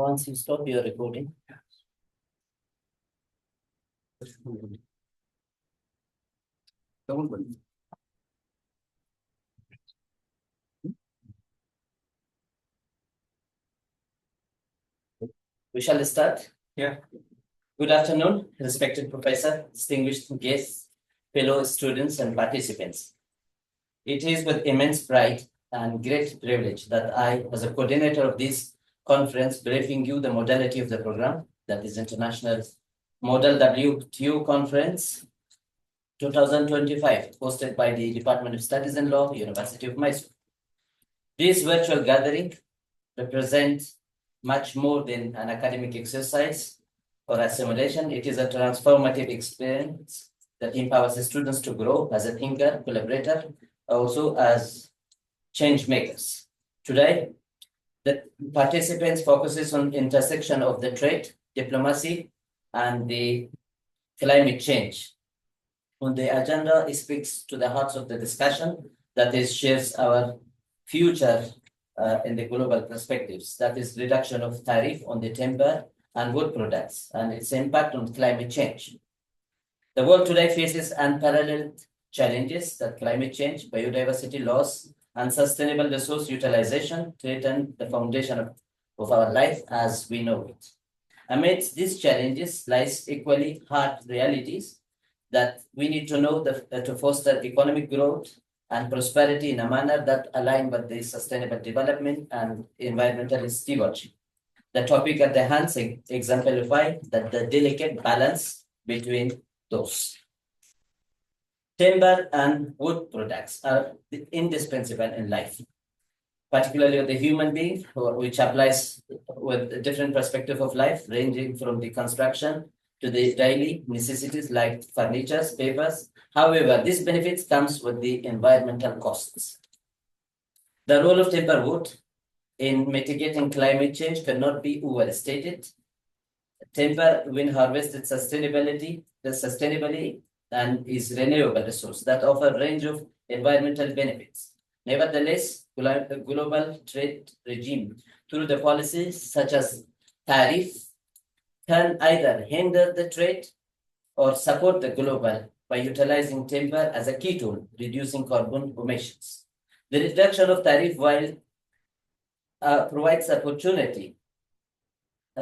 Once you stop your recording. We shall start. Yeah. Good afternoon, respected professor, distinguished guests, fellow students and participants. It is with immense pride and great privilege that I, as a coordinator of this conference, briefing you the modality of the program, that is International Model WTO Conference 2025, hosted by the Department of Studies and Law, University of Mysore. This virtual gathering represents much more than an academic exercise or assimilation. It is a transformative experience that empowers the students to grow as a thinker, collaborator, also as change makers. Today, the participants focuses on intersection of the trade, diplomacy, and the climate change. On the agenda, it speaks to the hearts of the discussion, that is, shares our future in the global perspectives, that is reduction of tariff on the timber and wood products and its impact on climate change. The world today faces unparalleled challenges that climate change, biodiversity loss, and sustainable resource utilization threaten the foundation of our life as we know it. Amidst these challenges lies equally hard realities that we need to know to foster economic growth and prosperity in a manner that align with the sustainable development and environmental stewardship. The topic at the hand exemplify that the delicate balance between those. Timber and wood products are indispensable in life, particularly of the human being, which applies with a different perspective of life, ranging from the construction to the daily necessities like furniture, papers. However, this benefits comes with the environmental costs. The role of timber wood in mitigating climate change cannot be overstated. Timber, when harvested sustainably and is renewable resource that offer a range of environmental benefits. Nevertheless, global trade regime through the policies such as tariff can either hinder the trade or support the global by utilizing timber as a key tool, reducing carbon emissions. The reduction of tariff while provides opportunity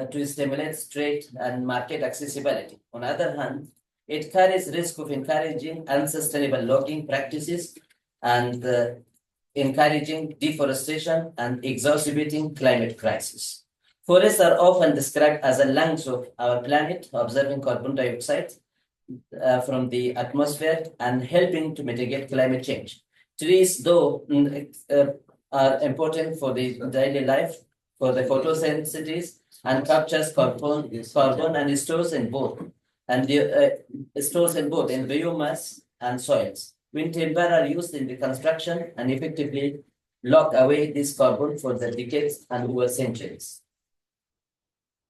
to stimulate trade and market accessibility. On the other hand, it carries risk of encouraging unsustainable logging practices and encouraging deforestation and exacerbating climate crisis. Forests are often described as the lungs of our planet, absorbing carbon dioxide from the atmosphere and helping to mitigate climate change. Trees, though, are important for the daily life, for the photosynthesis, and captures carbon and stores in both, in biomass and soils. When timber are used in the construction and effectively lock away this carbon for the decades and over centuries.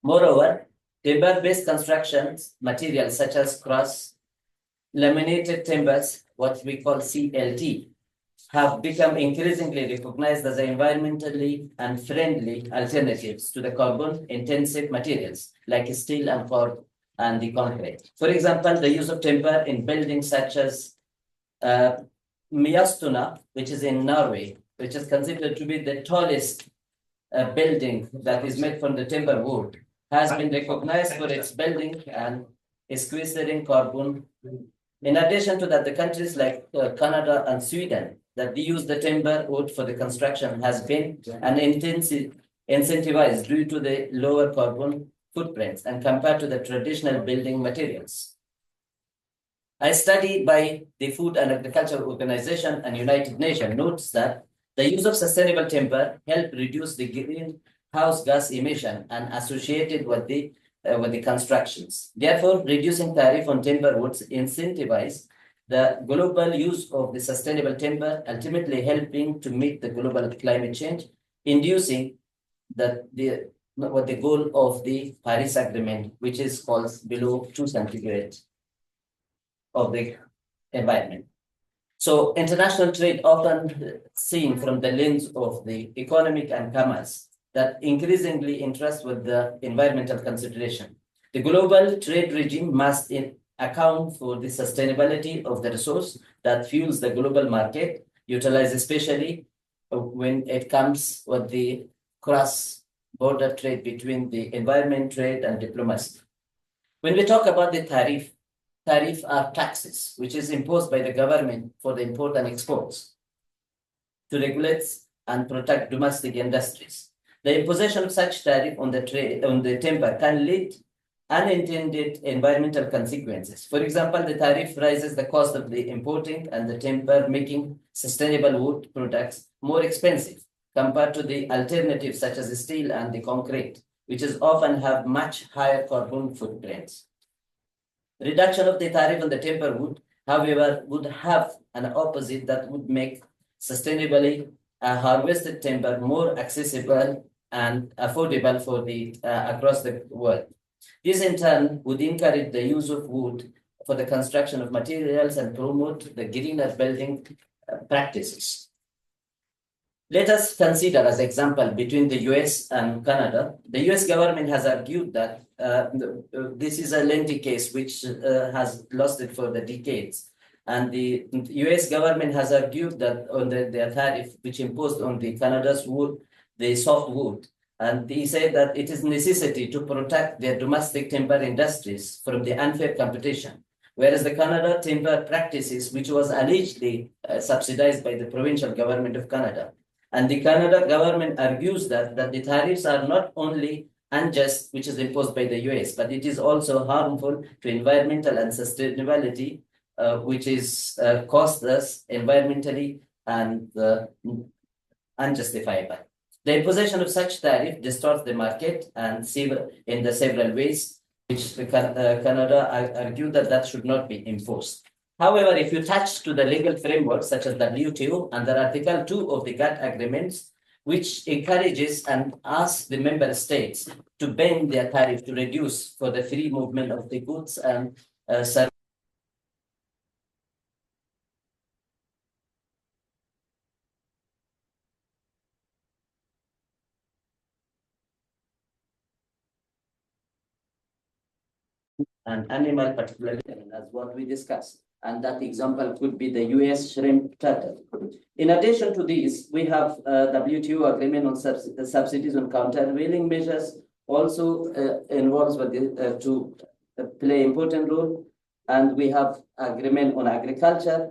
Moreover, timber-based construction materials such as cross-laminated timbers, what we call CLT, have become increasingly recognized as environmentally and friendly alternatives to the carbon-intensive materials like steel and the concrete. For example, the use of timber in buildings such as Mjøstuna, which is in Norway, which is considered to be the tallest building that is made from the timber wood, has been recognized for its building and sequestering carbon. In addition to that, the countries like Canada and Sweden that they use the timber wood for the construction has been incentivized due to the lower carbon footprints and compared to the traditional building materials. A study by the Food and Agriculture Organization and United Nations notes that the use of sustainable timber help reduce the greenhouse gas emission and associated with the constructions. Therefore, reducing tariff on timber would incentivize the global use of the sustainable timber, ultimately helping to meet the global climate change, inducing the goal of the Paris Agreement, which is called below 2 centigrade of the environment. So international trade often seen from the lens of the economic and commerce that increasingly interest with the environmental consideration. The global trade regime must account for the sustainability of the resource that fuels the global market, utilized especially when it comes with the cross-border trade between the environment, trade, and diplomacy. When we talk about the tariff are taxes, which is imposed by the government for the import and exports to regulate and protect domestic industries. The imposition of such tariff on the timber can lead unintended environmental consequences. For example, the tariff raises the cost of the importing and the timber, making sustainable wood products more expensive compared to the alternatives such as steel and the concrete, which is often have much higher carbon footprints. Reduction of the tariff on the timber wood, however, would have an opposite that would make sustainably harvested timber more accessible and affordable for the across the world. This in turn would encourage the use of wood for the construction of materials and promote the greener building practices. Let us consider as example between the US and Canada. The US government has argued that this is a lengthy case which has lasted for the decades. And the US government has argued that on their tariff, which imposed on the Canada's wood, the soft wood, and he said that it is necessity to protect their domestic timber industries from the unfair competition. Whereas the Canada timber practices, which was allegedly subsidized by the provincial government of Canada. And the Canada government argues that the tariffs are not only unjust, which is imposed by the US, but it is also harmful to environmental and sustainability, which is costless environmentally and unjustifiable. The imposition of such tariff distorts the market and in the several ways, which Canada argued that should not be enforced. However, if you touch to the legal framework such as WTO under Article 2 of the GATT agreements, which encourages and asks the member states to bend their tariff to reduce for the free movement of the goods and services. And animal, particularly as what we discussed. And that example could be the US shrimp turtle. In addition to these, we have WTO agreement on subsidies on countervailing measures, also involves to play important role. And we have agreement on agriculture,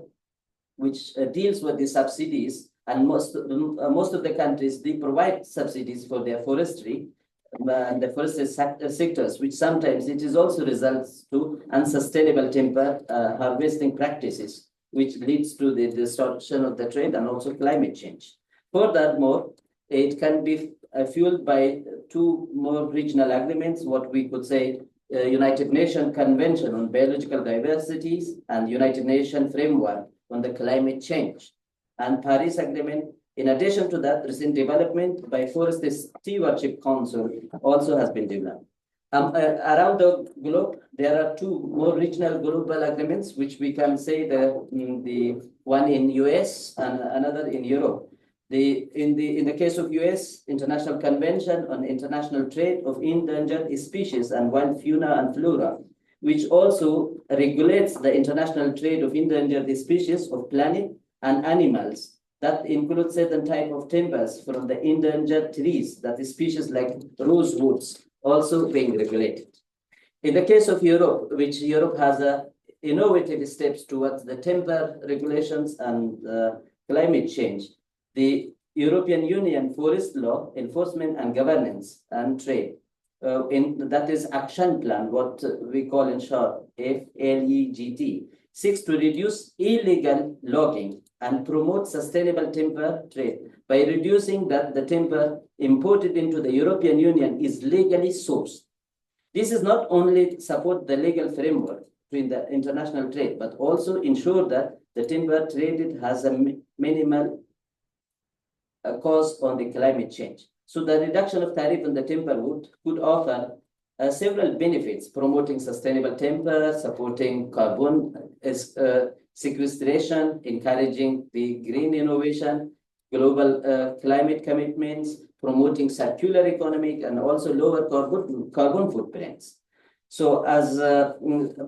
which deals with the subsidies. And most of the countries, they provide subsidies for their forestry, and the forestry sectors, which sometimes it is also results to unsustainable timber harvesting practices, which leads to the distortion of the trade and also climate change. Furthermore, it can be fueled by two more regional agreements, what we could say United Nations Convention on Biological Diversity and United Nations Framework on the Climate Change. And Paris Agreement. In addition to that, recent development by Forestry Stewardship Council also has been developed. Around the globe, there are two more regional global agreements, which we can say the one in US and another in Europe. In the case of US, International Convention on International Trade of Endangered Species and Wild Fauna and Flora, which also regulates the international trade of endangered species of plant and animals. That includes certain type of timbers from the endangered trees, that is species like rosewoods, also being regulated. In the case of Europe, which Europe has innovative steps towards the timber regulations and climate change, the European Union Forest Law Enforcement and Governance and Trade, that is Action Plan, what we call in short FLEGT, seeks to reduce illegal logging and promote sustainable timber trade by reducing that the timber imported into the European Union is legally sourced. This is not only support the legal framework in the international trade, but also ensure that the timber traded has a minimal cost on the climate change. So the reduction of tariff on the timber wood could offer several benefits, promoting sustainable timber, supporting carbon sequestration, encouraging the green innovation, global climate commitments, promoting circular economic and also lower carbon footprints. So as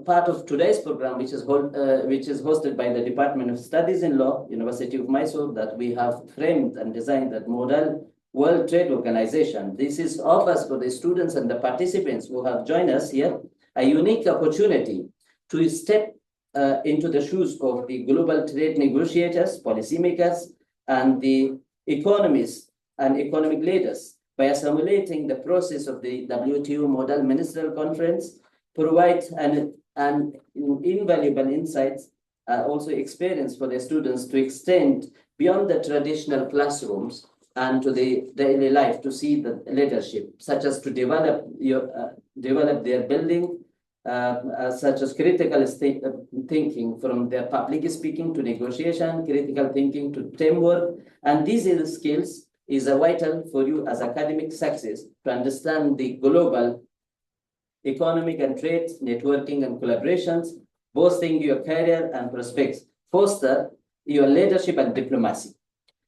part of today's program, which is hosted by the Department of Studies in Law, University of Mysore, that we have framed and designed that model World Trade Organization. This offers for the students and the participants who have joined us here a unique opportunity to step into the shoes of the global trade negotiators, policymakers, and the economists and economic leaders by assimilating the process of the WTO Model Ministerial Conference, provide an invaluable insights, also experience for the students to extend beyond the traditional classrooms and to the daily life to see the leadership, such as to develop their building, such as critical thinking from their public speaking to negotiation, critical thinking to teamwork. And these skills is vital for you as academic success to understand the global economic and trade, networking and collaborations, boosting your career and prospects, foster your leadership and diplomacy.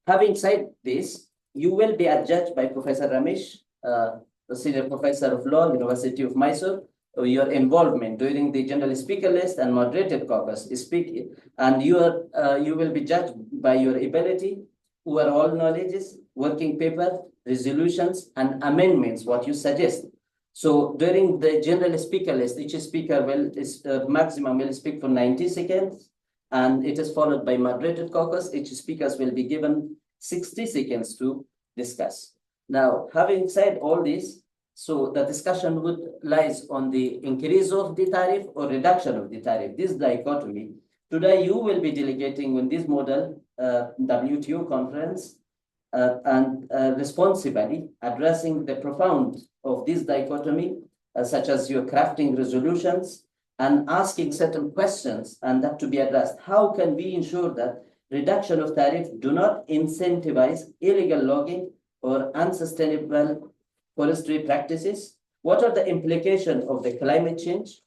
Having said this, you will be adjudged by Professor Ramesh, the Senior Professor of Law, University of Mysore, your involvement during the general speaker list and moderated caucus speaking, and you will be judged by your ability, overall knowledges, working paper, resolutions, and amendments, what you suggest. So during the general speaker list, each speaker maximum will speak for 90 seconds, and it is followed by moderated caucus. Each speaker will be given 60 seconds to discuss. Now, having said all this, so the discussion lies on the increase of the tariff or reduction of the tariff, this dichotomy. Today, you will be delegating on this model WTO conference and responsibly addressing the profound of this dichotomy, such as your crafting resolutions and asking certain questions and that to be addressed. How can we ensure that reduction of tariff do not incentivize illegal logging or unsustainable forestry practices? What are the implications of the climate change?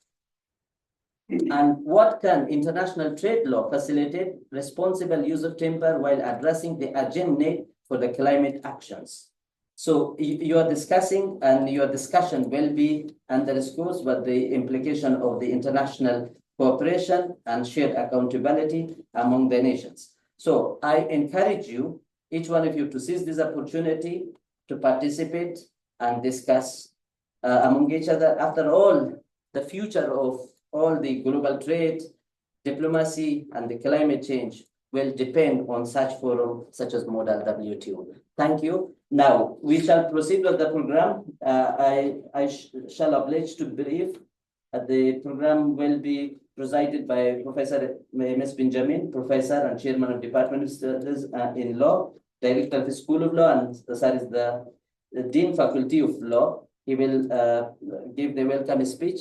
And what can international trade law facilitate responsible use of timber while addressing the urgent need for the climate actions? So you are discussing, and your discussion will be underscores what the implication of the international cooperation and shared accountability among the nations. So I encourage you, each one of you, to seize this opportunity to participate and discuss among each other. After all, the future of all the global trade, diplomacy, and the climate change will depend on such forum such as Model WTO. Thank you. Now, we shall proceed with the program. I shall oblige to brief. The program will be presided by Professor Ms. Benjamin, Professor and Chairman of Department of Studies in Law, Director of the School of Law, and sir is the Dean Faculty of Law. He will give the welcome speech.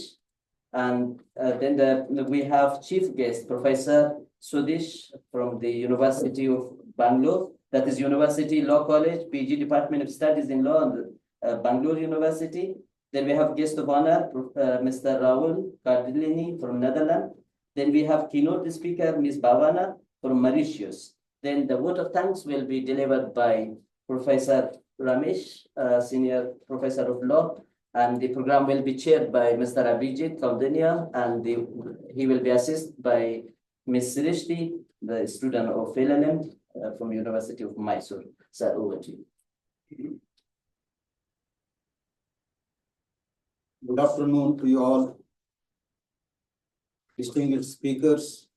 And then we have chief guest, Professor Sudish from the University of Bangalore, that is University Law College, PG Department of Studies in Law, and Bangalore University. Then we have guest of honor, Mr. Rahul Cardellini from Netherlands. Then we have keynote speaker, Ms. Bhavana from Mauritius. Then the vote of thanks will be delivered by Professor Ramesh, Senior Professor of Law, and the program will be chaired by Mr. Abhijit Kaudania, and he will be assisted by Ms. Srishti, the student of LLM from University of Mysore. Sir, over to you. Good afternoon to you all, distinguished speakers,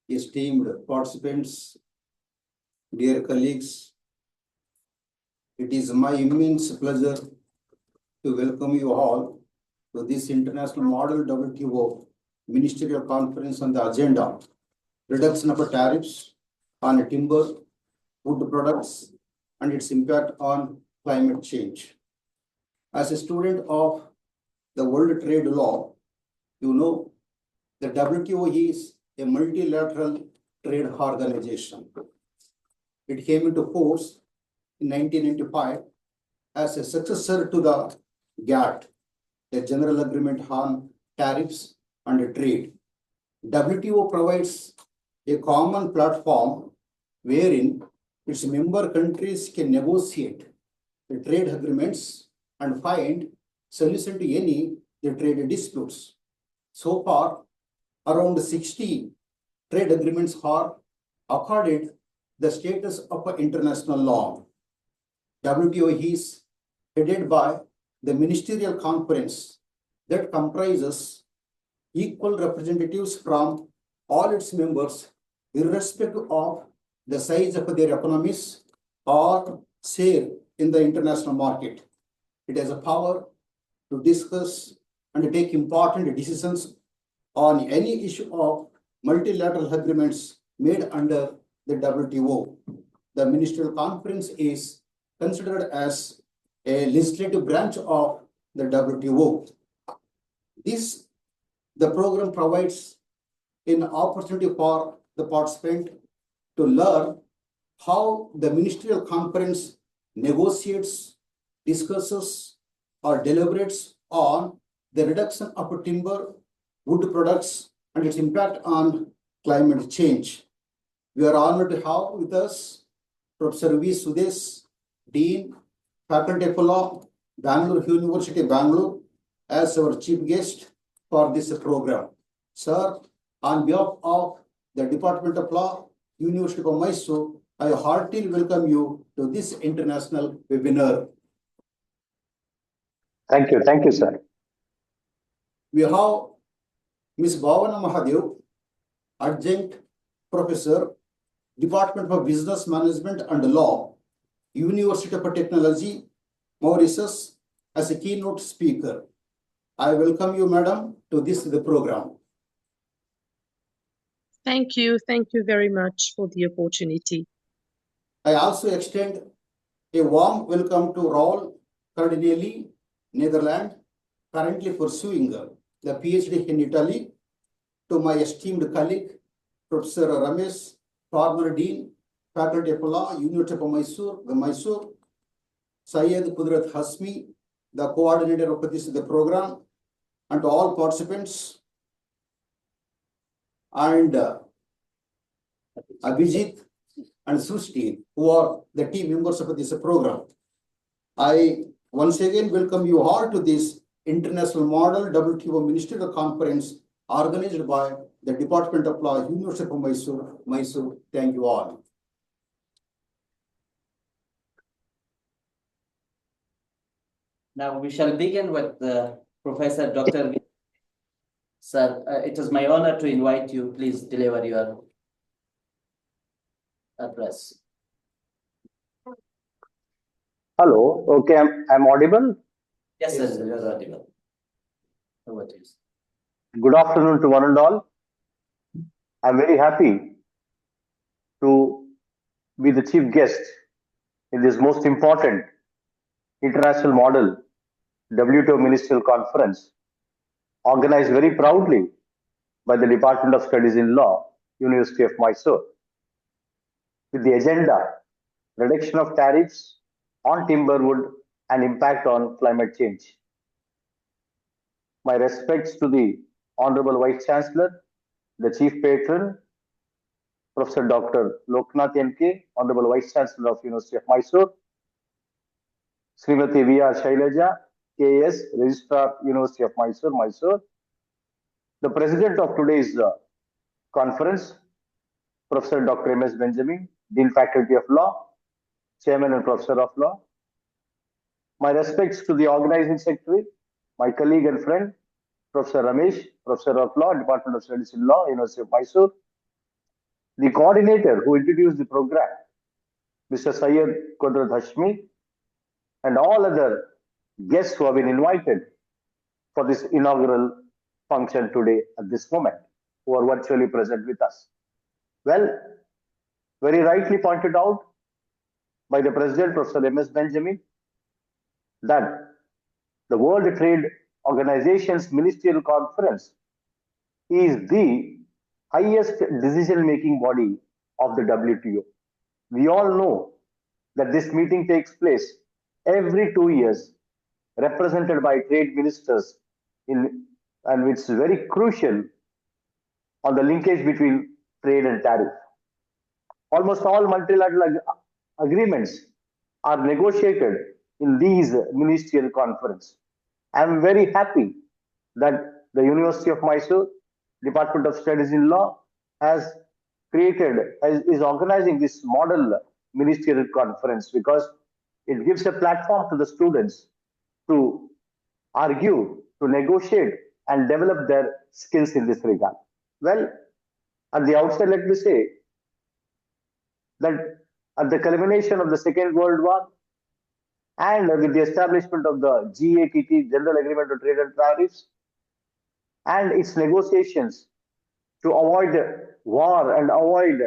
esteemed participants, dear colleagues. It is my immense pleasure to welcome you all to this International Model WTO Ministerial Conference on the agenda, reduction of tariffs on timber, wood products, and its impact on climate change. As a student of the World Trade Law, you know the WTO is a multilateral trade organization. It came into force in 1995 as a successor to the GATT, the General Agreement on Tariffs and Trade. WTO provides a common platform wherein its member countries can negotiate the trade agreements and find solution to any the trade disputes. So far, around 60 trade agreements are accorded the status of international law. WTO is headed by the Ministerial Conference that comprises equal representatives from all its members, irrespective of the size of their economies or share in the international market. It has a power to discuss and take important decisions on any issue of multilateral agreements made under the WTO. The Ministerial Conference is considered as a legislative branch of the WTO. The program provides an opportunity for the participant to learn how the Ministerial Conference negotiates, discusses, or deliberates on the reduction of timber, wood products, and its impact on climate change. We are honored to have with us Professor V. Sudesh, Dean, Faculty of Law, Bangalore University, Bangalore, as our chief guest for this program. Sir, on behalf of the Department of Law, University of Mysore, I heartily welcome you to this international webinar. Thank you, sir. We have Ms. Bhavana Mahadev, Adjunct Professor, Department of Business Management and Law, University of Technology, Mauritius, as a keynote speaker. I welcome you, madam, to the program. Thank you very much for the opportunity. I also extend a warm welcome to Raul Cardinelli, Netherlands, currently pursuing the PhD in Italy, to my esteemed colleague, Professor Ramesh, former Dean, Faculty of Law, University of Mysore, Syed Kudrat Hasmi, the coordinator of the program, and to all participants, and Abhijit and Sushti, who are the team members of this program. I once again welcome you all to this International Model WTO Ministerial Conference organized by the Department of Law, University of Mysore. Thank you all. Now we shall begin with Professor Dr. Sir, it is my honor to invite you. Please deliver your address. Hello. Okay, I'm audible. Yes, sir, you're audible. Over to you. Good afternoon to one and all. I'm very happy to be the chief guest in this most important international model WTO Ministerial Conference, organized very proudly by the Department of Studies in Law, University of Mysore, with the agenda reduction of tariffs on timber wood and impact on climate change. My respects to the Honorable Vice Chancellor, the Chief Patron, Professor Dr. Loknath NK, Honorable Vice Chancellor of University of Mysore, Srimati V.R. Shailaja, KS, Registrar, University of Mysore, Mysore. The President of today's conference, Professor Dr. M.S. Benjamin, Dean Faculty of Law, Chairman and Professor of Law. My respects to the Organizing Secretary, my colleague and friend, Professor Ramesh, Professor of Law, Department of Studies in Law, University of Mysore. The coordinator who introduced the program, Mr. Syed Kudrat Hashmi, and all other guests who have been invited for this inaugural function today at this moment, who are virtually present with us. Well, very rightly pointed out by the President, Professor M.S. Benjamin, that the World Trade Organization's Ministerial Conference is the highest decision-making body of the WTO. We all know that this meeting takes place every 2 years, represented by trade ministers, and it's very crucial on the linkage between trade and tariff. Almost all multilateral agreements are negotiated in these ministerial conference. I am very happy that the University of Mysore, Department of Studies in Law, has is organizing this model ministerial conference because it gives a platform to the students to argue, to negotiate, and develop their skills in this regard. Well, at the outset, let me say that at the culmination of the Second World War and with the establishment of the GATT, General Agreement on Trade and Tariffs, and its negotiations to avoid war and avoid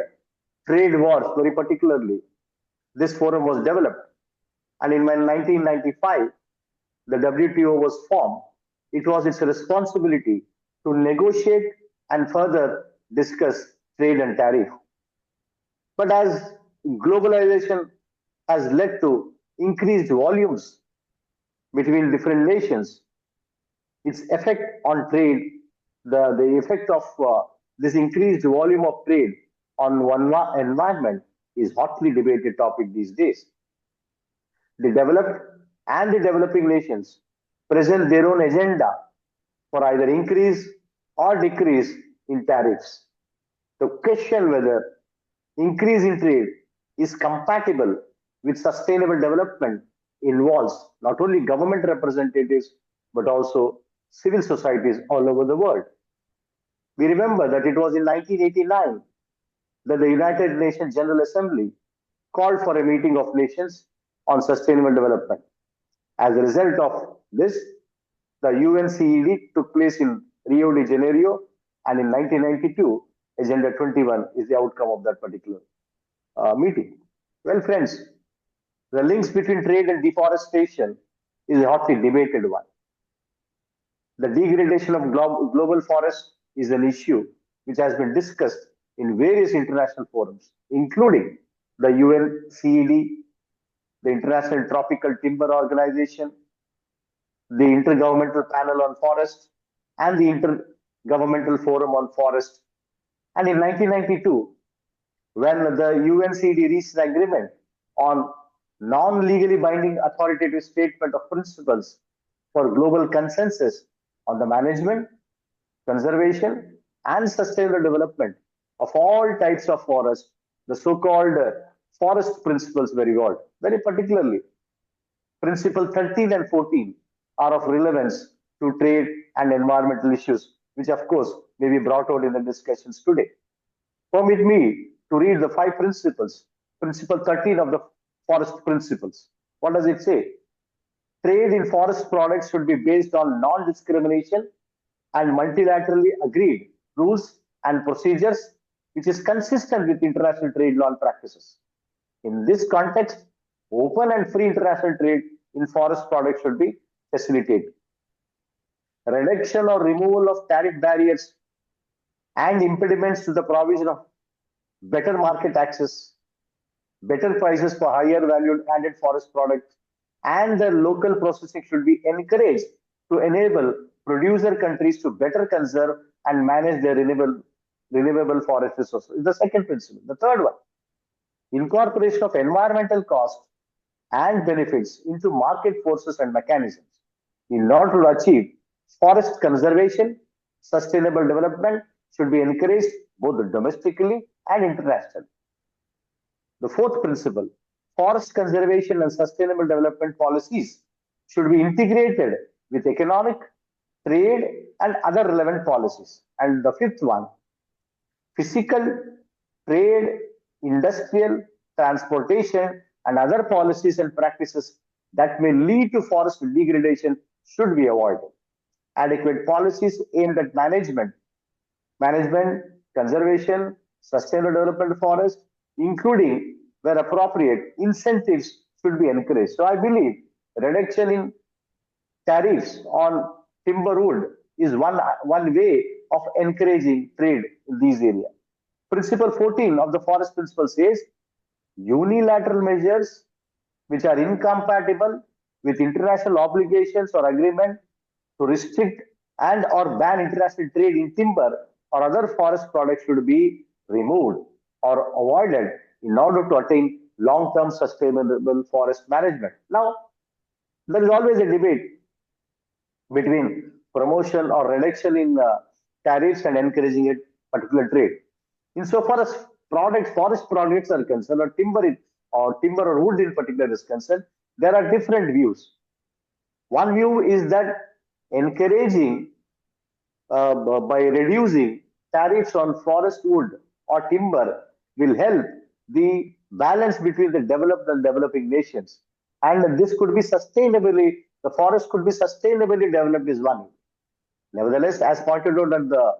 trade wars very particularly, this forum was developed. And in 1995, the WTO was formed. It was its responsibility to negotiate and further discuss trade and tariff. But as globalization has led to increased volumes between different nations, its effect on trade, the effect of this increased volume of trade on one environment is hotly debated topic these days. The developed and the developing nations present their own agenda for either increase or decrease in tariffs. To question whether increase in trade is compatible with sustainable development involves not only government representatives but also civil societies all over the world. We remember that it was in 1989 that the United Nations General Assembly called for a meeting of nations on sustainable development. As a result of this, the UNCED took place in Rio de Janeiro, and in 1992, Agenda 21 is the outcome of that particular meeting. Well, friends, the links between trade and deforestation is a hotly debated one. The degradation of global forests is an issue which has been discussed in various international forums, including the UNCED, the International Tropical Timber Organization, the Intergovernmental Panel on Forest, and the Intergovernmental Forum on Forest. And in 1992, when the UNCED reached an agreement on non-legally binding authoritative statement of principles for global consensus on the management, conservation, and sustainable development of all types of forests, the so-called forest principles were evolved. Very particularly, Principle 13 and 14 are of relevance to trade and environmental issues, which of course may be brought out in the discussions today. Permit me to read the 5 principles. Principle 13 of the forest principles. What does it say? Trade in forest products should be based on non-discrimination and multilaterally agreed rules and procedures, which is consistent with international trade law and practices. In this context, open and free international trade in forest products should be facilitated. Reduction or removal of tariff barriers and impediments to the provision of better market access, better prices for higher value added forest products, and the local processing should be encouraged to enable producer countries to better conserve and manage their renewable forest resources. The second principle. The third one, incorporation of environmental costs and benefits into market forces and mechanisms in order to achieve forest conservation. Sustainable development should be encouraged both domestically and internationally. The fourth principle, forest conservation and sustainable development policies should be integrated with economic, trade, and other relevant policies. And the fifth one, physical, trade, industrial, transportation, and other policies and practices that may lead to forest degradation should be avoided. Adequate policies aimed at management, conservation, sustainable development of forest, including where appropriate, incentives should be encouraged. So I believe reduction in tariffs on timber wood is one way of encouraging trade in these areas. Principle 14 of the forest principle says unilateral measures which are incompatible with international obligations or agreement to restrict and or ban international trade in timber or other forest products should be removed or avoided in order to attain long-term sustainable forest management. Now, there is always a debate between promotion or reduction in tariffs and encouraging a particular trade. Insofar as forest products are concerned, or timber or wood in particular is concerned, there are different views. One view is that encouraging by reducing tariffs on forest wood or timber will help the balance between the developed and developing nations. And this could be sustainably, the forest could be sustainably developed is one. Nevertheless, as pointed out at the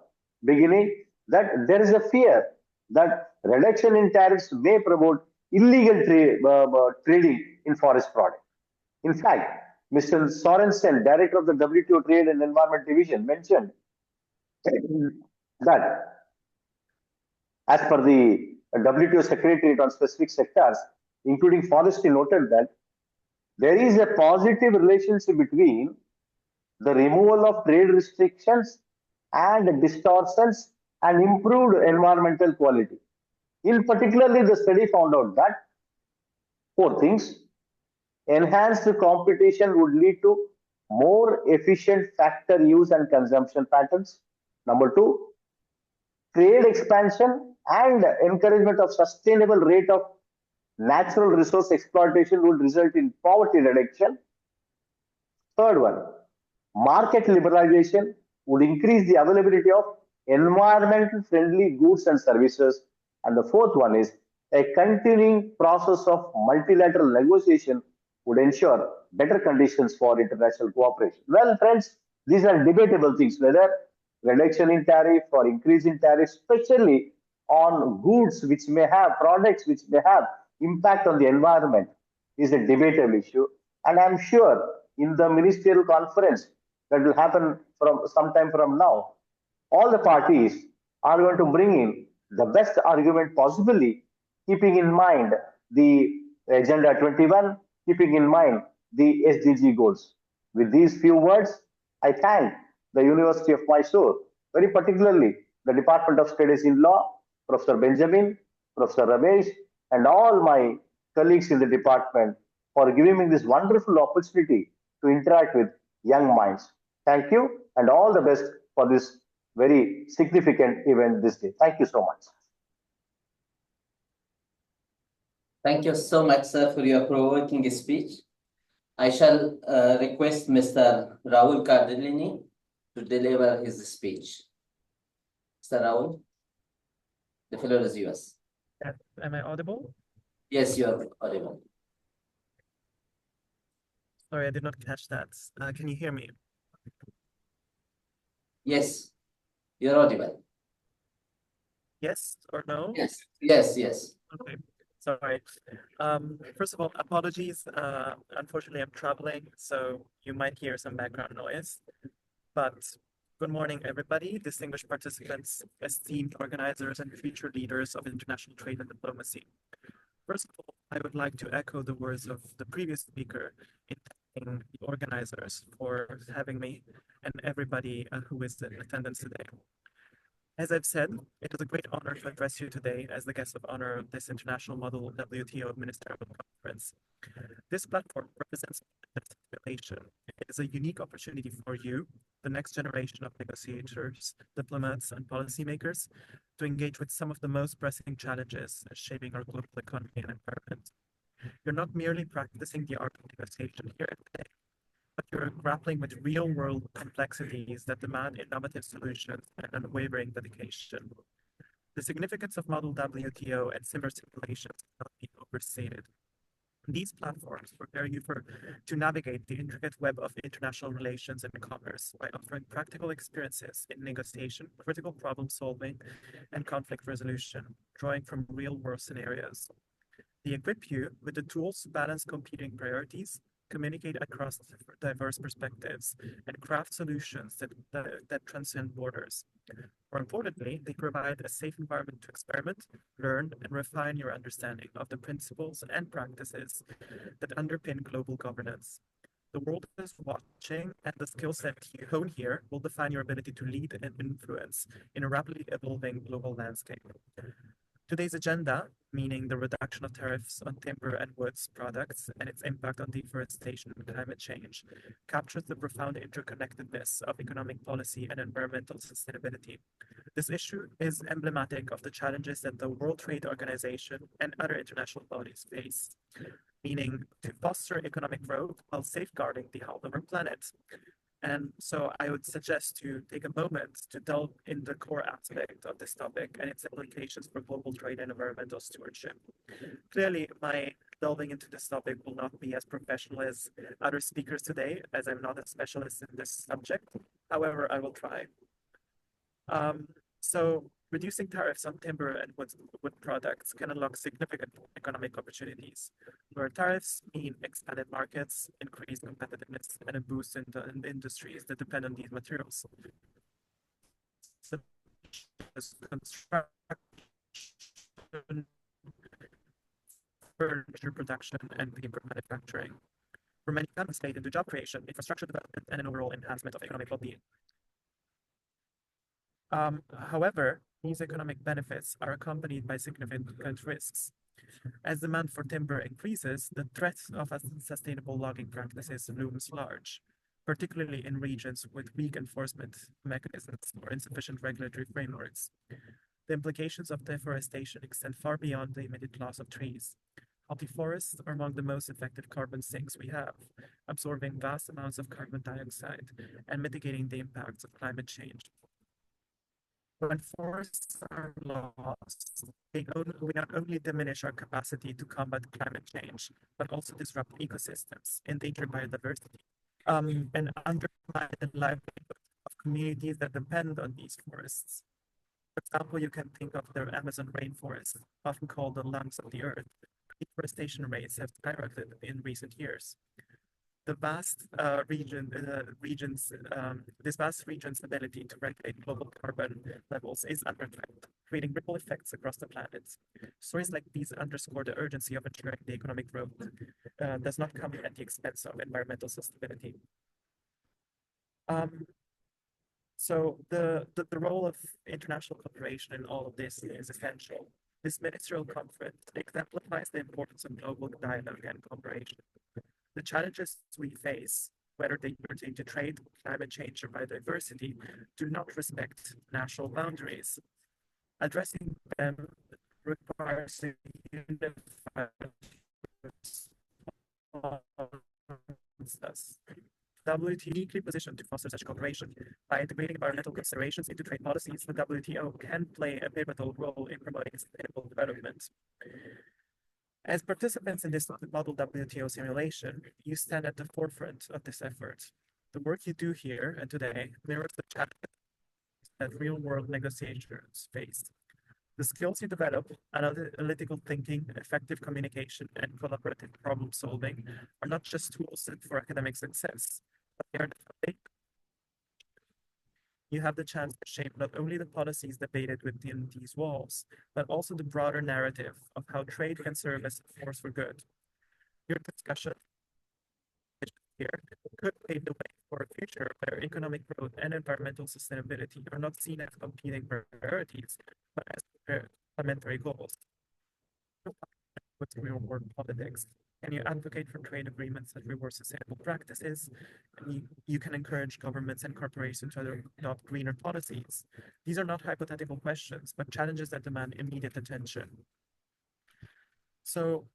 beginning, that there is a fear that reduction in tariffs may promote illegal trading in forest products. In fact, Mr. Sorensen, director of the WTO Trade and Environment Division, mentioned that as per the WTO Secretariat on specific sectors, including forestry, noted that there is a positive relationship between the removal of trade restrictions and distortions and improved environmental quality. In particularly, the study found out that four things: enhanced competition would lead to more efficient factor use and consumption patterns. Number two, trade expansion and encouragement of sustainable rate of natural resource exploitation would result in poverty reduction. Third one, market liberalization would increase the availability of environmental friendly goods and services. And the fourth one is a continuing process of multilateral negotiation would ensure better conditions for international cooperation. Well, friends, these are debatable things, whether reduction in tariff or increase in tariff, especially on goods which may have products which may have impact on the environment, is a debatable issue. And I'm sure in the ministerial conference that will happen from sometime from now, all the parties are going to bring in the best argument possibly, keeping in mind the Agenda 21, keeping in mind the SDG goals. With these few words, I thank the University of Mysore, very particularly the Department of Studies in Law, Professor Benjamin, Professor Ramesh, and all my colleagues in the department for giving me this wonderful opportunity to interact with young minds. Thank you, and all the best for this very significant event this day. Thank you so much. Thank you so much, sir, for your provoking speech. I shall request Mr. Rahul Cardellini to deliver his speech. Mr. Rahul, the floor is yours. Am I audible? Yes, you are audible. Sorry, I did not catch that. Can you hear me? Yes, you're audible. Yes or no? Yes, yes, yes. Okay, sorry. First of all, apologies. Unfortunately, I'm traveling, so you might hear some background noise. But good morning, everybody, distinguished participants, esteemed organizers, and future leaders of international trade and diplomacy. First of all, I would like to echo the words of the previous speaker in thanking the organizers for having me and everybody who is in attendance today. As I've said, it is a great honor to address you today as the guest of honor of this International Model WTO Ministerial Conference. This platform represents relation. It is a unique opportunity for you, the next generation of negotiators, diplomats, and policymakers, to engage with some of the most pressing challenges shaping our global economy and environment. You're not merely practicing the art of negotiation here today, but you're grappling with real-world complexities that demand innovative solutions and unwavering dedication. The significance of Model WTO and similar simulations cannot be overstated. These platforms prepare you to navigate the intricate web of international relations and commerce by offering practical experiences in negotiation, critical problem solving, and conflict resolution, drawing from real-world scenarios. They equip you with the tools to balance competing priorities, communicate across diverse perspectives, and craft solutions that transcend borders. More importantly, they provide a safe environment to experiment, learn, and refine your understanding of the principles and practices that underpin global governance. The world is watching, and the skill set you hone here will define your ability to lead and influence in a rapidly evolving global landscape. Today's agenda, meaning the reduction of tariffs on timber and woods products and its impact on deforestation and climate change, captures the profound interconnectedness of economic policy and environmental sustainability. This issue is emblematic of the challenges that the World Trade Organization and other international bodies face, meaning to foster economic growth while safeguarding the health of our planet. And so I would suggest to take a moment to delve in the core aspect of this topic and its implications for global trade and environmental stewardship. Clearly, my delving into this topic will not be as professional as other speakers today, as I'm not a specialist in this subject. However, I will try. So reducing tariffs on timber and wood products can unlock significant economic opportunities, where tariffs mean expanded markets, increased competitiveness, and a boost in the industries that depend on these materials, such as construction, furniture production, and paper manufacturing. For many translate into job creation, infrastructure development, and an overall enhancement of economic well-being. However, these economic benefits are accompanied by significant risks. As demand for timber increases, the threat of unsustainable logging practices looms large, particularly in regions with weak enforcement mechanisms or insufficient regulatory frameworks. The implications of deforestation extend far beyond the immediate loss of trees. Healthy forests are among the most effective carbon sinks we have, absorbing vast amounts of carbon dioxide and mitigating the impacts of climate change. When forests are lost, we not only diminish our capacity to combat climate change, but also disrupt ecosystems, endanger biodiversity, and undermine the livelihood of communities that depend on these forests. For example, you can think of the Amazon rainforest, often called the lungs of the earth. Deforestation rates have skyrocketed in recent years. This vast region's ability to regulate global carbon levels is under threat, creating ripple effects across the planet. Stories like these underscore the urgency of ensuring the economic growth does not come at the expense of environmental sustainability. So the role of international cooperation in all of this is essential. This ministerial conference exemplifies the importance of global dialogue and cooperation. The challenges we face, whether they pertain to trade, climate change, or biodiversity, do not respect national boundaries. Addressing them requires a unified response. WTO is uniquely positioned to foster such cooperation. By integrating environmental considerations into trade policies, the WTO can play a pivotal role in promoting sustainable development. As participants in this model WTO simulation, you stand at the forefront of this effort. The work you do here and today mirrors the challenges that real-world negotiations face. The skills you develop, analytical thinking, effective communication, and collaborative problem solving are not just tools for academic success, but they are the foundation. You have the chance to shape not only the policies debated within these walls, but also the broader narrative of how trade can serve as a force for good. Your discussion here could pave the way for a future where economic growth and environmental sustainability are not seen as competing priorities, but as complementary goals. With real-world politics, and you advocate for trade agreements that reward sustainable practices, and you can encourage governments and corporations to adopt greener policies. These are not hypothetical questions, but challenges that demand immediate attention. So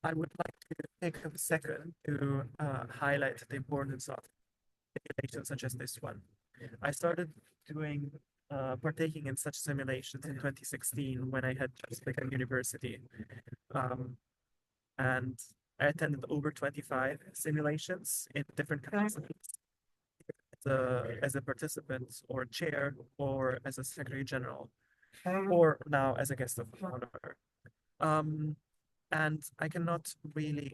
I would like to take a second to highlight the importance of simulations such as this one. I started partaking in such simulations in 2016 when I had just begun university. And I attended over 25 simulations in different capacities as a participant or chair or as a secretary general or now as a guest of honor. And I cannot really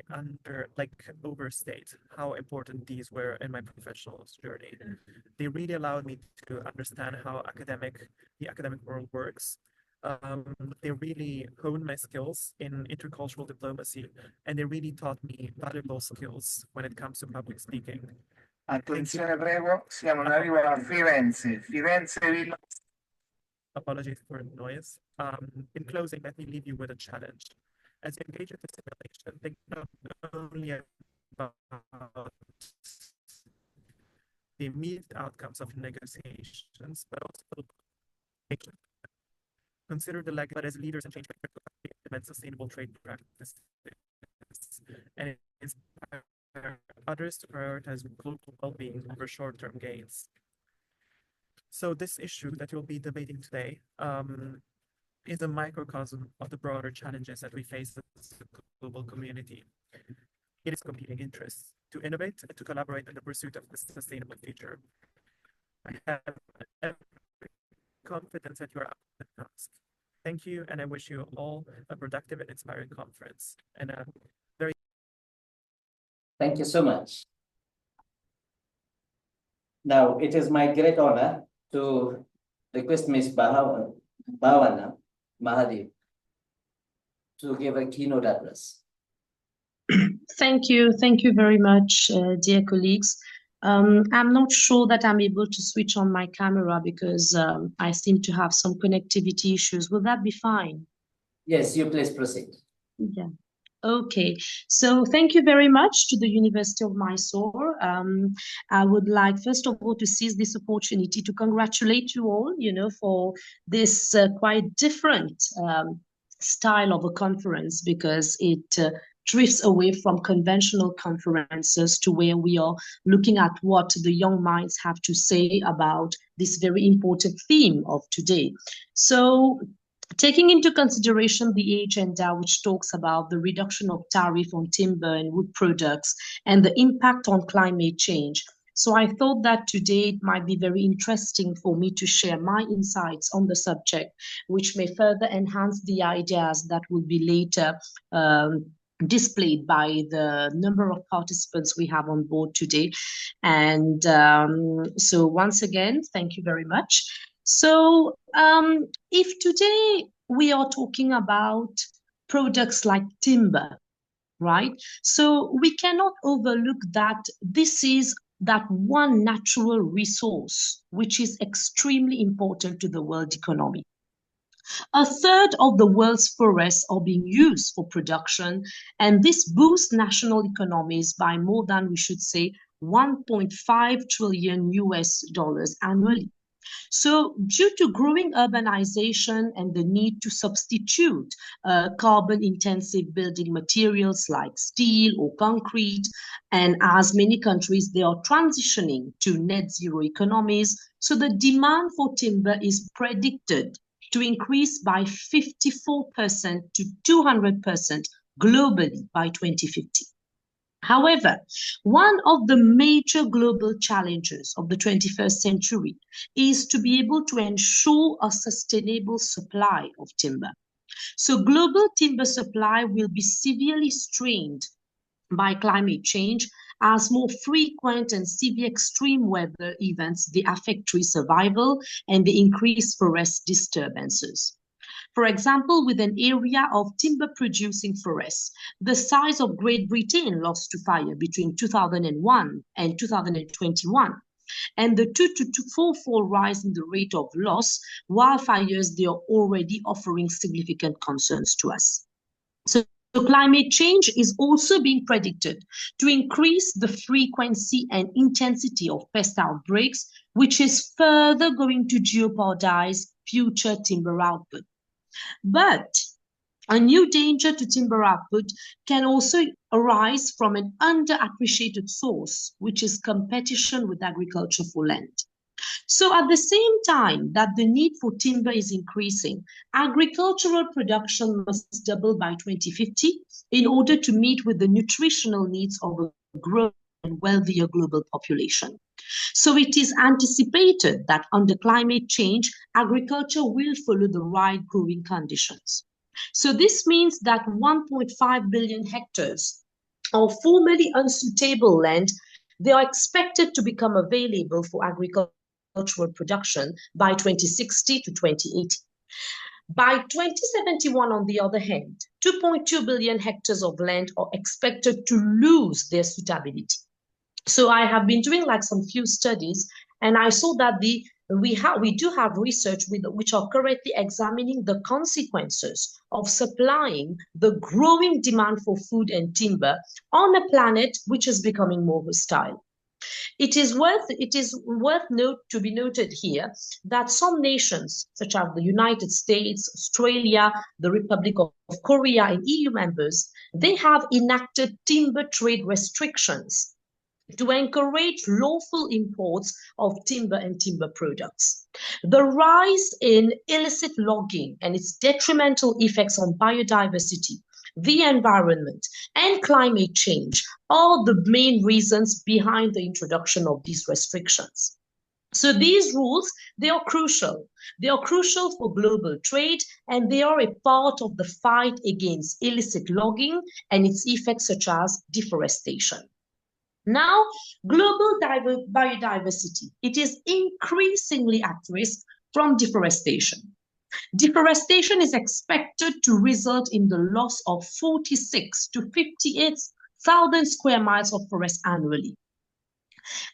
overstate how important these were in my professional journey. They really allowed me to understand how the academic world works. They really honed my skills in intercultural diplomacy, and they really taught me valuable skills when it comes to public speaking. Attenzione prego, siamo in arrivo a Firenze, Firenze Villa. Apologies for the noise. In closing, let me leave you with a challenge. As you engage with the simulation, think not only about the immediate outcomes of negotiations, but also consider the legacy as leaders and change implement sustainable trade practices and inspire others to prioritize global well-being over short-term gains. So this issue that you'll be debating today is a microcosm of the broader challenges that we face as a global community. It is competing interests to innovate and to collaborate in the pursuit of a sustainable future. I have every confidence that you are up to the task. Thank you, and I wish you all a productive and inspiring conference. And a very Thank you so much. Now, it is my great honor to request Ms. Bhavana Mahadev to give a keynote address. Thank you. Thank you very much, dear colleagues. I'm not sure that I'm able to switch on my camera because I seem to have some connectivity issues. Will that be fine? Yes, you please proceed. Yeah. Okay, so thank you very much to the University of Mysore. I would like, first of all, to seize this opportunity to congratulate you all, for this quite different style of a conference, because it drifts away from conventional conferences to where we are looking at what the young minds have to say about this very important theme of today. So, taking into consideration the agenda, which talks about the reduction of tariff on timber and wood products and the impact on climate change. So I thought that today it might be very interesting for me to share my insights on the subject, which may further enhance the ideas that will be later displayed by the number of participants we have on board today. And so once again, thank you very much. So if today we are talking about products like timber, right? So we cannot overlook that this is that one natural resource which is extremely important to the world economy. A third of the world's forests are being used for production, and this boosts national economies by more than, we should say, 1.5 trillion US dollars annually. So due to growing urbanization and the need to substitute carbon-intensive building materials like steel or concrete, and as many countries, they are transitioning to net zero economies, so the demand for timber is predicted to increase by 54% to 200% globally by 2050. However, one of the major global challenges of the 21st century is to be able to ensure a sustainable supply of timber. So global timber supply will be severely strained by climate change as more frequent and severe extreme weather events, they affect tree survival and they increase forest disturbances. For example, with an area of timber-producing forests, the size of Great Britain lost to fire between 2001 and 2021, and the 2 to 4-fold rise in the rate of loss, wildfires, they are already offering significant concerns to us. So climate change is also being predicted to increase the frequency and intensity of pest outbreaks, which is further going to jeopardize future timber output. But a new danger to timber output can also arise from an underappreciated source, which is competition with agriculture for land. So at the same time that the need for timber is increasing, agricultural production must double by 2050 in order to meet with the nutritional needs of a growing and wealthier global population. So it is anticipated that under climate change, agriculture will follow the right growing conditions. So this means that 1.5 billion hectares of formerly unsuitable land, they are expected to become available for agricultural production by 2060 to 2080. By 2071, on the other hand, 2.2 billion hectares of land are expected to lose their suitability. So I have been doing like some few studies, and I saw that the we do have research which are currently examining the consequences of supplying the growing demand for food and timber on a planet which is becoming more hostile. It is worth to be noted here that some nations, such as the United States, Australia, the Republic of Korea, and EU members, they have enacted timber trade restrictions to encourage lawful imports of timber and timber products. The rise in illicit logging and its detrimental effects on biodiversity, the environment, and climate change are the main reasons behind the introduction of these restrictions. So these rules, they are crucial. They are crucial for global trade, and they are a part of the fight against illicit logging and its effects such as deforestation. Now, global biodiversity, it is increasingly at risk from deforestation. Deforestation is expected to result in the loss of 46 to 58,000 square miles of forest annually.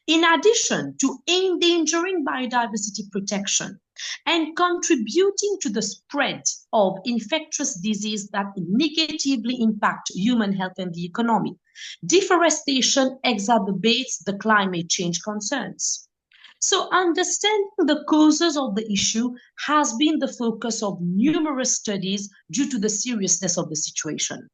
In addition to endangering biodiversity protection and contributing to the spread of infectious disease that negatively impact human health and the economy, deforestation exacerbates the climate change concerns. So understanding the causes of the issue has been the focus of numerous studies due to the seriousness of the situation.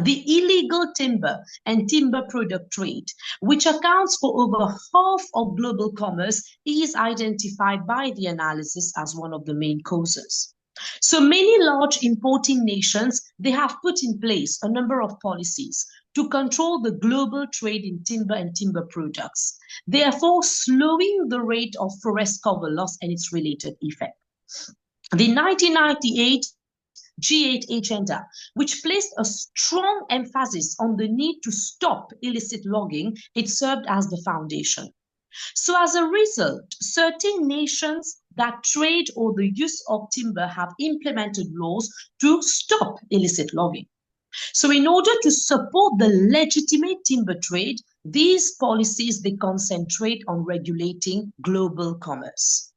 The illegal timber and timber product trade, which accounts for over half of global commerce, is identified by the analysis as one of the main causes. So many large importing nations, they have put in place a number of policies to control the global trade in timber and timber products, therefore slowing the rate of forest cover loss and its related effect. The 1998 G8 agenda, which placed a strong emphasis on the need to stop illicit logging, it served as the foundation. So as a result, certain nations that trade or the use of timber have implemented laws to stop illicit logging. So in order to support the legitimate timber trade, these policies, they concentrate on regulating global commerce.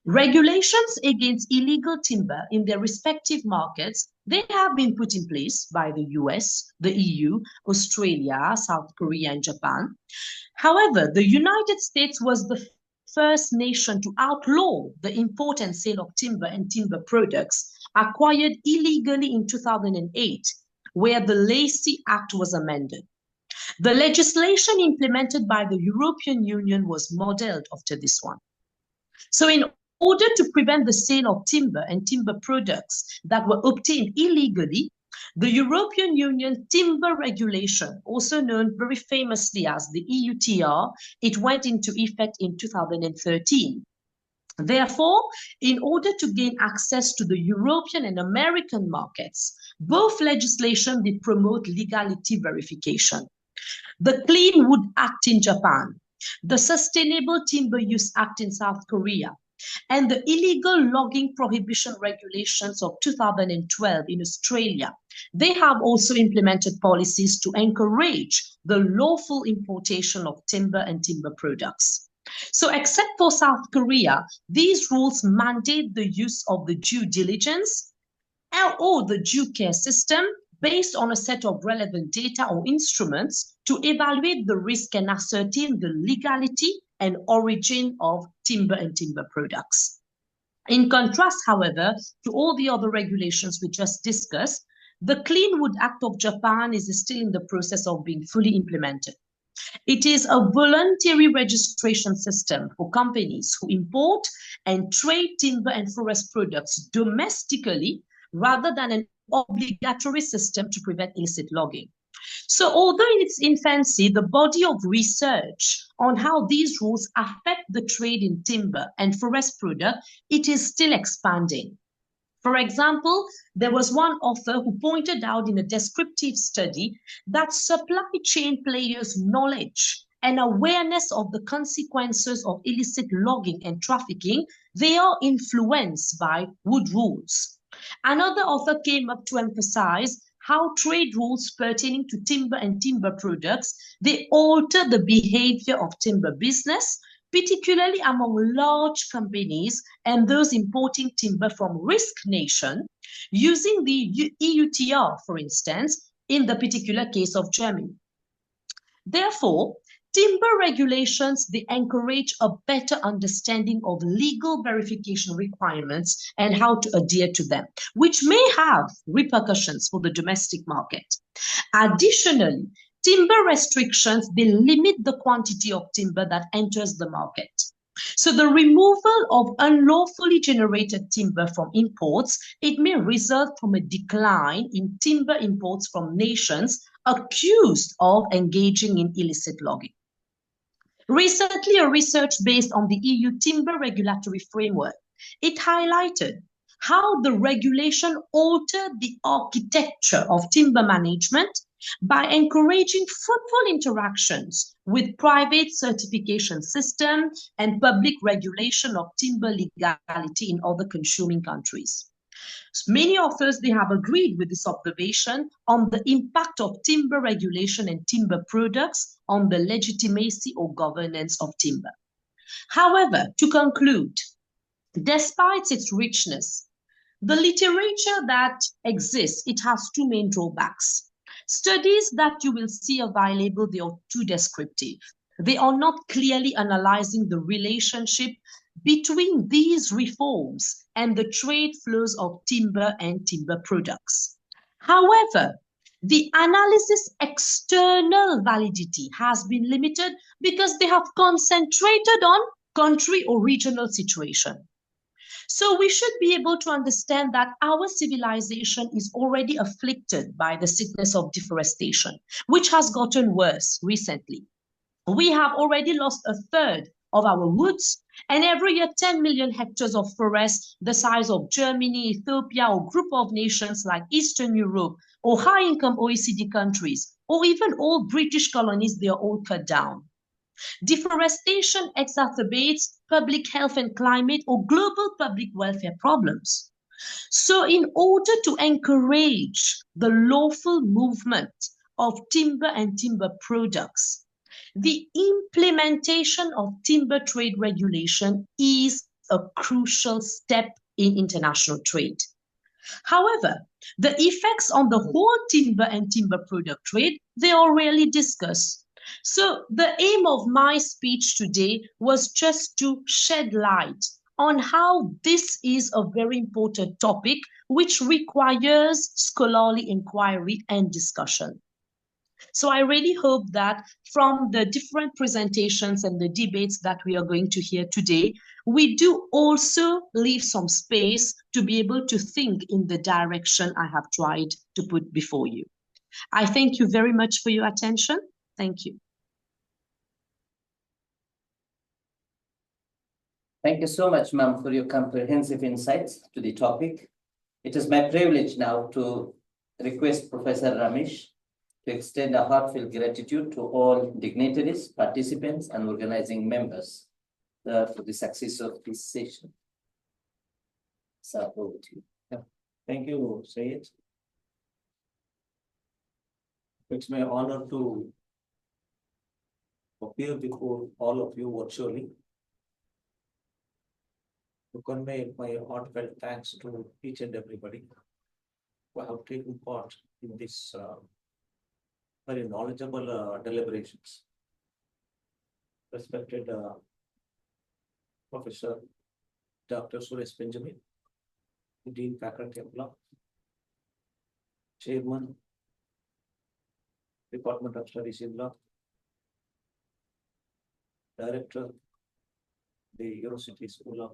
Regulations against illegal timber in their respective markets, they have been put in place by the US, the EU, Australia, South Korea, and Japan. However, the United States was the first nation to outlaw the import and sale of timber and timber products acquired illegally in 2008, where the Lacey Act was amended. The legislation implemented by the European Union was modeled after this one. So in order to prevent the sale of timber and timber products that were obtained illegally, the European Union Timber Regulation, also known very famously as the EUTR, it went into effect in 2013. Therefore, in order to gain access to the European and American markets, both legislation did promote legality verification. The Clean Wood Act in Japan, the Sustainable Timber Use Act in South Korea, and the illegal logging prohibition regulations of 2012 in Australia, they have also implemented policies to encourage the lawful importation of timber and timber products. So except for South Korea, these rules mandate the use of the due diligence or the due care system based on a set of relevant data or instruments to evaluate the risk and ascertain the legality and origin of timber and timber products. In contrast, however, to all the other regulations we just discussed, the Clean Wood Act of Japan is still in the process of being fully implemented. It is a voluntary registration system for companies who import and trade timber and forest products domestically rather than an obligatory system to prevent illicit logging. So although in its infancy, the body of research on how these rules affect the trade in timber and forest product, it is still expanding. For example, there was one author who pointed out in a descriptive study that supply chain players' knowledge and awareness of the consequences of illicit logging and trafficking, they are influenced by wood rules. Another author came up to emphasize how trade rules pertaining to timber and timber products, they alter the behavior of timber business particularly among large companies and those importing timber from risk nations, using the EUTR, for instance, in the particular case of Germany. Therefore, timber regulations, they encourage a better understanding of legal verification requirements and how to adhere to them, which may have repercussions for the domestic market. Additionally, timber restrictions, they limit the quantity of timber that enters the market. So the removal of unlawfully generated timber from imports, it may result from a decline in timber imports from nations accused of engaging in illicit logging. Recently, a research based on the EU timber regulatory framework, it highlighted how the regulation altered the architecture of timber management by encouraging fruitful interactions with private certification systems and public regulation of timber legality in other consuming countries. Many authors, they have agreed with this observation on the impact of timber regulation and timber products on the legitimacy or governance of timber. However, to conclude, despite its richness, the literature that exists, it has two main drawbacks. Studies that you will see available, they are too descriptive. They are not clearly analyzing the relationship between these reforms and the trade flows of timber and timber products. However, the analysis external validity has been limited because they have concentrated on country or regional situation. So we should be able to understand that our civilization is already afflicted by the sickness of deforestation, which has gotten worse recently. We have already lost a third of our woods, and every year 10 million hectares of forest, the size of Germany, Ethiopia, or group of nations like Eastern Europe, or high-income OECD countries, or even all British colonies, they are all cut down. Deforestation exacerbates public health and climate or global public welfare problems. So in order to encourage the lawful movement of timber and timber products, the implementation of timber trade regulation is a crucial step in international trade. However, the effects on the whole timber and timber product trade, they are rarely discussed. So the aim of my speech today was just to shed light on how this is a very important topic which requires scholarly inquiry and discussion. So I really hope that from the different presentations and the debates that we are going to hear today, we do also leave some space to be able to think in the direction I have tried to put before you. I thank you very much for your attention. Thank you. Thank you so much, ma'am, for your comprehensive insights to the topic. It is my privilege now to request Professor Ramesh to extend a heartfelt gratitude to all dignitaries, participants, and organizing members for the success of this session. So, over to you. Thank you, Sayed. It's my honor to appear before all of you virtually to convey my heartfelt thanks to each and everybody who have taken part in this very knowledgeable deliberations. Respected Professor Dr. Suresh Benjamin, Dean Faculty of Law, Chairman, Department of Studies in Law, Director, the University School of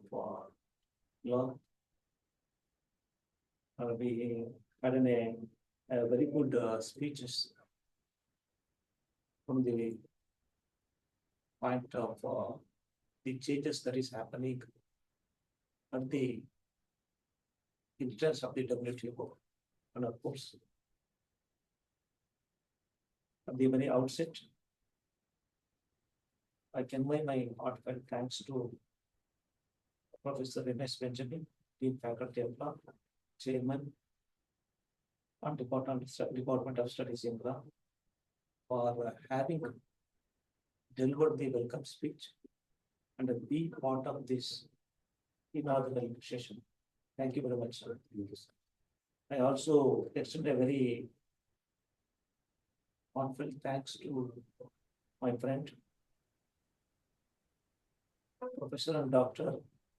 Law. We had a very good speeches from the point of the changes that is happening at the instance of the WTO. And of course, at the very outset, I convey my heartfelt thanks to Professor Remes Benjamin, Dean Faculty of Law, Chairman, and Department of Studies in Law, for having delivered the welcome speech and be part of this inaugural session. Thank you very much, sir. I also extend a very heartfelt thanks to my friend, Professor and Dr.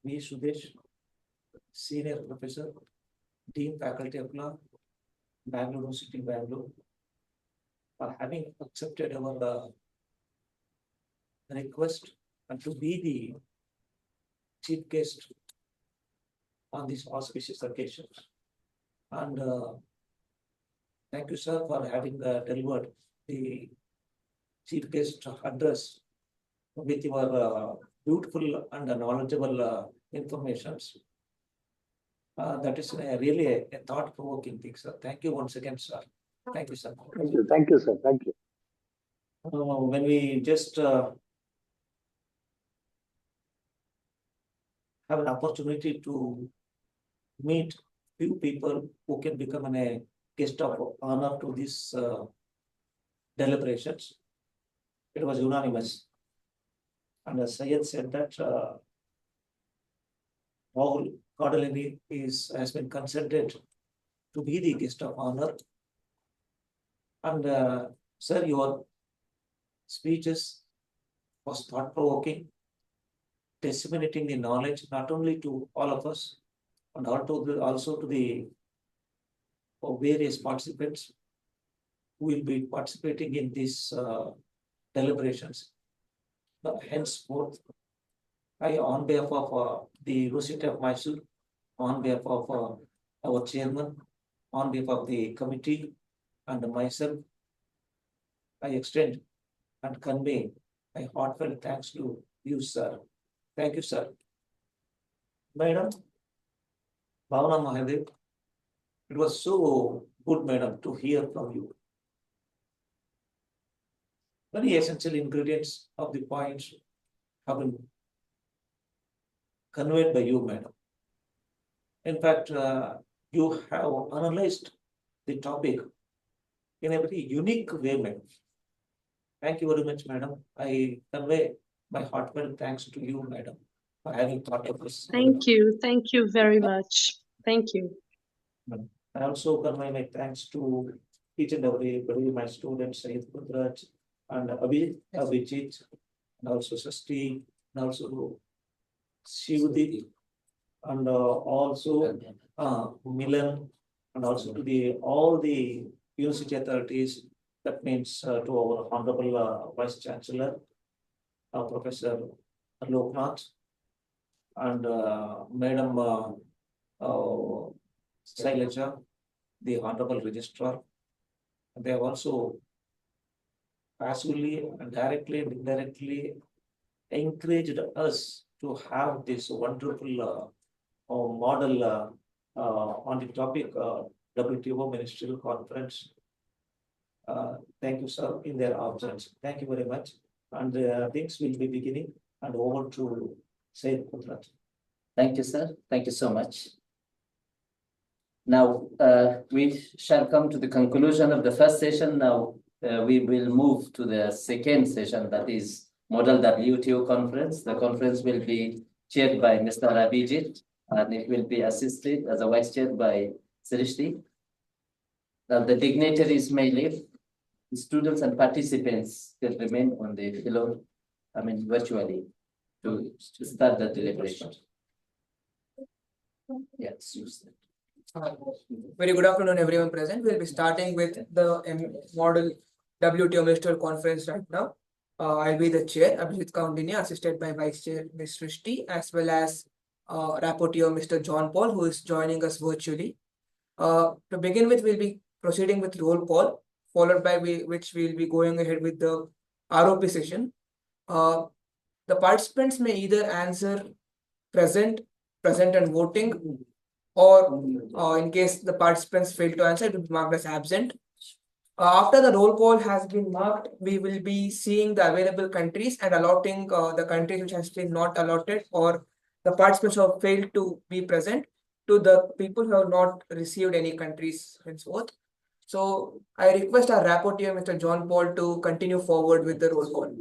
V. Sudesh, Senior Professor, Dean Faculty of Law, Bangalore University, Bangalore, for having accepted our request and to be the chief guest on these auspicious occasions. And thank you, sir, for having delivered the chief guest address with your beautiful and knowledgeable informations. That is really a thought-provoking thing, sir. Thank you once again, sir. Thank you, sir. Thank you, sir. Thank you. When we just have an opportunity to meet few people who can become a guest of honor to these deliberations, it was unanimous. And as Syed said that Rahul Cardellini has been considered to be the guest of honor. And sir, your speeches was thought-provoking, disseminating the knowledge not only to all of us, and also to the various participants who will be participating in these deliberations. Henceforth, I, on behalf of the University of Mysore, on behalf of our chairman, on behalf of the committee and myself, I extend and convey my heartfelt thanks to you, sir. Thank you, sir. Madam Bhavana Mahadev, it was so good, madam, to hear from you. Very essential ingredients of the points have been conveyed by you, madam. In fact, you have analyzed the topic in a very unique way, madam. Thank you very much, madam. I convey my heartfelt thanks to you, madam, for having thought of this. Thank you. Thank you very much. Thank you. I also convey my thanks to each and everybody, my students, Syed Kudraj and Abhijit, and also Sasti, and also Shivdi, and also Milan, and also to all the university authorities. That means to our Honorable Vice Chancellor, Professor Loknath, and Madam Sailaja, the Honorable Registrar. They have also passively and directly and indirectly encouraged us to have this wonderful model on the topic WTO Ministerial Conference. Thank you, sir, in their absence. Thank you very much. And things will be beginning. And over to Syed Kudraj. Thank you, sir. Thank you so much. Now, we shall come to the conclusion of the first session. Now, we will move to the second session, that is Model WTO Conference. The conference will be chaired by Mr. Abhijit, and it will be assisted as a vice chair by Srishti. Now, the dignitaries may leave. The students and participants can remain on the floor, virtually, to start the deliberation. Yes, use that. Very good afternoon, everyone present. We'll be starting with the Model WTO Ministerial Conference right now. I'll be the chair, Abhijit Kaundinya, assisted by Vice Chair Ms. Srishti, as well as Rapporteur Mr. John Paul, who is joining us virtually. To begin with, we'll be proceeding with roll call, followed by which we'll be going ahead with the ROP session. The participants may either answer present and voting, or in case the participants fail to answer, it will be marked as absent. After the roll call has been marked, we will be seeing the available countries and allotting the countries which has been not allotted, or the participants who have failed to be present, to the people who have not received any countries henceforth. So I request our rapporteur, Mr. John Paul, to continue forward with the roll call.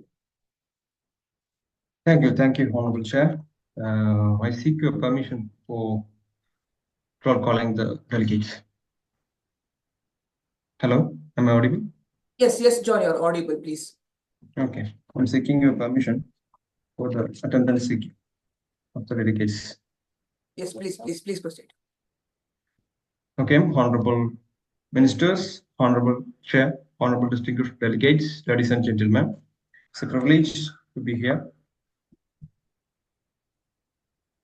Thank you, Honorable Chair. I seek your permission for roll calling the delegates. Hello, am I audible? Yes, John, you're audible, please. Okay, I'm seeking your permission for the attendance of the delegates. Yes, please proceed. Okay, Honorable Ministers, Honorable Chair, Honorable distinguished delegates, ladies and gentlemen, it's a privilege to be here.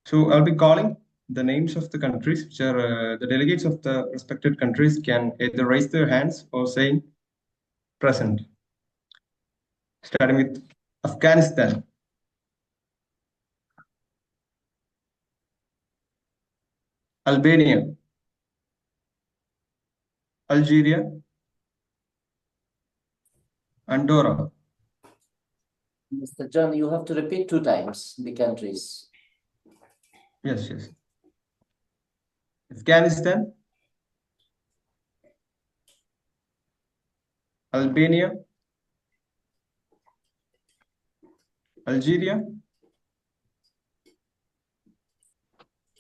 So I'll be calling the names of the countries, which are the delegates of the respected countries can either raise their hands or say present. Starting with Afghanistan, Albania, Algeria, Andorra. Mr. John, you have to repeat 2 times the countries. Yes. Afghanistan, Albania, Algeria,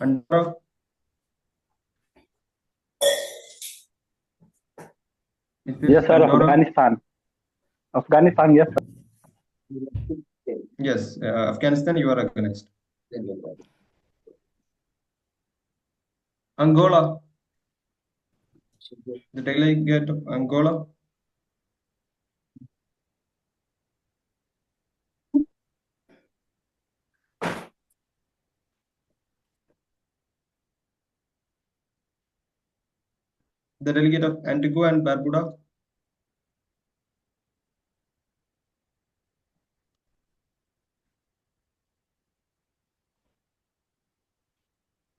Andorra, Yes, sir. Andorra. Afghanistan, yes, sir. Yes, Afghanistan, you are recognized. Angola, the delegate of Angola. The delegate of Antigua and Barbuda.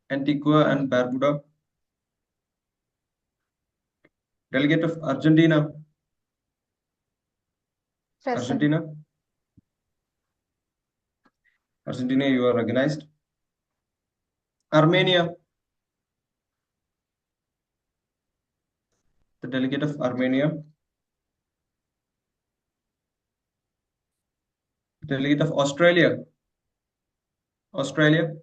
Antigua and Barbuda. Delegate of Argentina. Argentina, you are recognized. Armenia, the delegate of Armenia. Delegate of Australia. Australia,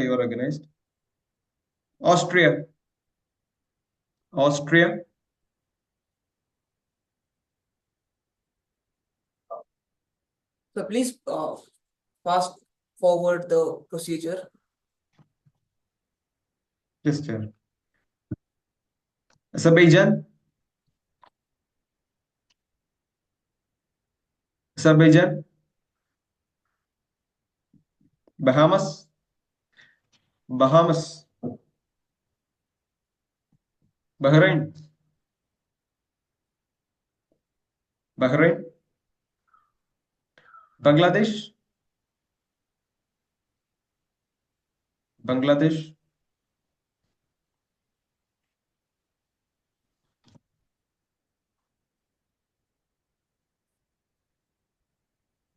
you are recognized. Austria, So please fast forward the procedure. Yes, Chair. Azerbaijan, Bahamas, Bahrain, Bangladesh,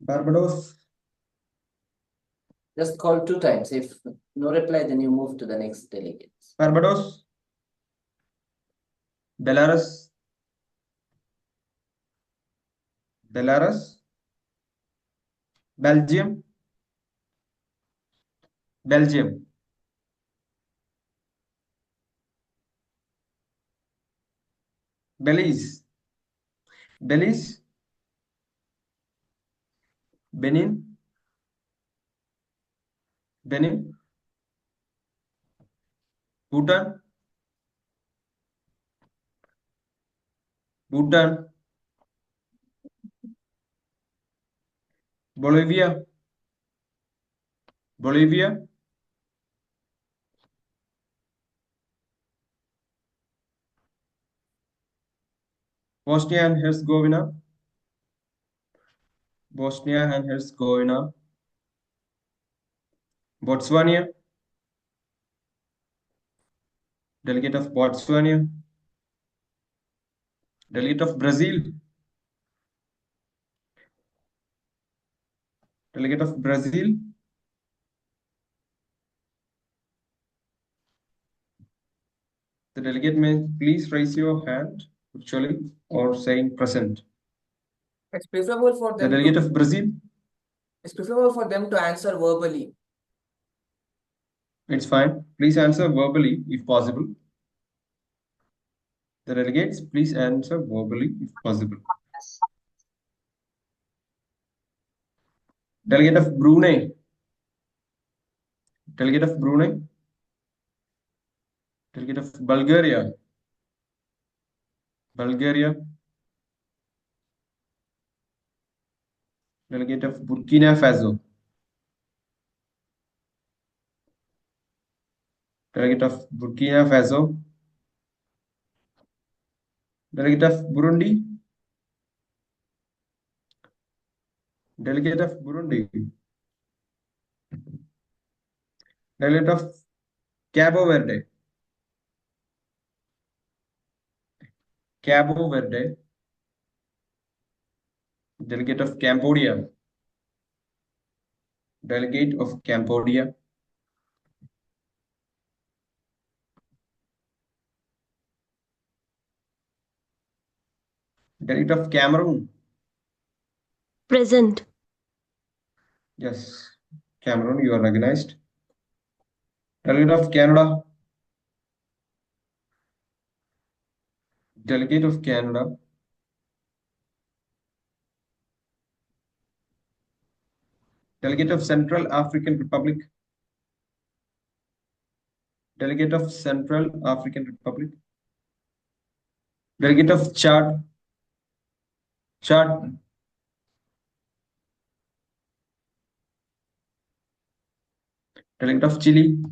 Barbados, Just call 2 times. If no reply, then you move to the next delegates. Barbados, Belarus, Belgium, Belize, Benin, Bhutan, Bolivia, Bosnia and Herzegovina, Botswana, delegate of Botswana, delegate of Brazil, The delegate may please raise your hand virtually or saying present. It's preferable for The them delegate to of Brazil, answer verbally. it's fine. Please answer verbally if possible. The delegates, please answer verbally if possible. Delegate of Brunei. Delegate of Brunei. Delegate of Bulgaria. Bulgaria. Delegate of Burkina Faso. Delegate of Burkina Faso. Delegate of Burundi. Delegate of Burundi. Delegate of Cabo Verde. Cabo Verde. Delegate of Cambodia. Delegate of Cambodia. Delegate of Cameroon. Present. Yes, Cameroon, you are recognized. Delegate of Canada. Delegate of Canada. Delegate of Central African Republic. Delegate of Central African Republic. Delegate of Chad. Chad. Delegate of Chile.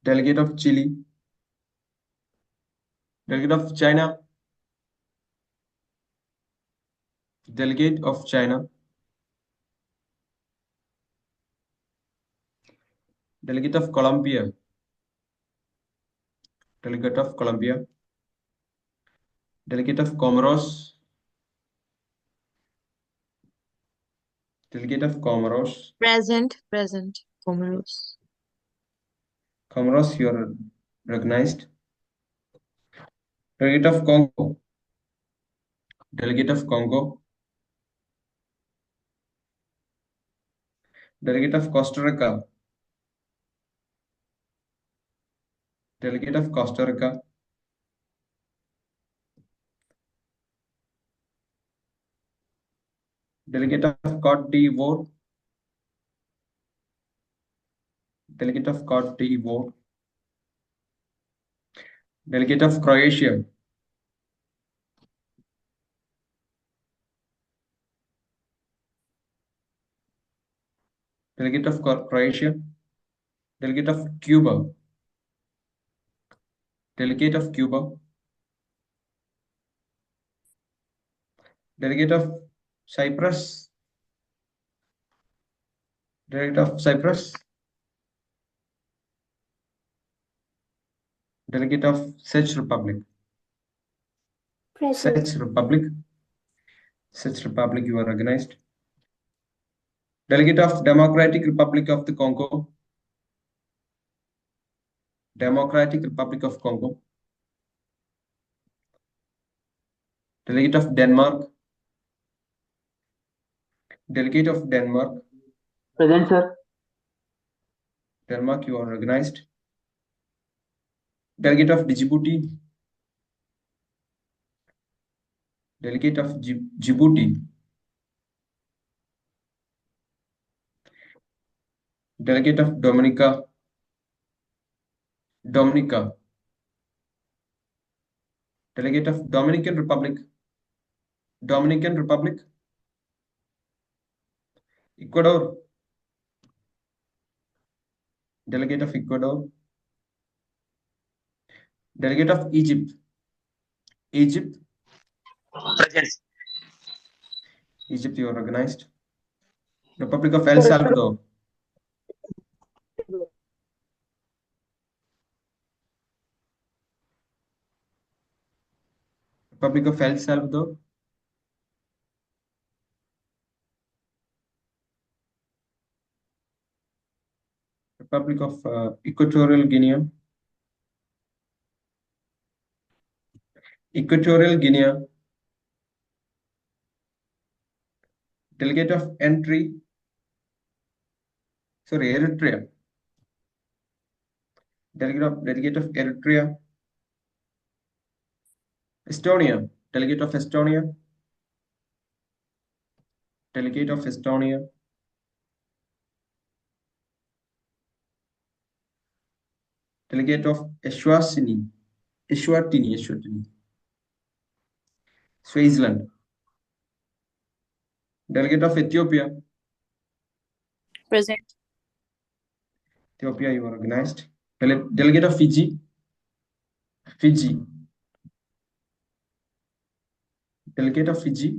Delegate of Chile. Delegate of China. Delegate of China. Delegate of Colombia. Delegate of Colombia. Delegate of Comoros. Delegate of Comoros. Present. Comoros. Comoros, you are recognized. Delegate of Congo. Delegate of Congo. Delegate of Costa Rica. Delegate of Costa Rica. Delegate of Cote d'Ivoire. Delegate of Cote d'Ivoire. Delegate of Croatia. Delegate of Croatia. Delegate of Cuba. Delegate of Cuba. Delegate of Cyprus. Delegate of Cyprus. Delegate of Czech Republic. Present. Czech Republic. Czech Republic, you are recognized. Delegate of Democratic Republic of the Congo. Democratic Republic of Congo. Delegate of Denmark. Delegate of Denmark. Present, sir. Denmark, you are recognized. Delegate of Djibouti. Delegate of Djibouti. Delegate of Dominica. Dominica. Delegate of Dominican Republic. Dominican Republic. Ecuador. Delegate of Ecuador. Delegate of Egypt. Egypt. Present. Egypt, you are recognized. Republic of El Salvador. Republic of El Salvador. Republic of Equatorial Guinea. Equatorial Guinea, delegate of Eritrea, delegate of Eritrea, Estonia, delegate of Estonia, delegate of Estonia, delegate of Eswatini, Swaziland, delegate of Ethiopia, Present. Ethiopia, you are organized. Delegate of Fiji, delegate of Fiji,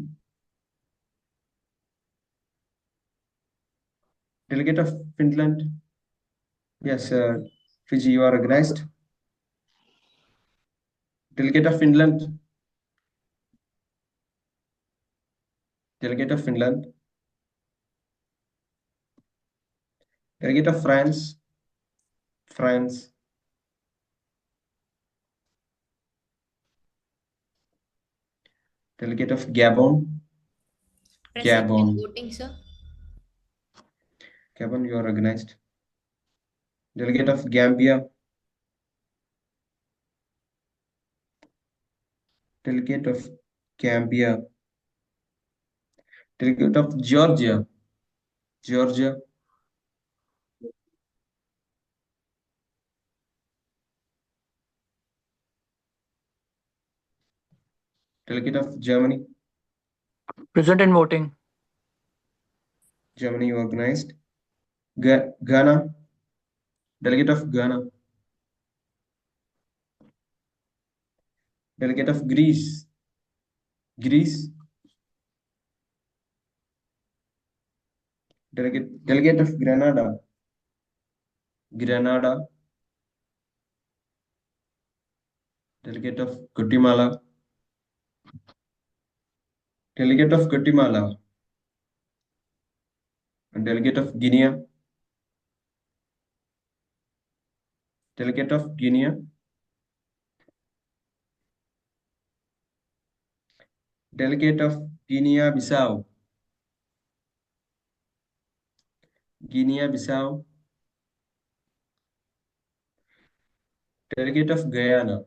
delegate of Finland. Yes, Fiji, you are organized. Delegate of Finland, delegate of Finland, delegate of France, delegate of Gabon, Present in voting, sir. Gabon, you are organized. Delegate of Gambia, delegate of Gambia, delegate of Georgia, delegate of Germany, Present in voting. Germany, you are organized. Ghana, delegate of Ghana, delegate of Greece, delegate of Grenada, delegate of Guatemala, and delegate of Guinea, delegate of Guinea-Bissau, delegate of Guyana,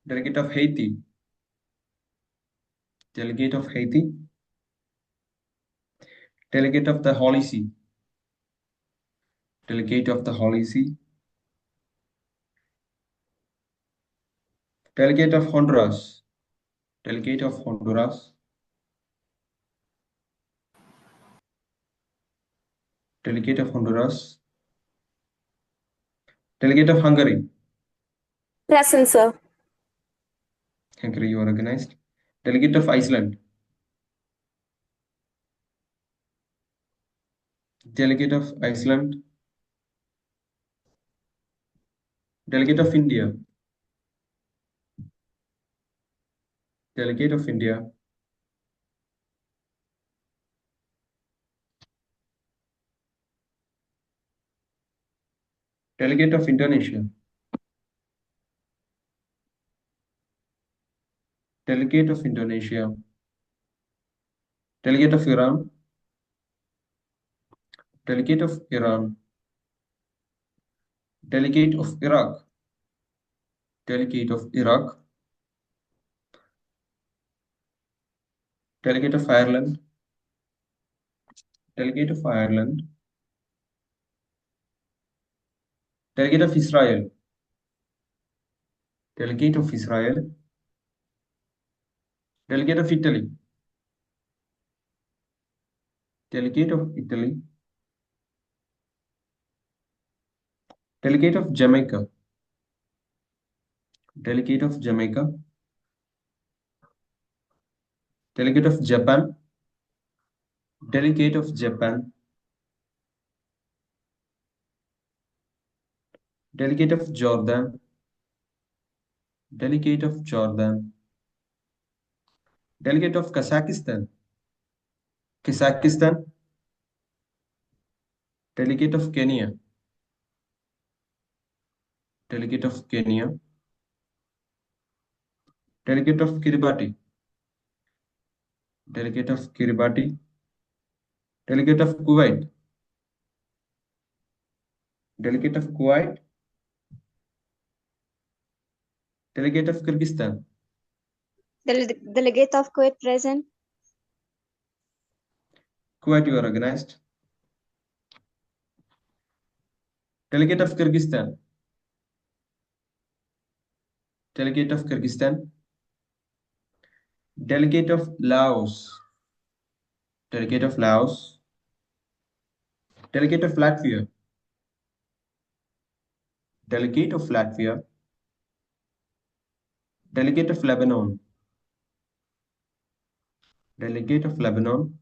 delegate of Haiti, delegate of the Holy See, delegate of Honduras, delegate of Hungary. Present, sir. Hungary, you are organized. Delegate of Iceland, delegate of India, delegate of Indonesia, delegate of Indonesia, delegate of Iran, delegate of Iraq, delegate of Ireland, delegate of Israel, delegate of Italy, delegate of delegate of Jamaica, delegate of Japan, delegate of Jordan, delegate of Kazakhstan, delegate of Kenya, delegate of Kenya, delegate of Kiribati, delegate of Kiribati, delegate of Kuwait, delegate of Kuwait, delegate of Kyrgyzstan, Delegate of Kuwait present. Kuwait, you are recognized. Delegate of Kyrgyzstan, delegate of Kyrgyzstan, delegate of Laos, delegate of Laos, delegate of Latvia, delegate of Latvia, delegate of Lebanon, delegate of Lebanon,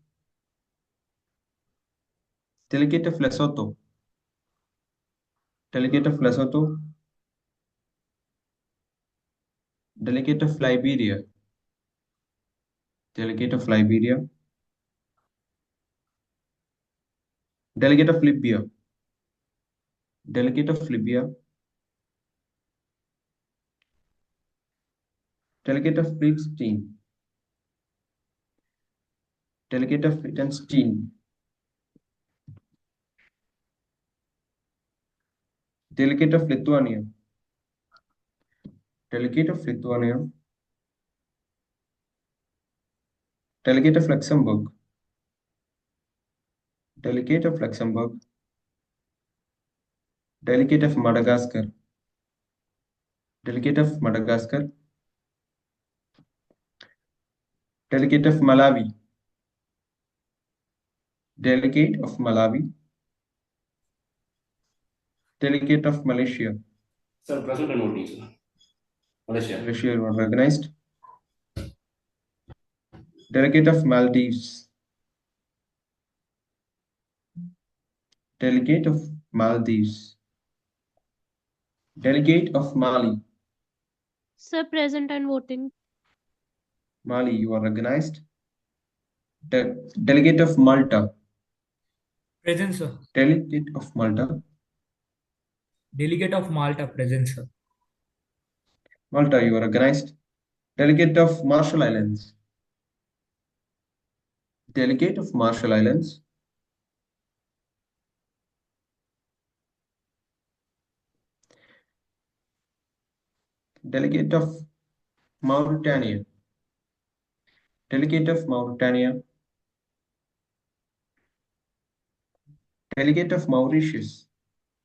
delegate of Lesotho, delegate of Lesotho, delegate of Liberia, delegate of Liberia, delegate of Libya, delegate of Libya, delegate of Liechtenstein, delegate of Liechtenstein, delegate of Lithuania, delegate of Lithuania, delegate of Luxembourg, delegate of Luxembourg, delegate of Madagascar, delegate of Madagascar, delegate of Malawi, delegate of Malawi, delegate of Malaysia. Sir, present and voting, sir. Malaysia. Malaysia, you are recognized. Delegate of Maldives, delegate of Maldives, delegate of Mali. Sir, present and voting. Mali, you are recognized. Delegate of Malta, Present, sir. delegate of Malta, Delegate of Malta, present, sir. Malta, you are recognized. Delegate of Marshall Islands, delegate of Marshall Islands, delegate of Mauritania, delegate of Mauritania, delegate of Mauritius,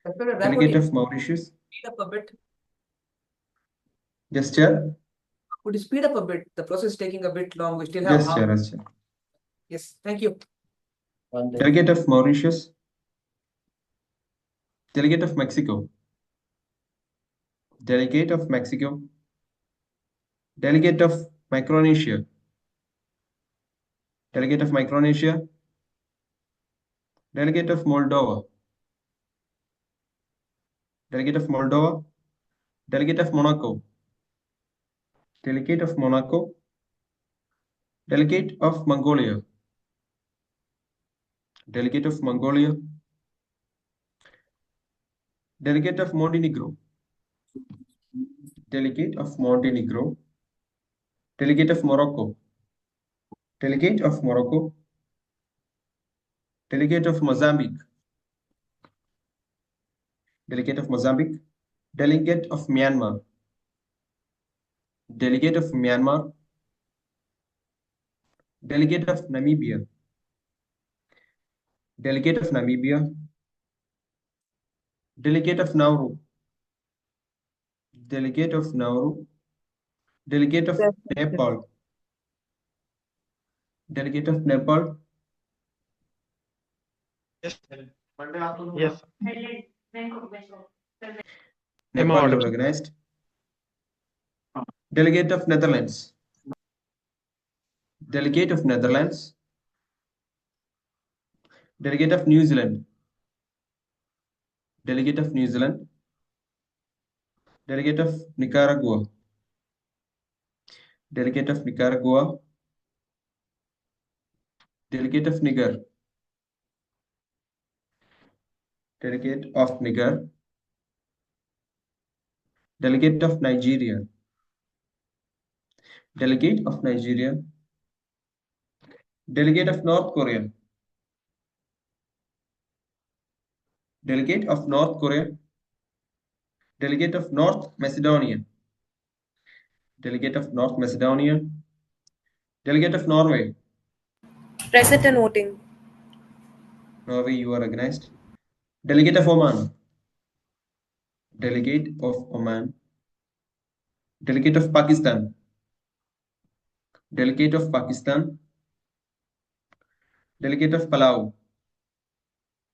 delegate of Mauritius. Speed up a bit. Gesture. Could you speed up a bit? The process is taking a bit long. We still have Gesture. Yes, thank you. Delegate of Mauritius, delegate of Mexico, delegate of Mexico, delegate of Micronesia, delegate of Micronesia, delegate of Moldova, delegate of Moldova, delegate of Monaco, delegate of Monaco, delegate of Mongolia, delegate of Mongolia, delegate of Montenegro, delegate of Montenegro, delegate of Morocco, delegate of Morocco, delegate of Mozambique, delegate of Mozambique, delegate of Myanmar, delegate of Myanmar, delegate of Namibia, delegate of Namibia, delegate of Nauru, delegate of Nauru, delegate of Nepal, delegate of Nepal. Yes. Yes. Nepal, you recognized. Delegate of Netherlands, delegate of Netherlands, delegate of New Zealand, delegate of New Zealand, delegate of Nicaragua, delegate of Nicaragua, delegate of Niger, delegate of Niger, Delegate of Nigeria. Delegate of Nigeria. Delegate of North Korea. Delegate of North Korea. Delegate of North Macedonia. Delegate of North Macedonia. Delegate of Norway. Present and voting. Norway, you are recognized. Delegate of Oman. Delegate of Oman. Delegate of Pakistan. Delegate of Pakistan. Delegate of Palau.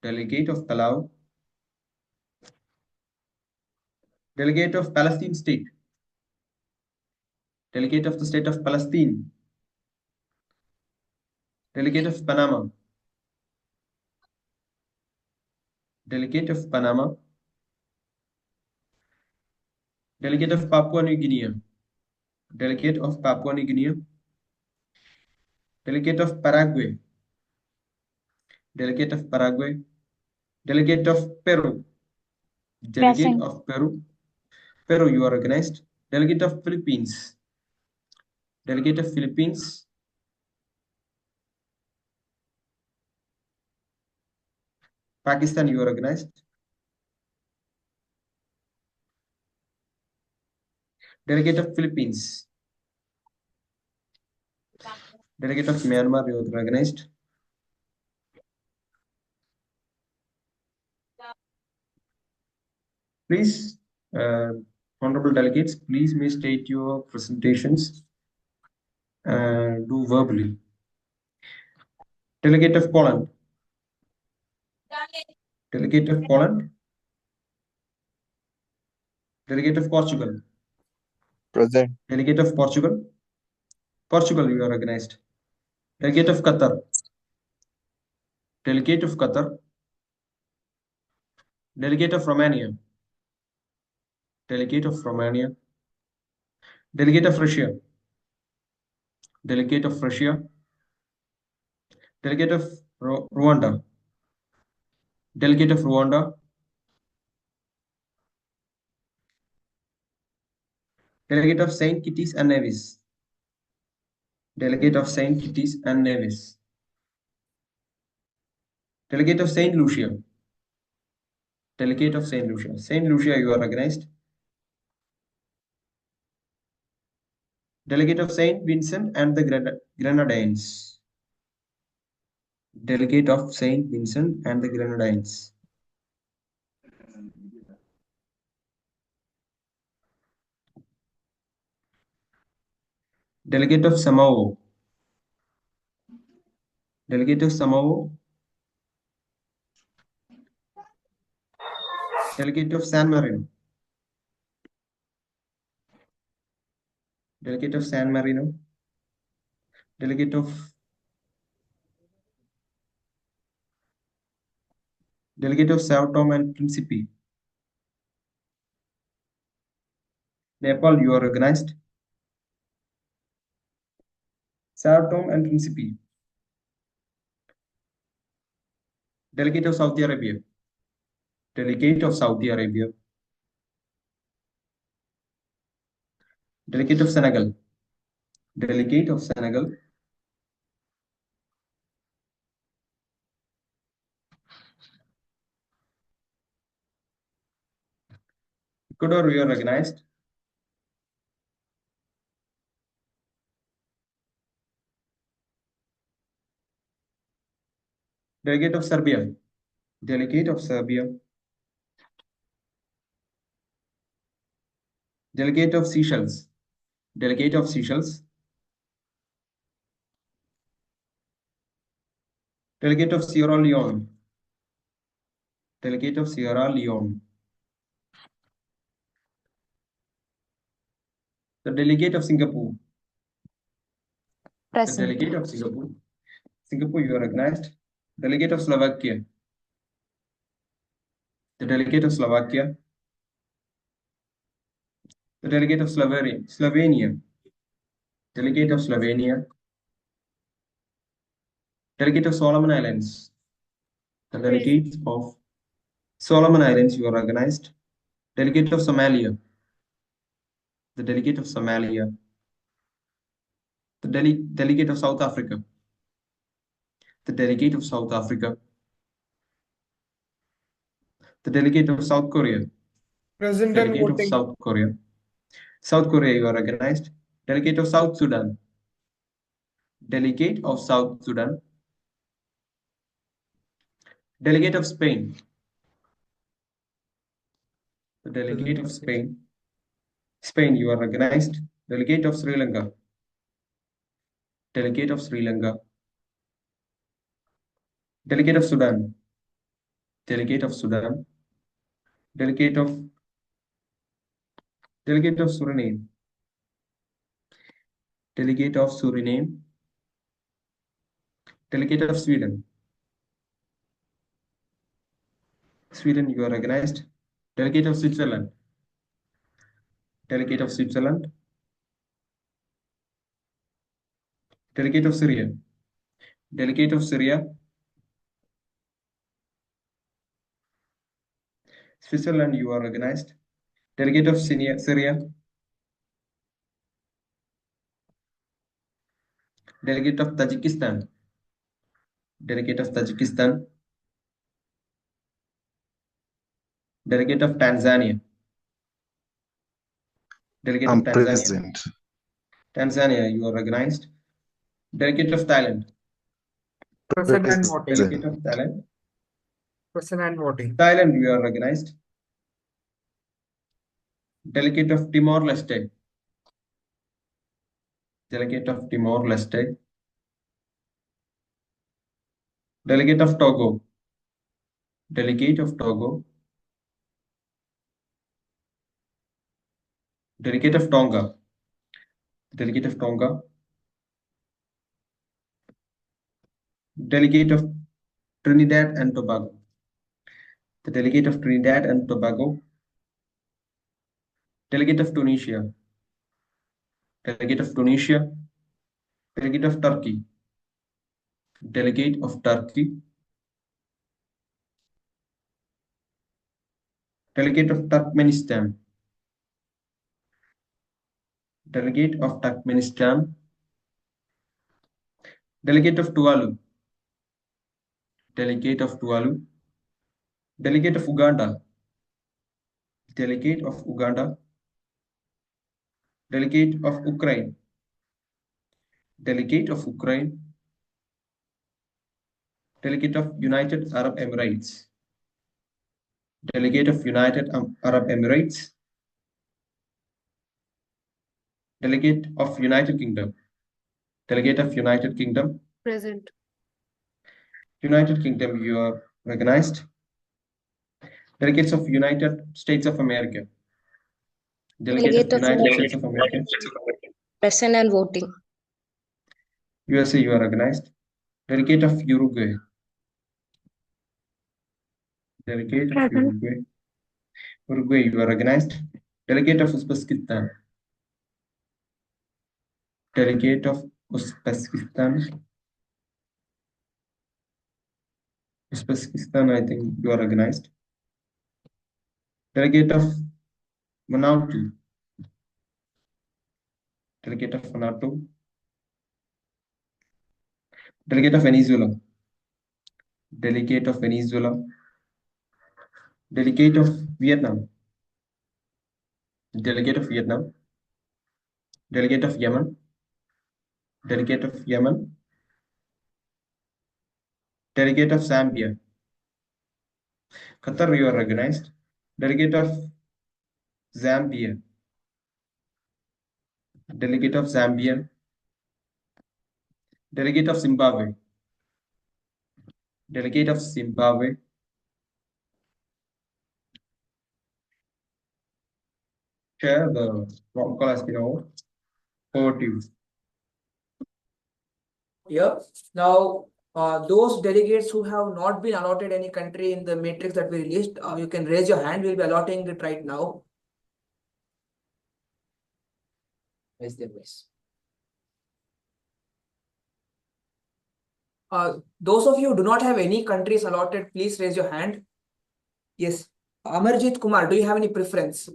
Delegate of Palau. Delegate of Palestine State. Delegate of the State of Palestine. Delegate of Panama. Delegate of Panama. Delegate of Papua New Guinea. Delegate of Papua New Guinea. Delegate of Paraguay. Delegate of Paraguay. Delegate of Peru. Delegate Present. of Peru. Peru, you are recognized. Delegate of Philippines. Delegate of Philippines. Pakistan, you are recognized. Delegate of Philippines. Delegate of Myanmar, you are recognized. Please, honorable delegates, please may state your presentations and do verbally. Delegate of Poland. Delegate of Poland. Delegate of Portugal. Present. Delegate of Portugal. Portugal, you are recognized. Delegate of Qatar. Delegate of Qatar. Delegate of Romania. Delegate of Romania. Delegate of Russia. Delegate of Russia. Delegate of Rwanda. Delegate of Rwanda. Delegate of Saint Kitts and Nevis. Delegate of Saint Kitts and Nevis. Delegate of Saint Lucia. Delegate of Saint Lucia. Saint Lucia, you are recognized. Delegate of Saint Vincent and the Grenadines. Delegate of Saint Vincent and the Grenadines. Delegate of Samoa. Delegate of Samoa. Delegate of San Marino. Delegate of San Marino. Delegate of Sao Tome and Principe. Nepal, you are recognized. Sao Tome and Principe. Delegate of Saudi Arabia. Delegate of Saudi Arabia. Delegate of Senegal. Delegate of Senegal. Ecuador, you are recognized. Delegate of Serbia. Delegate of Serbia. Delegate of Seychelles. Delegate of Seychelles. Delegate of Sierra Leone. Delegate of Sierra Leone. The delegate of Singapore. Present. The delegate of Singapore. Singapore, you are recognized. Delegate of Slovakia. The delegate of Slovakia. The delegate of Slovenia. Delegate of Slovenia. Delegate of Solomon Islands. The delegate of Solomon Islands, you are recognized. Delegate of Somalia. the delegate of Somalia, the delegate of South Africa, the delegate of South Africa, the delegate of South Korea, Present and delegate of voting. South Korea. South Korea, you are recognized. Delegate of South Sudan, delegate of South Sudan, delegate of Spain, the delegate of Spain. Spain, you are recognized. Delegate of Sri Lanka, delegate of Sri Lanka, delegate of Sudan, delegate of Sudan, delegate of Suriname, delegate of Suriname, delegate of Sweden. Sweden, you are recognized. Delegate of Switzerland, delegate of Switzerland, delegate of Syria, delegate of Syria, Switzerland, you are recognized. Delegate of Syria, delegate of Tajikistan, delegate of Tajikistan, delegate of Tanzania, delegate of Tanzania. Present. Tanzania, you are recognized. Delegate of Thailand, Present and voting. delegate of Thailand. Present and voting. Thailand, you are recognized. Delegate of Timor-Leste, delegate of Timor-Leste, delegate of Togo, delegate of Togo, delegate of Tonga, delegate of Tonga, delegate of Trinidad and Tobago, the delegate of Trinidad and Tobago, delegate of Tunisia, delegate of Tunisia, delegate of Turkey, delegate of Turkey, delegate of Turkmenistan, delegate of Turkmenistan, delegate of Tuvalu, delegate of Tuvalu, delegate of Uganda, delegate of Uganda, delegate of Ukraine, delegate of Ukraine, delegate of United Arab Emirates, delegate of United Arab Emirates, delegate of United Kingdom, delegate of United Kingdom. Present. United Kingdom, you are recognized. Delegates of United States of America, delegate of United States of America. Present and voting. USA, you are recognized. Delegate of Uruguay, delegate of Uruguay. Uruguay, you are recognized. Delegate of Uzbekistan, delegate of Uzbekistan. Uzbekistan, I think you are recognized. Delegate of Vanuatu, delegate of Vanuatu. Delegate of Venezuela, delegate of Venezuela. Delegate of Vietnam, delegate of Vietnam. Delegate of Yemen, delegate of Yemen. Delegate of Zambia. Qatar, you are recognized. Delegate of Zambia, delegate of Zambia. Delegate of Zimbabwe, delegate of Zimbabwe. Chair, the roll call has been over. Over to you. Here. Now, those delegates who have not been allotted any country in the matrix that we released, you can raise your hand. We'll be allotting it right now. Raise their voice. Those of you who do not have any countries allotted, please raise your hand. Yes. Amarjit Kumar, do you have any preference?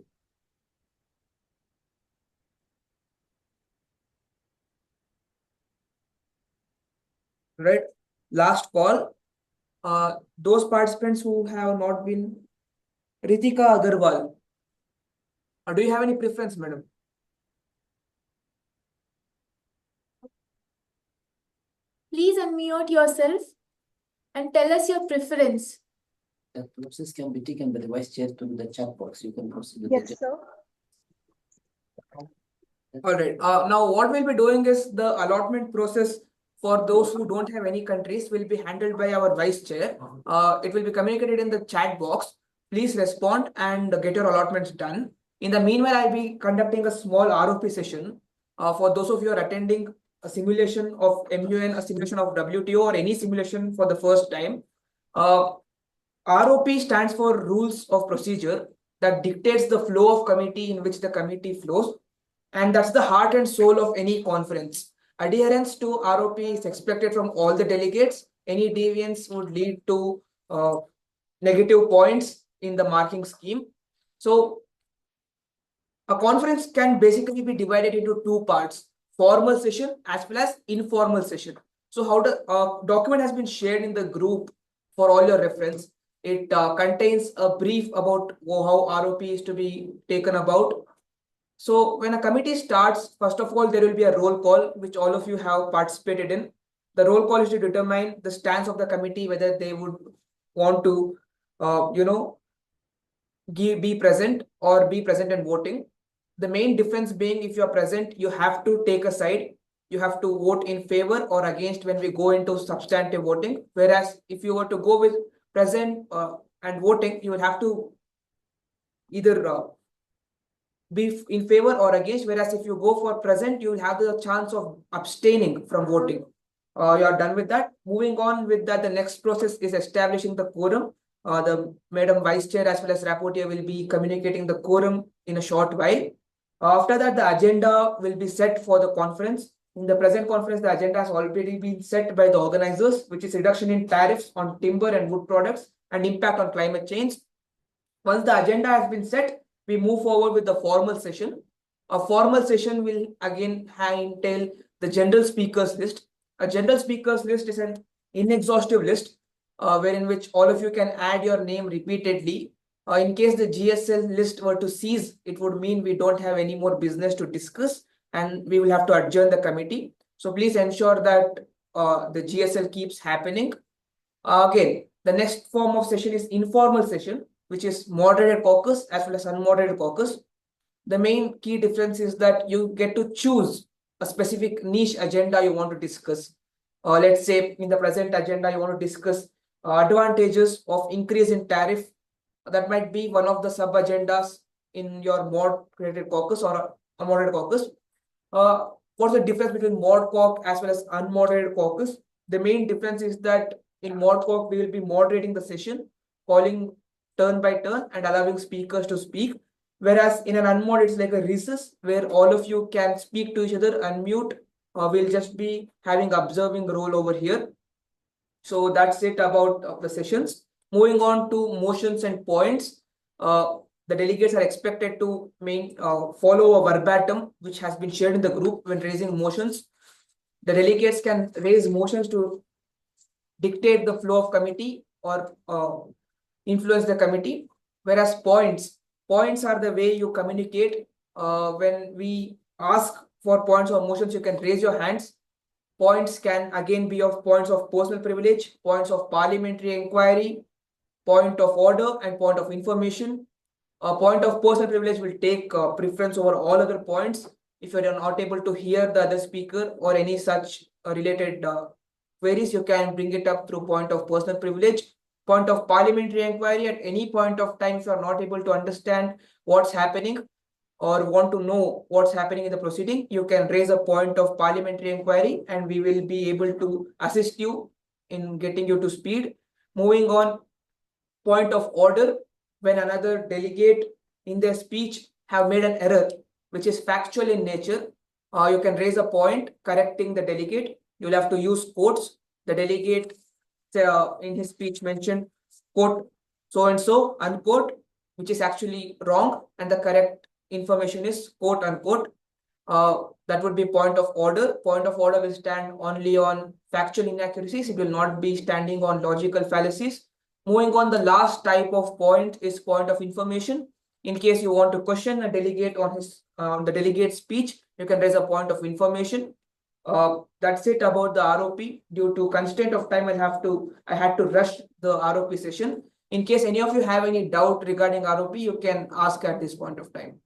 right? Last call. Those participants who have not been, Ritika Agarwal. Do you have any preference, madam? Please unmute yourself and tell us your preference. The process can be taken by the vice chair to the chat box. You can proceed with Yes, the sir. All right. Now what we'll be doing is the allotment process for those who don't have any countries will be handled by our vice chair. It will be communicated in the chat box. Please respond and get your allotments done. In the meanwhile, I'll be conducting a small ROP session. For those of you who are attending a simulation of MUN, a simulation of WTO, or any simulation for the first time. ROP stands for Rules of Procedure that dictates the flow of committee in which the committee flows. And that's the heart and soul of any conference. Adherence to ROP is expected from all the delegates. Any deviance would lead to negative points in the marking scheme. So a conference can basically be divided into two parts, formal session as well as informal session. So how the document has been shared in the group for all your reference. It contains a brief about how ROP is to be taken about. So when a committee starts, first of all, there will be a roll call, which all of you have participated in. The roll call is to determine the stance of the committee, whether they would want to, be present or be present and voting. The main difference being, if you are present, you have to take a side. You have to vote in favor or against when we go into substantive voting. Whereas if you were to go with present and voting, you will have to either be in favor or against. Whereas if you go for present, you will have the chance of abstaining from voting. You are done with that. Moving on with that, the next process is establishing the quorum. The Madam Vice Chair as well as Rapporteur will be communicating the quorum in a short while. After that, the agenda will be set for the conference. In the present conference, the agenda has already been set by the organizers, which is reduction in tariffs on timber and wood products and impact on climate change. Once the agenda has been set, we move forward with the formal session. A formal session will again entail the general speakers list. A general speakers list is an inexhaustive list wherein which all of you can add your name repeatedly. In case the GSL list were to cease, it would mean we don't have any more business to discuss and we will have to adjourn the committee. So please ensure that the GSL keeps happening. Again, the next form of session is informal session, which is moderated caucus as well as unmoderated caucus. The main key difference is that you get to choose a specific niche agenda you want to discuss. Let's say in the present agenda, you want to discuss advantages of increase in tariff. That might be one of the sub agendas in your moderated caucus or a moderated caucus. What's the difference between mod cauc as well as unmoderated caucus? The main difference is that in mod cauc, we will be moderating the session, calling turn by turn and allowing speakers to speak. Whereas in an unmod, it's like a recess where all of you can speak to each other, unmute. We'll just be having observing role over here. So that's it about the sessions. Moving on to motions and points. The delegates are expected to follow a verbatim which has been shared in the group when raising motions. The delegates can raise motions to dictate the flow of committee or influence the committee, whereas points are the way you communicate. When we ask for points or motions, you can raise your hands. Points can again be of points of personal privilege, points of parliamentary inquiry, point of order, and point of information. A point of personal privilege will take preference over all other points. If you are not able to hear the other speaker or any such related queries, you can bring it up through point of personal privilege. Point of parliamentary inquiry, at any point of time, if you are not able to understand what's happening or want to know what's happening in the proceeding, you can raise a point of parliamentary inquiry and we will be able to assist you in getting you to speed. Moving on, point of order, when another delegate in their speech have made an error, which is factual in nature, you can raise a point correcting the delegate. You'll have to use quotes. The delegate in his speech mentioned quote so-and-so, unquote, which is actually wrong, and the correct information is quote unquote. that would be point of order. Point of order will stand only on factual inaccuracies. It will not be standing on logical fallacies. Moving on, the last type of point is point of information. In case you want to question a delegate on his the delegate speech, you can raise a point of information. That's it about the ROP. Due to constraint of time, I had to rush the ROP session. In case any of you have any doubt regarding ROP, you can ask at this point of time.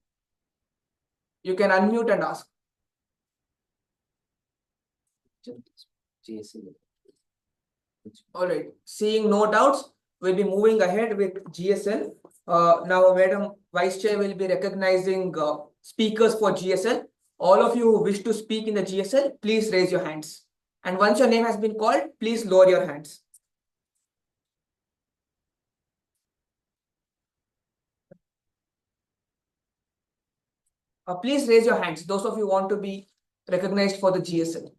You can unmute and ask. All right. Seeing no doubts, we'll be moving ahead with GSL. Now, Madam Vice Chair will be recognizing speakers for GSL. All of you who wish to speak in the GSL, please raise your hands. And once your name has been called, please lower your hands. Please raise your hands, those of you who want to be recognized for the GSL.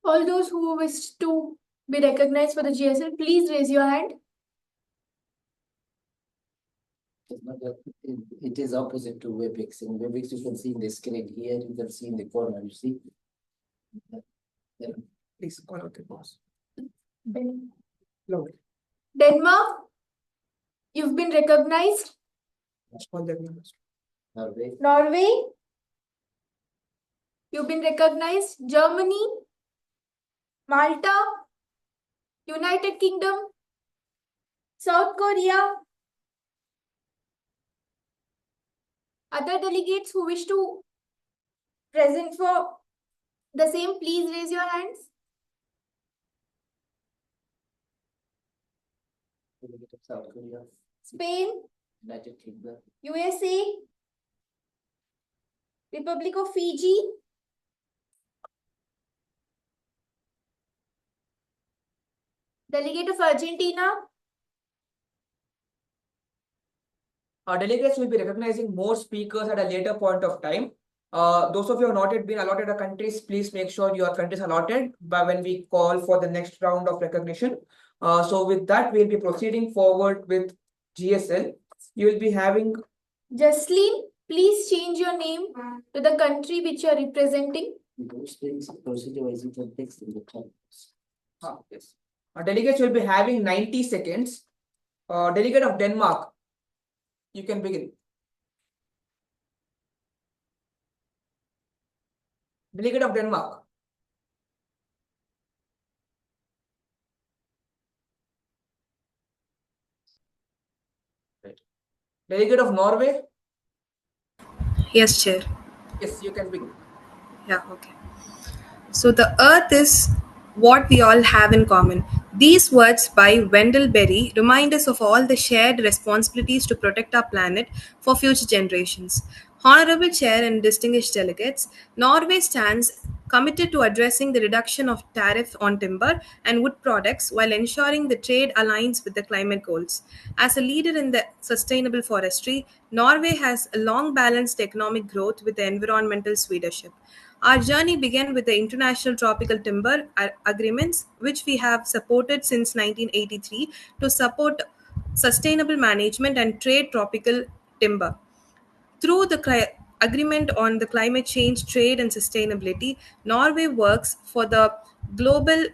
All those who wish to be recognized for the GSL, please raise your hand. It is opposite to WebEx. In WebEx, you can see in the screen. Here, you can see in the corner. You see? Please call out the boss. Denmark, you've been recognized. Norway, you've been recognized. Germany, Malta, United Kingdom, South Korea. Other delegates who wish to present for the same, please raise your hands. South Korea, Spain, United Kingdom, USA, Republic of Fiji, delegate of Argentina. Our delegates will be recognizing more speakers at a later point of time. Those of you who have not yet been allotted a countries, please make sure your country is allotted by when we call for the next round of recognition. So with that, we'll be proceeding forward with GSL. You will be having... Jaslyn, please change your name to the country which you are representing. Those things procedure-wise, you can fix in the comments. Yes. Our delegates will be having 90 seconds. Delegate of Denmark, you can begin. Delegate of Denmark. Right. Delegate of Norway. Yes, Chair. Yes, you can begin. Yeah, okay. So the earth is what we all have in common. These words by Wendell Berry remind us of all the shared responsibilities to protect our planet for future generations. Honorable Chair and distinguished delegates, Norway stands committed to addressing the reduction of tariff on timber and wood products while ensuring the trade aligns with the climate goals. As a leader in the sustainable forestry, Norway has a long balanced economic growth with the environmental leadership. Our journey began with the International Tropical Timber Agreements, which we have supported since 1983 to support sustainable management and trade tropical timber. Through the Agreement on the Climate Change, Trade and Sustainability, Norway works with the global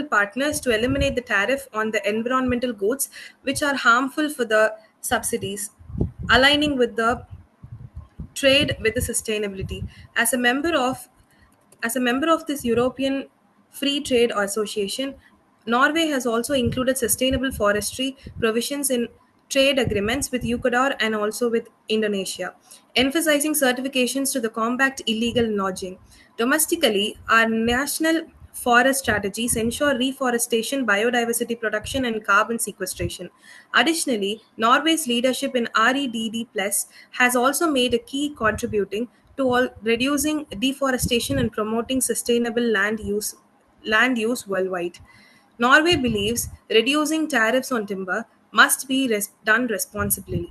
partners to eliminate the tariff on the environmental goods which are harmful for the subsidies, aligning with the trade with the sustainability. As a member of this European Free Trade Association, Norway has also included sustainable forestry provisions in trade agreements with Ecuador and also with Indonesia, emphasizing certifications to the combat illegal logging. Domestically, our national forest strategies ensure reforestation, biodiversity protection, and carbon sequestration. Additionally, Norway's leadership in REDD+ has also made a key contributing to all reducing deforestation and promoting sustainable land use worldwide. Norway believes reducing tariffs on timber must be done responsibly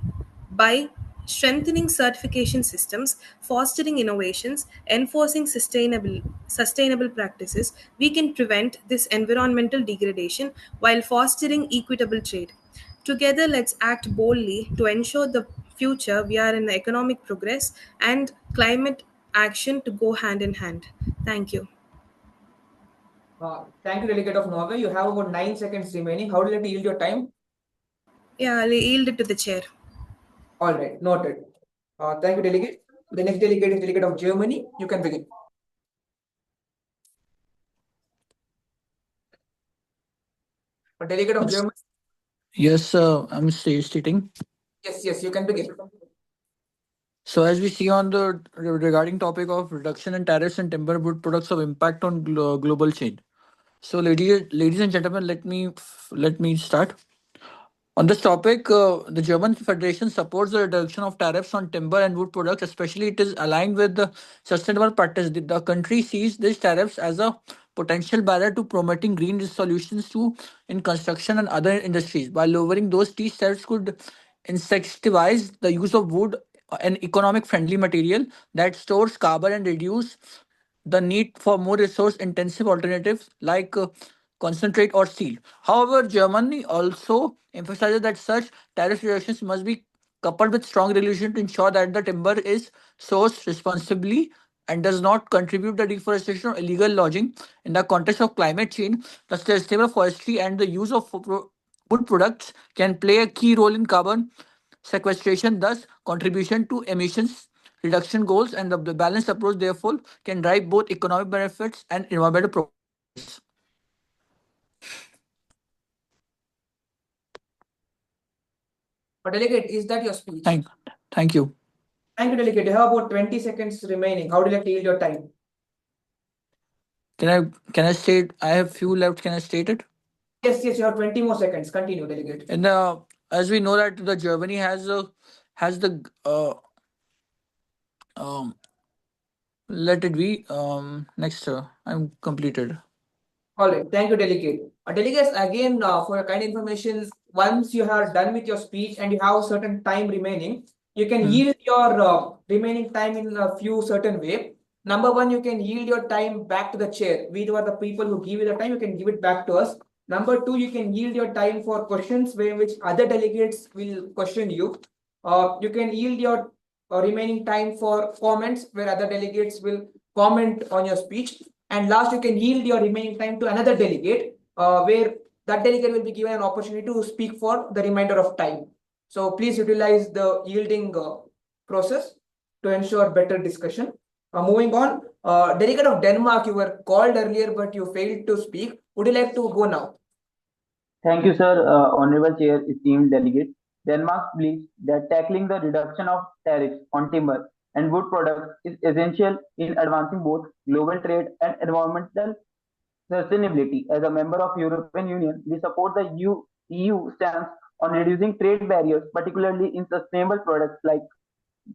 by strengthening certification systems, fostering innovations, enforcing sustainable practices. We can prevent this environmental degradation while fostering equitable trade. Together, let's act boldly to ensure the future, we are in the economic progress and climate action to go hand in hand. Thank you. Thank you, Delegate of Norway. You have about 9 seconds remaining. How would you like to yield your time? Yeah, I'll yield it to the chair. All right, noted. Thank you, Delegate. The next delegate is Delegate of Germany. You can begin. Delegate of Germany. Yes, I'm stating. Yes, you can begin. So as we see on the regarding topic of reduction in tariffs and timber wood products of impact on global chain. So ladies and gentlemen, let me start. On this topic, the German Federation supports the reduction of tariffs on timber and wood products, especially it is aligned with the sustainable practice. The country sees these tariffs as a potential barrier to promoting green solutions in construction and other industries. By lowering these tariffs could incentivize the use of wood, an economic friendly material that stores carbon and reduce the need for more resource intensive alternatives like concentrate or steel. However, Germany also emphasizes that such tariff reductions must be coupled with strong regulation to ensure that the timber is sourced responsibly and does not contribute to deforestation or illegal logging. In the context of climate change, the sustainable forestry and the use of wood products can play a key role in carbon sequestration, thus contribution to emissions reduction goals, and the balanced approach therefore can drive both economic benefits and environmental progress. Delegate, is that your speech? Thank you. Thank you, Delegate. You have about 20 seconds remaining. How do you like to yield your time? Can I state? I have few left. Can I state it? Yes, you have 20 more seconds. Continue, Delegate. And as we know that the Germany has the let it be next. I'm completed. All right, thank you, Delegate. Delegates, again, for your kind information, once you are done with your speech and you have certain time remaining, you can yield your remaining time in a few certain way. Number one, you can yield your time back to the chair. We are the people who give you the time, you can give it back to us. Number two, you can yield your time for questions which other delegates will question you. You can yield your remaining time for comments where other delegates will comment on your speech. And last, you can yield your remaining time to another delegate where that delegate will be given an opportunity to speak for the remainder of time. So please utilize the yielding process to ensure better discussion. Moving on, delegate of Denmark, you were called earlier, but you failed to speak. Would you like to go now? Thank you, sir. Honorable Chair, esteemed delegate. Denmark believes that tackling the reduction of tariffs on timber and wood products is essential in advancing both global trade and environmental sustainability. As a member of European Union, we support the EU stance on reducing trade barriers, particularly in sustainable products like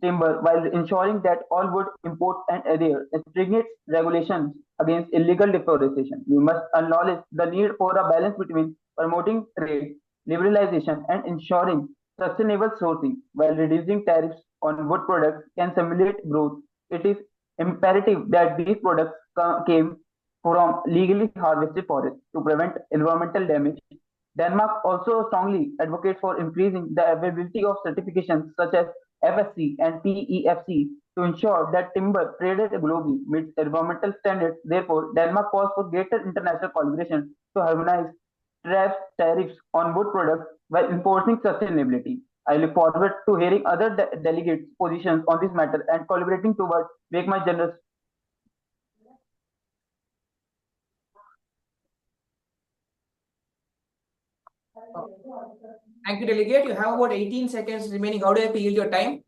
timber, while ensuring that all wood imports and adhere stringent regulations against illegal deforestation. We must acknowledge the need for a balance between promoting trade, liberalization, and ensuring sustainable sourcing. While reducing tariffs on wood products can stimulate growth, it is imperative that these products came from legally harvested forests to prevent environmental damage. Denmark also strongly advocates for increasing the availability of certifications such as FSC and PEFC to ensure that timber traded globally meets environmental standards. Therefore, Denmark calls for greater international collaboration to harmonize tariffs on wood products while enforcing sustainability. I look forward to hearing other delegates' positions on this matter and collaborating towards make my generous. Thank you, delegate. You have about 18 seconds remaining. How do you have to yield your time?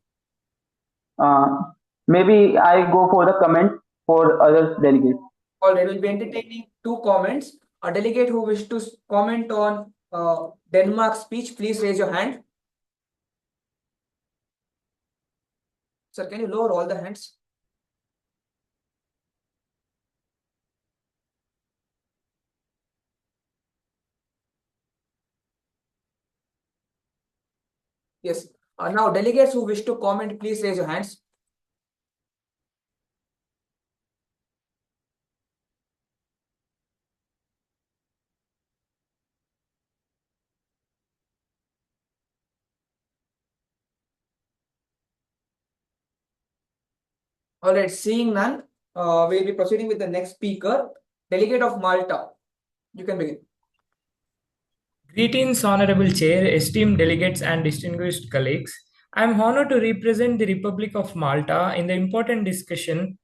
Maybe I go for the comment for other delegates. All right, we'll be entertaining two comments. A delegate who wishes to comment on Denmark's speech, please raise your hand. Sir, can you lower all the hands? Yes. Now, delegates who wish to comment, please raise your hands. All right, seeing none, we'll be proceeding with the next speaker, Delegate of Malta. You can begin. Greetings, Honorable Chair, esteemed delegates, and distinguished colleagues. I am honored to represent the Republic of Malta in the important discussion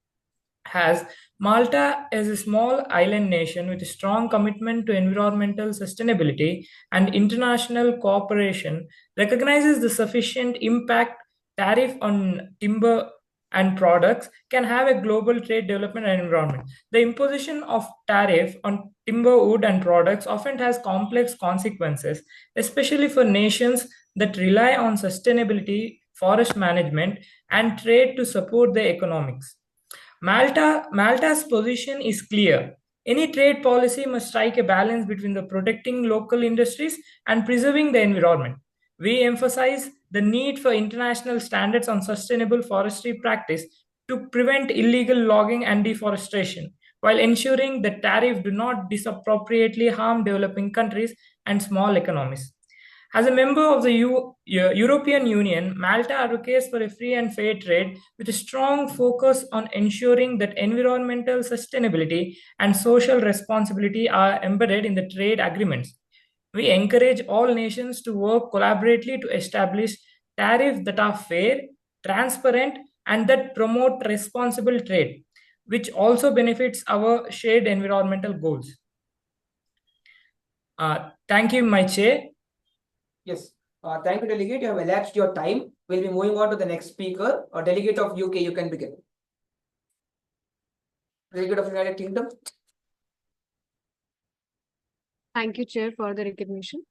as Malta is a small island nation with a strong commitment to environmental sustainability and international cooperation, recognizes the sufficient impact tariff on timber and products can have a global trade development and environment. The imposition of tariff on timber, wood, and products often has complex consequences, especially for nations that rely on sustainability, forest management, and trade to support their economics. Malta's position is clear. Any trade policy must strike a balance between the protecting local industries and preserving the environment. We emphasize the need for international standards on sustainable forestry practice to prevent illegal logging and deforestation, while ensuring that tariffs do not disappropriately harm developing countries and small economies. As a member of the European Union, Malta advocates for a free and fair trade with a strong focus on ensuring that environmental sustainability and social responsibility are embedded in the trade agreements. We encourage all nations to work collaboratively to establish tariffs that are fair, transparent, and that promote responsible trade, which also benefits our shared environmental goals. Thank you, my chair. Yes. Thank you, Delegate. You have elapsed your time. We'll be moving on to the next speaker, or Delegate of UK. You can begin. Delegate of United Kingdom. Thank you, Chair, for the recognition.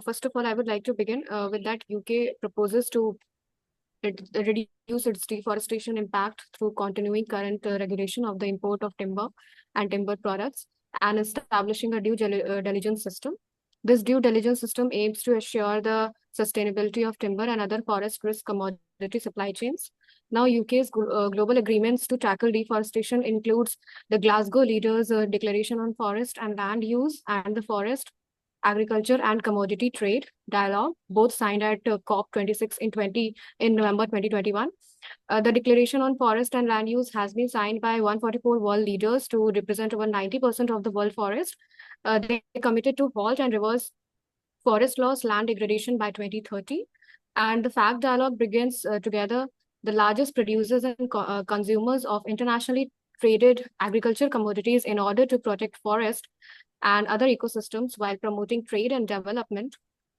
First of all, I would like to begin with that UK proposes to reduce its deforestation impact through continuing current regulation of the import of timber and timber products and establishing a due diligence system. This due diligence system aims to assure the sustainability of timber and other forest risk commodity supply chains. Now, UK's global agreements to tackle deforestation includes the Glasgow Leaders Declaration on Forest and Land Use and the Forest, Agriculture and Commodity Trade Dialogue, both signed at COP26 in November 2021. The Declaration on Forest and Land Use has been signed by 144 world leaders to represent over 90% of the world forest. They committed to halt and reverse forest loss, land degradation by 2030. And the FACT dialogue brings together the largest producers and consumers of internationally traded agriculture commodities in order to protect forest and other ecosystems while promoting trade and development.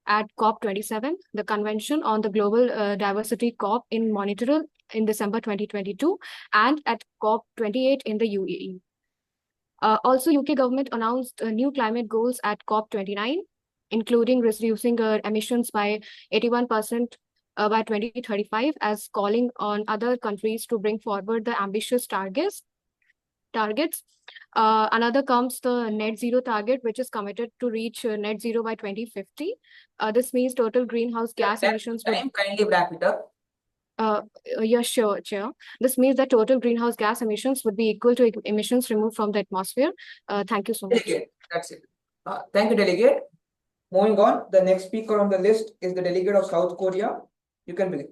At COP27, the Convention on the Global Diversity COP in Montreal in December 2022, and at COP28 in the UAE. Also, UK government announced new climate goals at COP29, including reducing emissions by 81% by 2035, as calling on other countries to bring forward the ambitious targets. Another comes the net zero target, which is committed to reach net zero by 2050. This means total greenhouse gas emissions. Kindly wrap it up. Yeah, sure, Chair. This means that total greenhouse gas emissions would be equal to emissions removed from the atmosphere. Thank you so much. Delegate. That's it. Thank you, Delegate. Moving on, the next speaker on the list is the Delegate of South Korea. You can begin.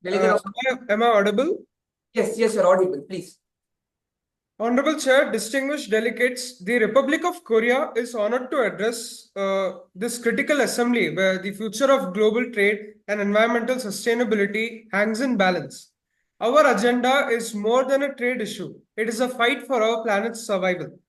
Delegate of... Am I audible? Yes, you're audible. Please. Honorable Chair, distinguished delegates, the Republic of Korea is honored to address this critical assembly where the future of global trade and environmental sustainability hangs in balance. Our agenda is more than a trade issue. It is a fight for our planet's survival.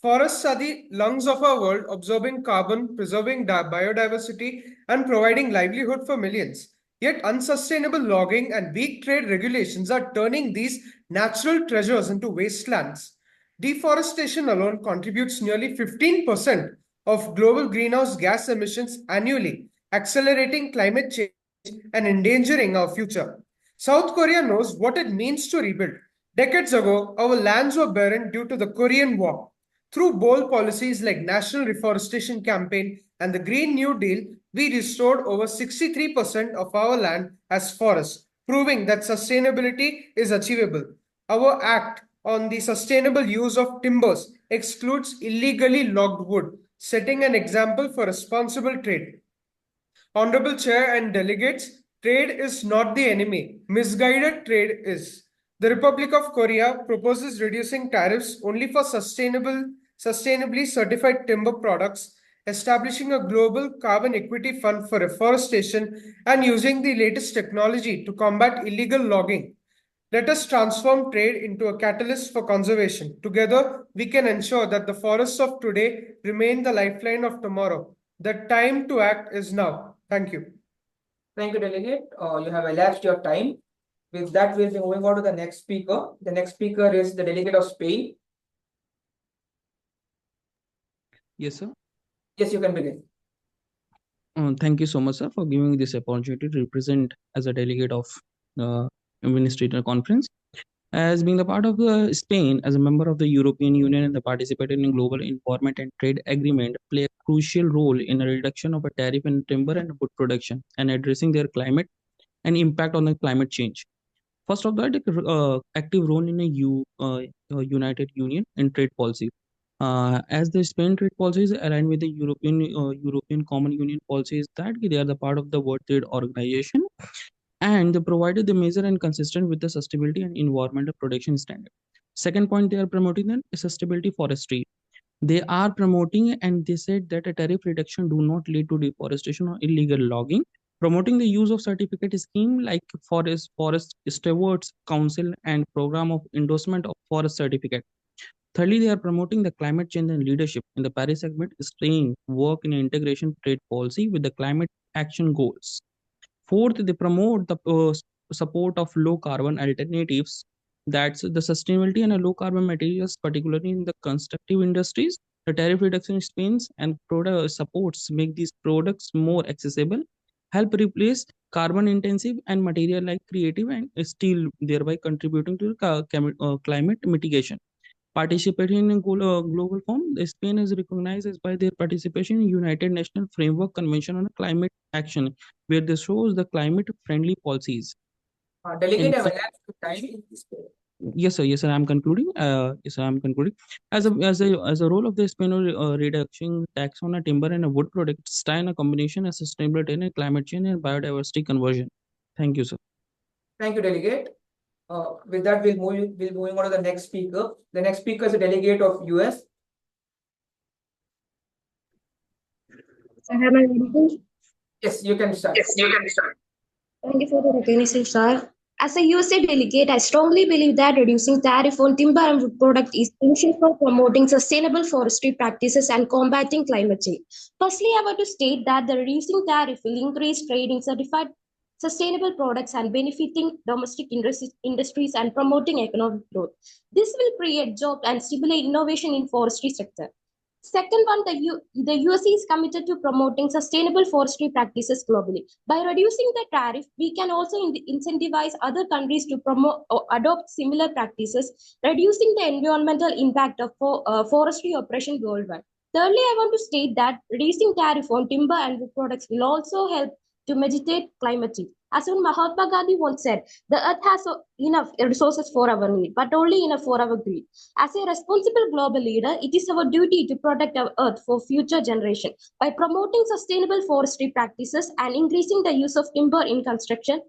Forests are the lungs of our world, absorbing carbon, preserving biodiversity, and providing livelihood for millions. Yet unsustainable logging and weak trade regulations are turning these natural treasures into wastelands. Deforestation alone contributes nearly 15% of global greenhouse gas emissions annually, accelerating climate change and endangering our future. South Korea knows what it means to rebuild. Decades ago, our lands were barren due to the Korean War. Through bold policies like National Reforestation Campaign and the Green New Deal, we restored over 63% of our land as forests, proving that sustainability is achievable. Our act on the sustainable use of timbers excludes illegally logged wood, setting an example for responsible trade. Honorable Chair and delegates, Trade is not the enemy. Misguided trade is. The Republic of Korea proposes reducing tariffs only for sustainably certified timber products, establishing a global carbon equity fund for reforestation, and using the latest technology to combat illegal logging. Let us transform trade into a catalyst for conservation. Together, we can ensure that the forests of today remain the lifeline of tomorrow. The time to act is now. Thank you. Thank you, Delegate. You have elapsed your time. With that, we'll be moving on to the next speaker. The next speaker is the Delegate of Spain. Yes, sir. Yes, you can begin. Thank you so much, sir, for giving me this opportunity to represent as a delegate of Ministerial Conference. As being the part of Spain, as a member of the European Union and the participating in global environment and trade agreement, play a crucial role in the reduction of a tariff in timber and wood production and addressing their climate and impact on the climate change. First of that, active role in a United Union in trade policy. As the Spain trade policies align with the European Common Union policies that they are the part of the World Trade Organization, and they provided the measure and consistent with the sustainability and environmental protection standard. Second point, they are promoting the sustainability forestry. They are promoting and they said that a tariff reduction do not lead to deforestation or illegal logging, promoting the use of certificate scheme like forest stewards council and program of endorsement of forest certificate. Thirdly, they are promoting the climate change and leadership in the Paris segment, staying work in integration trade policy with the climate action goals. Fourth, they promote the support of low carbon alternatives. That's the sustainability and low carbon materials, particularly in the constructive industries. The tariff reduction schemes and product supports make these products more accessible, help replace carbon intensive and material like creative and steel, thereby contributing to climate mitigation. Participating in global forum, Spain is recognized as by their participation in United Nations Framework Convention on Climate Action, where they shows the climate-friendly policies. Delegate, have elapsed your time. Yes, sir. Yes, sir. I'm concluding. Yes, sir, I'm concluding. As a role of the Spain reducing tax on a timber and a wood products, in a combination of sustainability and climate change and biodiversity conversion. Thank you, sir. Thank you, Delegate. With that, we'll moving on to the next speaker. The next speaker is a delegate of US. Am I ready? Yes, you can start. Yes, you can start. Thank you for the recognition, sir. As a USA delegate, I strongly believe that reducing tariff on timber and wood products is essential for promoting sustainable forestry practices and combating climate change. Firstly, I want to state that the reducing tariff will increase trade in certified sustainable products and benefiting domestic industries and promoting economic growth. This will create jobs and stimulate innovation in forestry sector. Second one, the USA is committed to promoting sustainable forestry practices globally. By reducing the tariff, we can also incentivize other countries to promote or adopt similar practices, reducing the environmental impact of forestry operation worldwide. Thirdly, I want to state that reducing tariff on timber and wood products will also help to mitigate climate change. As Mahatma Gandhi once said, the earth has enough resources for our need, but only enough for our greed. As a responsible global leader, it is our duty to protect our earth for future generations. By promoting sustainable forestry practices and increasing the use of timber in construction,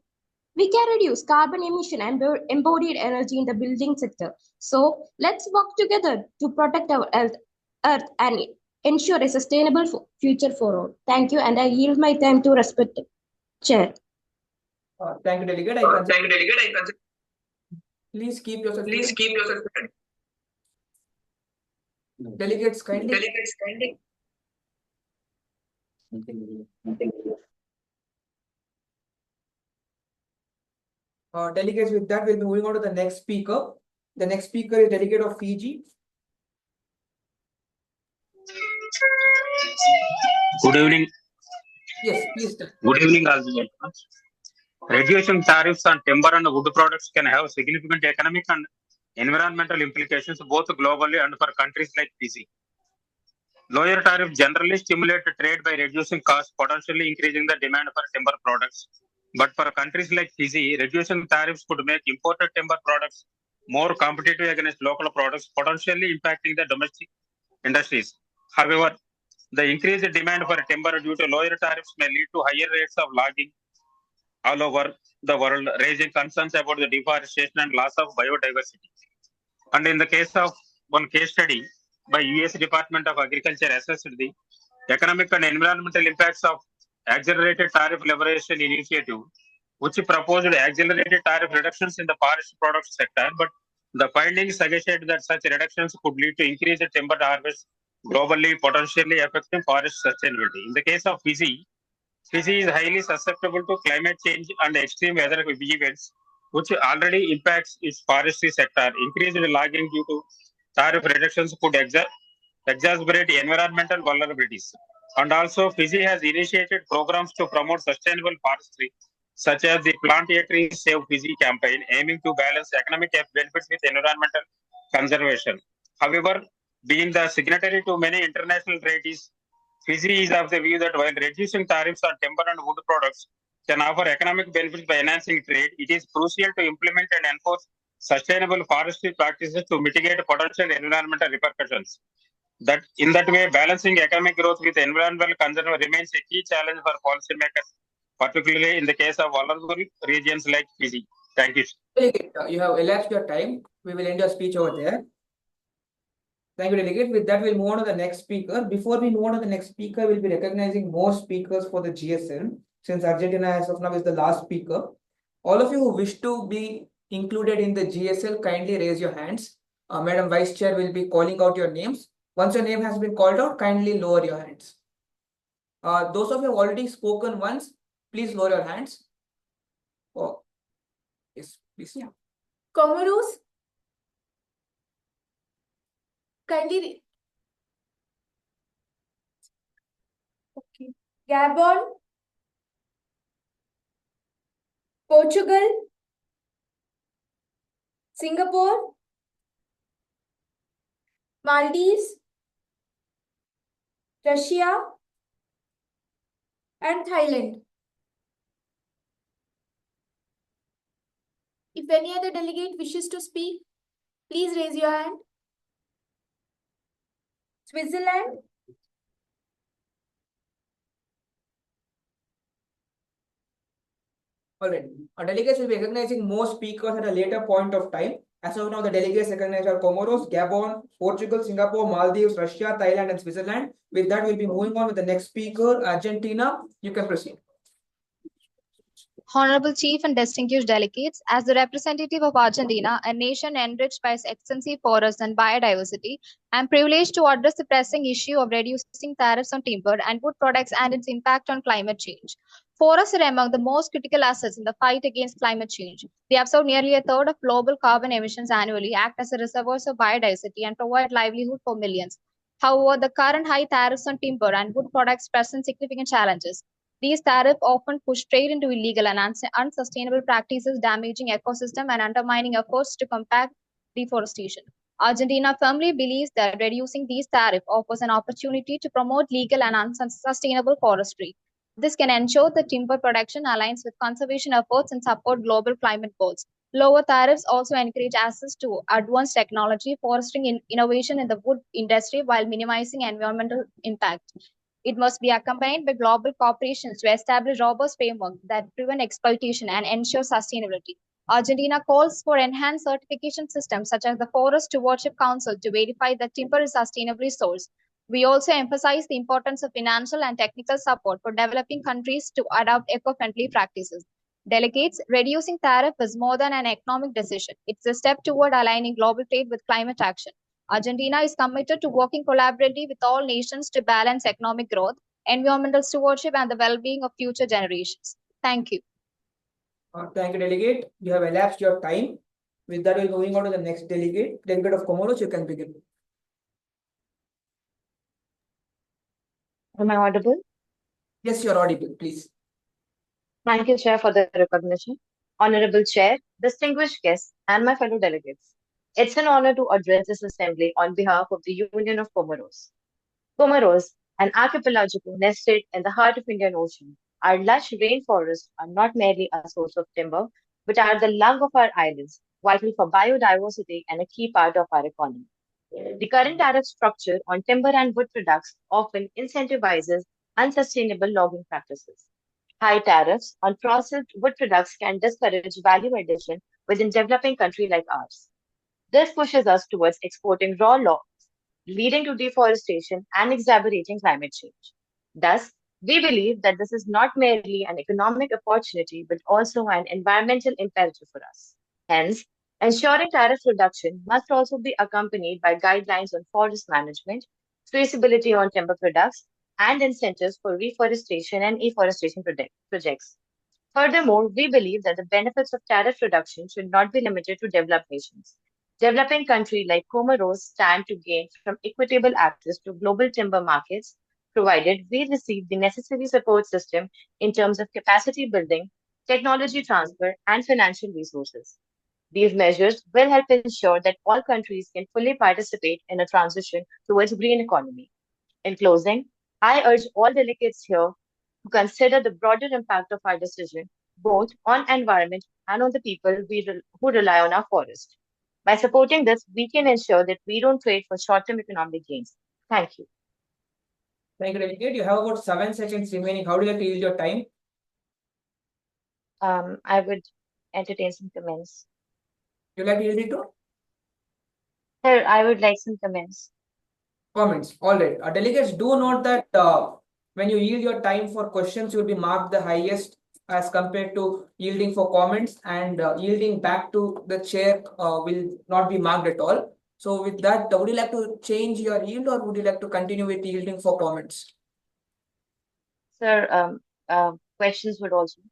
we can reduce carbon emission and embodied energy in the building sector. So let's work together to protect our earth and ensure a sustainable future for all. Thank you, and I yield my time to respected Chair. Thank you, Delegate. Please keep yourself. Delegates kindly. Delegates, with that, we'll be moving on to the next speaker. The next speaker is delegate of Fiji. Good evening. Yes, please. Good evening, all the gentlemen. Reducing tariffs on timber and wood products can have significant economic and environmental implications both globally and for countries like Fiji. Lower tariffs generally stimulate trade by reducing costs, potentially increasing the demand for timber products. But for countries like Fiji, reducing tariffs could make imported timber products more competitive against local products, potentially impacting the domestic industries. However, the increased demand for timber due to lower tariffs may lead to higher rates of logging, all over the world, raising concerns about the deforestation and loss of biodiversity. And in the case of one case study by US Department of Agriculture assessed the economic and environmental impacts of accelerated tariff liberation initiative, which proposed accelerated tariff reductions in the forest products sector, but the findings suggested that such reductions could lead to increased timber harvest globally, potentially affecting forest sustainability. In the case of Fiji, Fiji is highly susceptible to climate change and extreme weather events, which already impacts its forestry sector. Increased logging due to tariff reductions could exacerbate environmental vulnerabilities. And also, Fiji has initiated programs to promote sustainable forestry, such as the Plant a Tree Save Fiji campaign, aiming to balance economic benefits with environmental conservation. However, being the signatory to many international treaties, Fiji is of the view that while reducing tariffs on timber and wood products can offer economic benefits by enhancing trade, it is crucial to implement and enforce sustainable forestry practices to mitigate potential environmental repercussions. That in that way, balancing economic growth with environmental conservation remains a key challenge for policymakers, particularly in the case of vulnerable regions like Fiji. Thank you. Delegate, you have elapsed your time. We will end your speech over there. Thank you, Delegate. With that, we'll move on to the next speaker. Before we move on to the next speaker, we'll be recognizing more speakers for the GSM, since Argentina as of now is the last speaker. All of you who wish to be included in the GSL, kindly raise your hands. Madam Vice Chair will be calling out your names. Once your name has been called out, kindly lower your hands. Those of you who have already spoken once, please lower your hands. Oh, yes, please. Yeah. Comoros. Kindly. Okay. Gabon. Portugal. Singapore. Maldives. Russia. And Thailand. If any other delegate wishes to speak, please raise your hand. Switzerland. Alright. Our delegates will be recognizing more speakers at a later point of time. As of now, the delegates recognized are Comoros, Gabon, Portugal, Singapore, Maldives, Russia, Thailand, and Switzerland. With that, we'll be moving on with the next speaker, Argentina. You can proceed. Honorable Chief and distinguished delegates, as the representative of Argentina, a nation enriched by its extensive forests and biodiversity, I am privileged to address the pressing issue of reducing tariffs on timber and wood products and its impact on climate change. Forests are among the most critical assets in the fight against climate change. They absorb nearly a third of global carbon emissions annually, act as a reservoirs of biodiversity, and provide livelihood for millions. However, the current high tariffs on timber and wood products present significant challenges. These tariffs often push trade into illegal and unsustainable practices, damaging ecosystem and undermining efforts to combat deforestation. Argentina firmly believes that reducing these tariffs offers an opportunity to promote legal and unsustainable forestry. This can ensure that timber production aligns with conservation efforts and support global climate goals. Lower tariffs also encourage access to advanced technology, fostering innovation in the wood industry while minimizing environmental impact. It must be accompanied by global corporations to establish robust frameworks that prevent exploitation and ensure sustainability. Argentina calls for enhanced certification systems such as the Forest Stewardship Council to verify that timber is sustainably sourced. We also emphasize the importance of financial and technical support for developing countries to adopt eco-friendly practices. Delegates, reducing tariff is more than an economic decision. It's a step toward aligning global trade with climate action. Argentina is committed to working collaboratively with all nations to balance economic growth, environmental stewardship, and the well-being of future generations. Thank you. Thank you, Delegate. You have elapsed your time. With that, we're moving on to the next delegate. Delegate of Comoros, you can begin. Am I audible? Yes, you're audible, please. Thank you, Chair, for the recognition. Honorable Chair, distinguished guests, and my fellow delegates. It's an honor to address this assembly on behalf of the Union of Comoros. Comoros, an archipelago nested in the heart of Indian Ocean, our lush rainforests are not merely a source of timber, but are the lung of our islands, vital for biodiversity and a key part of our economy. The current tariff structure on timber and wood products often incentivizes unsustainable logging practices. High tariffs on processed wood products can discourage value addition within developing countries like ours. This pushes us towards exporting raw logs, leading to deforestation and exacerbating climate change. Thus, we believe that this is not merely an economic opportunity but also an environmental imperative for us. Hence, ensuring tariff reduction must also be accompanied by guidelines on forest management, traceability on timber products, and incentives for reforestation and afforestation projects. Furthermore, we believe that the benefits of tariff reduction should not be limited to developed nations. Developing countries like Comoros stand to gain from equitable access to global timber markets, provided we receive the necessary support system in terms of capacity building, technology transfer, and financial resources. These measures will help ensure that all countries can fully participate in a transition towards green economy. In closing, I urge all delegates here to consider the broader impact of our decision, both on environment and on the people who rely on our forest. By supporting this, we can ensure that we don't trade for short-term economic gains. Thank you. Thank you, Delegate. You have about 7 seconds remaining. How do you like to use your time? I would entertain some comments. You like to use it too? Sir, I would like some comments. Comments. All right. Delegates, do note that when you yield your time for questions, you will be marked the highest as compared to yielding for comments, and yielding back to the chair will not be marked at all. So with that, would you like to change your yield or would you like to continue with yielding for comments? Sir, questions would also,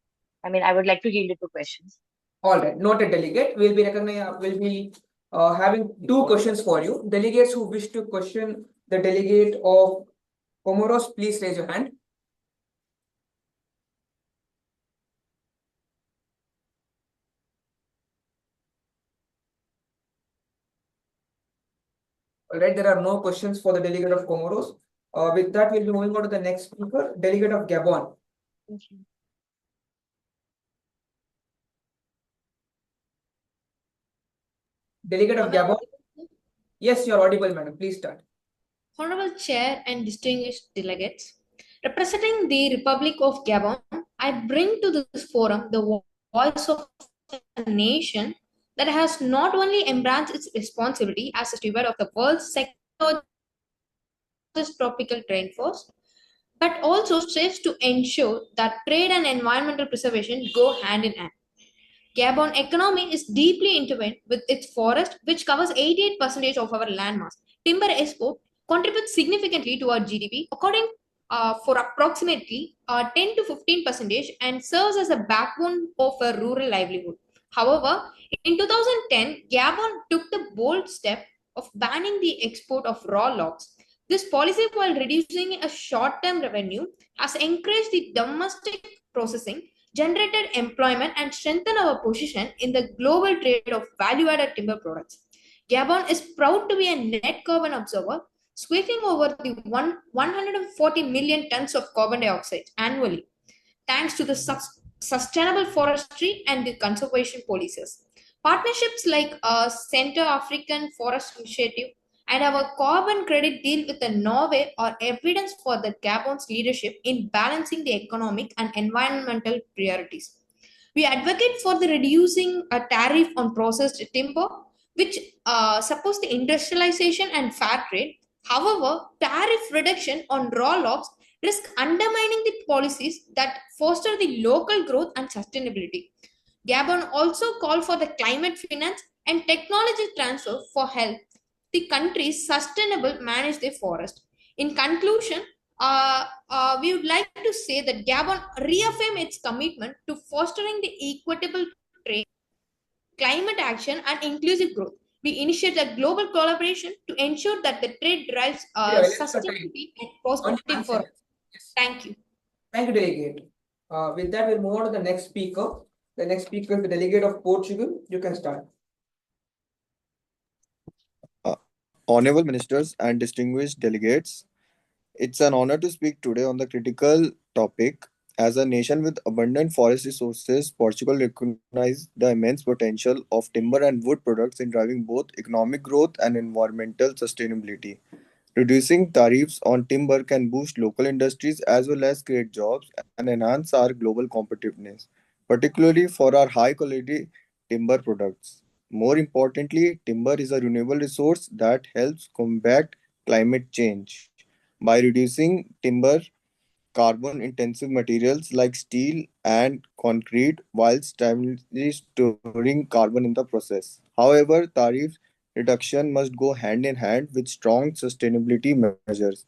I would like to yield it to questions. All right, noted, delegate. We'll be having 2 questions for you. Delegates who wish to question the delegate of Comoros, please raise your hand. All right, there are no questions for the delegate of Comoros. With that, we'll be moving on to the next speaker, delegate of Gabon. Thank you. Delegate of Gabon. Yes, you're audible, madam. Please start. Honorable Chair and distinguished delegates, representing the Republic of Gabon, I bring to this forum the voice of a nation that has not only embraced its responsibility as a steward of the world's second largest tropical rainforest, but also strives to ensure that trade and environmental preservation go hand in hand. Gabon economy is deeply intertwined with its forest, which covers 88% of our landmass. Timber export contributes significantly to our GDP, according for approximately 10 to 15%, and serves as a backbone of a rural livelihood. However, in 2010, Gabon took the bold step of banning the export of raw logs. This policy, while reducing a short-term revenue, has encouraged the domestic processing, generated employment, and strengthened our position in the global trade of value-added timber products. Gabon is proud to be a net carbon absorber, sweeping over the 140 million tons of carbon dioxide annually, thanks to the sustainable forestry and the conservation policies. Partnerships like Central African Forest Initiative and our carbon credit deal with Norway are evidence for the Gabon's leadership in balancing the economic and environmental priorities. We advocate for the reducing a tariff on processed timber, which supports the industrialization and fair trade. However, tariff reduction on raw logs risk undermining the policies that foster the local growth and sustainability. Gabon also called for the climate finance and technology transfer for help the country's sustainable manage their forest. In conclusion, we would like to say that Gabon reaffirm its commitment to fostering the equitable trade, climate action, and inclusive growth. We initiate a global collaboration to ensure that the trade drives sustainability and prosperity for. Thank you. Thank you, delegate. With that, we'll move on to the next speaker. The next speaker is the delegate of Portugal. You can start. Honorable ministers and distinguished delegates, it's an honor to speak today on the critical topic. As a nation with abundant forest resources, Portugal recognizes the immense potential of timber and wood products in driving both economic growth and environmental sustainability. Reducing tariffs on timber can boost local industries as well as create jobs and enhance our global competitiveness, particularly for our high quality timber products. More importantly, timber is a renewable resource that helps combat climate change. By reducing timber carbon intensive materials like steel and concrete while stably storing carbon in the process. However, tariff reduction must go hand in hand with strong sustainability measures.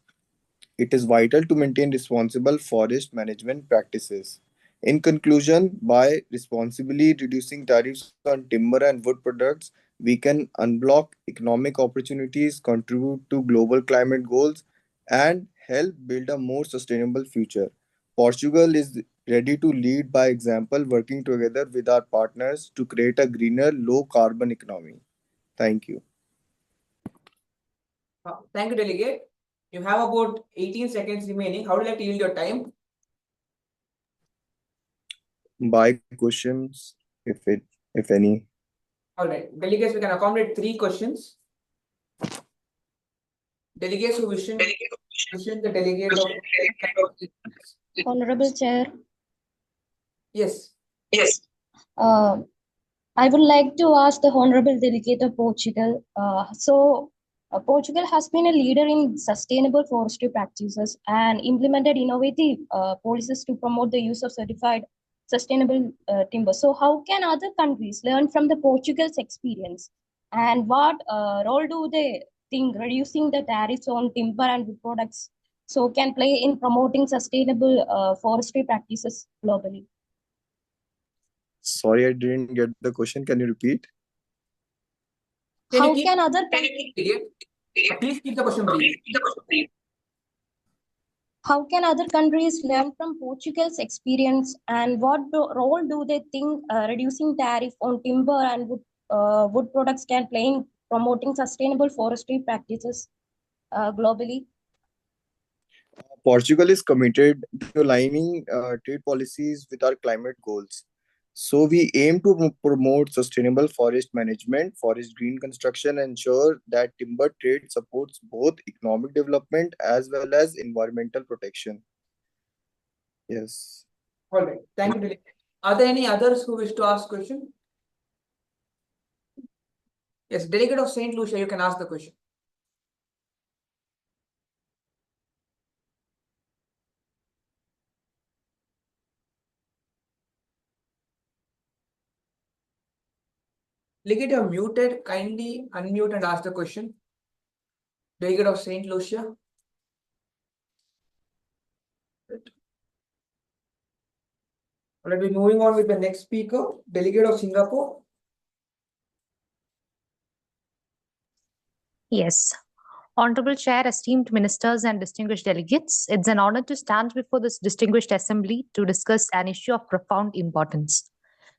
It is vital to maintain responsible forest management practices. In conclusion, by responsibly reducing tariffs on timber and wood products, we can unblock economic opportunities, contribute to global climate goals, and help build a more sustainable future. Portugal is ready to lead by example, working together with our partners to create a greener, low carbon economy. Thank you. Thank you, Delegate. You have about 18 seconds remaining. How would you like to yield your time? By questions, if any. All right. Delegates, we can accommodate 3 questions. Delegates who wish the delegate of... Honorable Chair. Yes. I would like to ask the Honorable Delegate of Portugal. Portugal has been a leader in sustainable forestry practices and implemented innovative policies to promote the use of certified sustainable timber. So, how can other countries learn from the Portugal's experience, and what role do they think reducing the tariffs on timber and wood products can play in promoting sustainable forestry practices globally? Sorry, I didn't get the question. Can you repeat? How can other countries... Please keep the question brief. How can other countries learn from Portugal's experience, and what role do they think reducing tariff on timber and wood products can play in promoting sustainable forestry practices globally? Portugal is committed to aligning trade policies with our climate goals. So we aim to promote sustainable forest management, forest green construction, and ensure that timber trade supports both economic development as well as environmental protection. Yes. All right. Thank you, Delegate. Are there any others who wish to ask question? Yes, Delegate of St. Lucia, you can ask the question. Delegate, you're muted. Kindly unmute and ask the question. Delegate of St. Lucia. Let me moving on with the next speaker, Delegate of Singapore. Yes. Honorable Chair, esteemed ministers and distinguished delegates, it's an honor to stand before this distinguished assembly to discuss an issue of profound importance: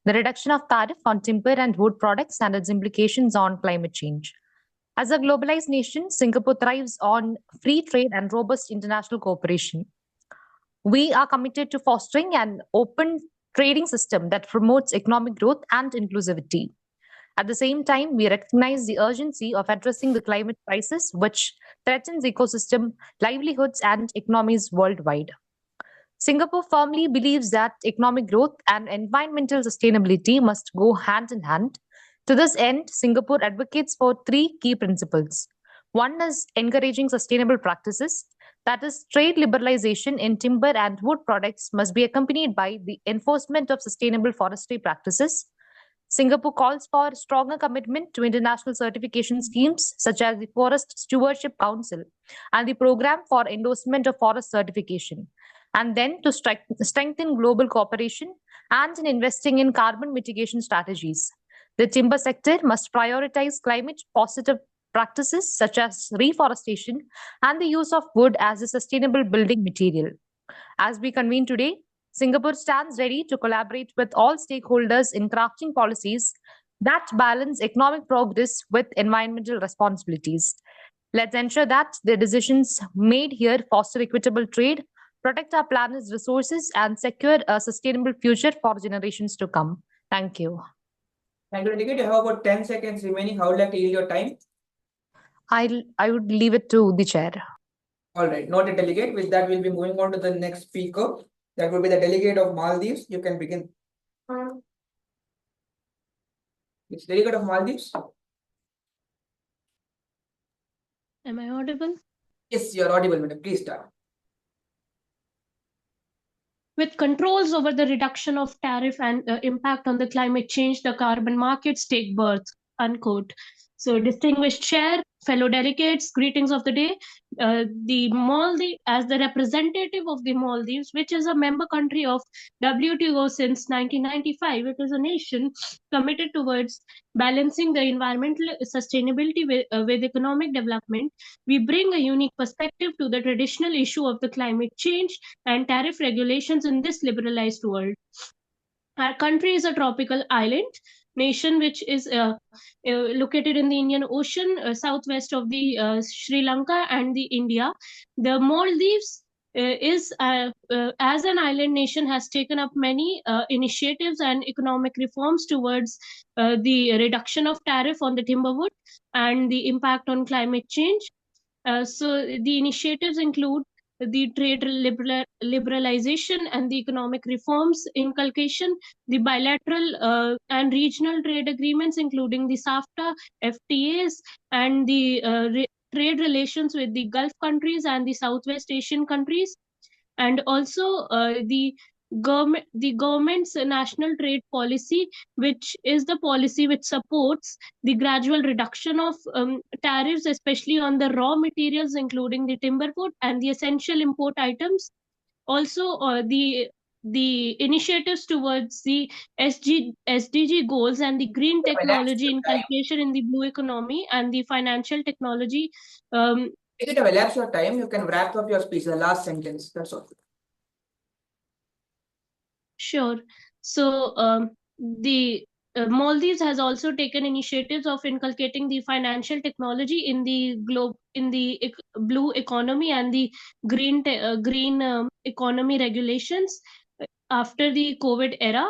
the reduction of tariff on timber and wood products and its implications on climate change. As a globalized nation, Singapore thrives on free trade and robust international cooperation. We are committed to fostering an open trading system that promotes economic growth and inclusivity. At the same time, we recognize the urgency of addressing the climate crisis, which threatens ecosystem, livelihoods, and economies worldwide. Singapore firmly believes that economic growth and environmental sustainability must go hand in hand. To this end, Singapore advocates for 3 key principles. One is encouraging sustainable practices, that is, trade liberalization in timber and wood products must be accompanied by the enforcement of sustainable forestry practices. Singapore calls for stronger commitment to international certification schemes such as the Forest Stewardship Council and the Program for Endorsement of Forest Certification, and then to strengthen global cooperation and in investing in carbon mitigation strategies. The timber sector must prioritize climate positive practices such as reforestation and the use of wood as a sustainable building material. As we convene today, Singapore stands ready to collaborate with all stakeholders in crafting policies that balance economic progress with environmental responsibilities. Let's ensure that the decisions made here foster equitable trade, protect our planet's resources, and secure a sustainable future for generations to come. Thank you. Thank you, Delegate. You have about 10 seconds remaining. How would you like to yield your time? I would leave it to the chair. All right, noted delegate. With that, we'll be moving on to the next speaker. That will be the delegate of Maldives. You can begin. It's delegate of Maldives. Am I audible? Yes, you're audible, madam. Please start. With controls over the reduction of tariff and impact on the climate change, the carbon markets take birth, unquote. So, distinguished chair, fellow delegates, greetings of the day. The Maldives, as the representative of the Maldives, which is a member country of WTO since 1995, it is a nation committed towards balancing the environmental sustainability with economic development. We bring a unique perspective to the traditional issue of the climate change and tariff regulations in this liberalized world. Our country is a tropical island nation which is located in the Indian Ocean, southwest of the Sri Lanka and the India. The Maldives is as an island nation has taken up many initiatives and economic reforms towards the reduction of tariff on the timberwood and the impact on climate change. So the initiatives include the trade liberalization and the economic reforms inculcation, the bilateral and regional trade agreements, including the SAFTA, FTAs, and the trade relations with the Gulf countries and the Southwest Asian countries, and also the government's national trade policy, which is the policy which supports the gradual reduction of tariffs, especially on the raw materials, including the timberwood and the essential import items. Also, the initiatives towards the SDG goals and the green technology inculcation in the blue economy and the financial technology. If it elapse your time, you can wrap up your speech, the last sentence. That's all. Sure. So the Maldives has also taken initiatives of inculcating the financial technology in the blue economy and the green economy regulations after the COVID era,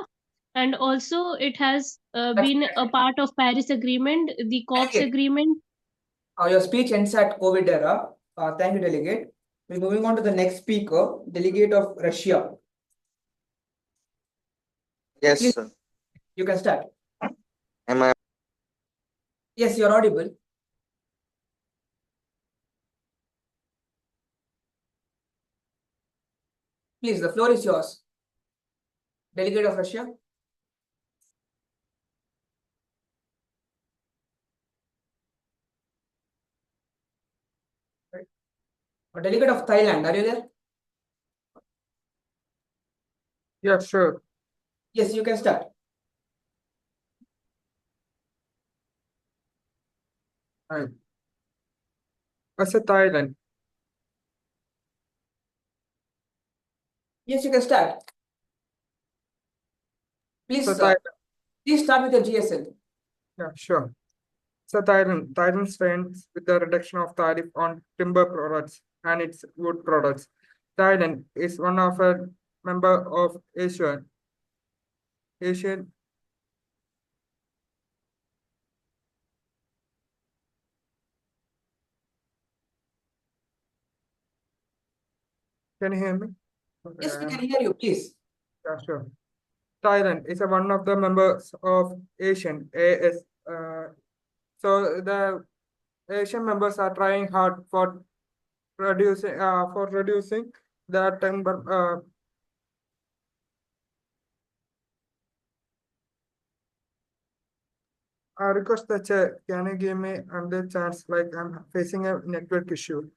and also it has been a part of Paris Agreement, the caucus agreement. Your speech ends at COVID era. Thank you, delegate. We're moving on to the next speaker, delegate of Russia. Yes, Please, sir. you can start. Am I? Yes, you're audible. Please, the floor is yours. Delegate of Russia. Delegate of Thailand, are you there? Yeah, sure. Yes, you can start. Right. As a Thailand. Yes, you can start. Please, So Thailand. please start with your GSL. Yeah, sure. So Thailand stands with the reduction of tariff on timber products and its wood products. Thailand is one of a member of Asian. Can you hear me? Yes, we can hear you, please. Yeah, sure. Thailand is one of the members of Asian AS. So the Asian members are trying hard for reducing the timber. I request the chair. Can you give me another chance? Like I'm facing a network issue.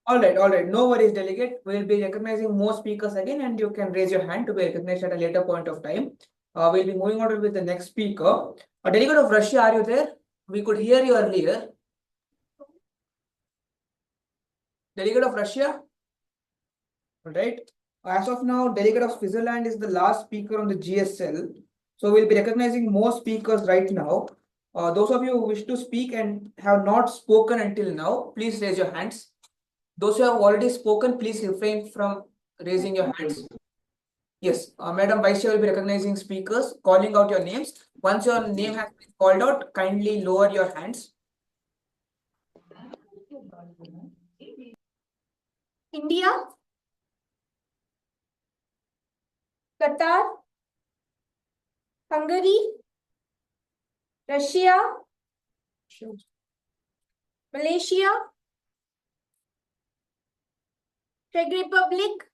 All right. No worries, delegate. We'll be recognizing more speakers again, and you can raise your hand to be recognized at a later point of time. We'll be moving on with the next speaker. A delegate of Russia, are you there? We could hear you earlier. Delegate of Russia? All right. As of now, delegate of Switzerland is the last speaker on the GSL. So we'll be recognizing more speakers right now. Those of you who wish to speak and have not spoken until now, please raise your hands. Those who have already spoken, please refrain from raising your hands. Yes, Madam Vice Chair will be recognizing speakers, calling out your names. Once your name has been called out, kindly lower your hands. India, Qatar, Hungary, Russia, Malaysia, Czech Republic.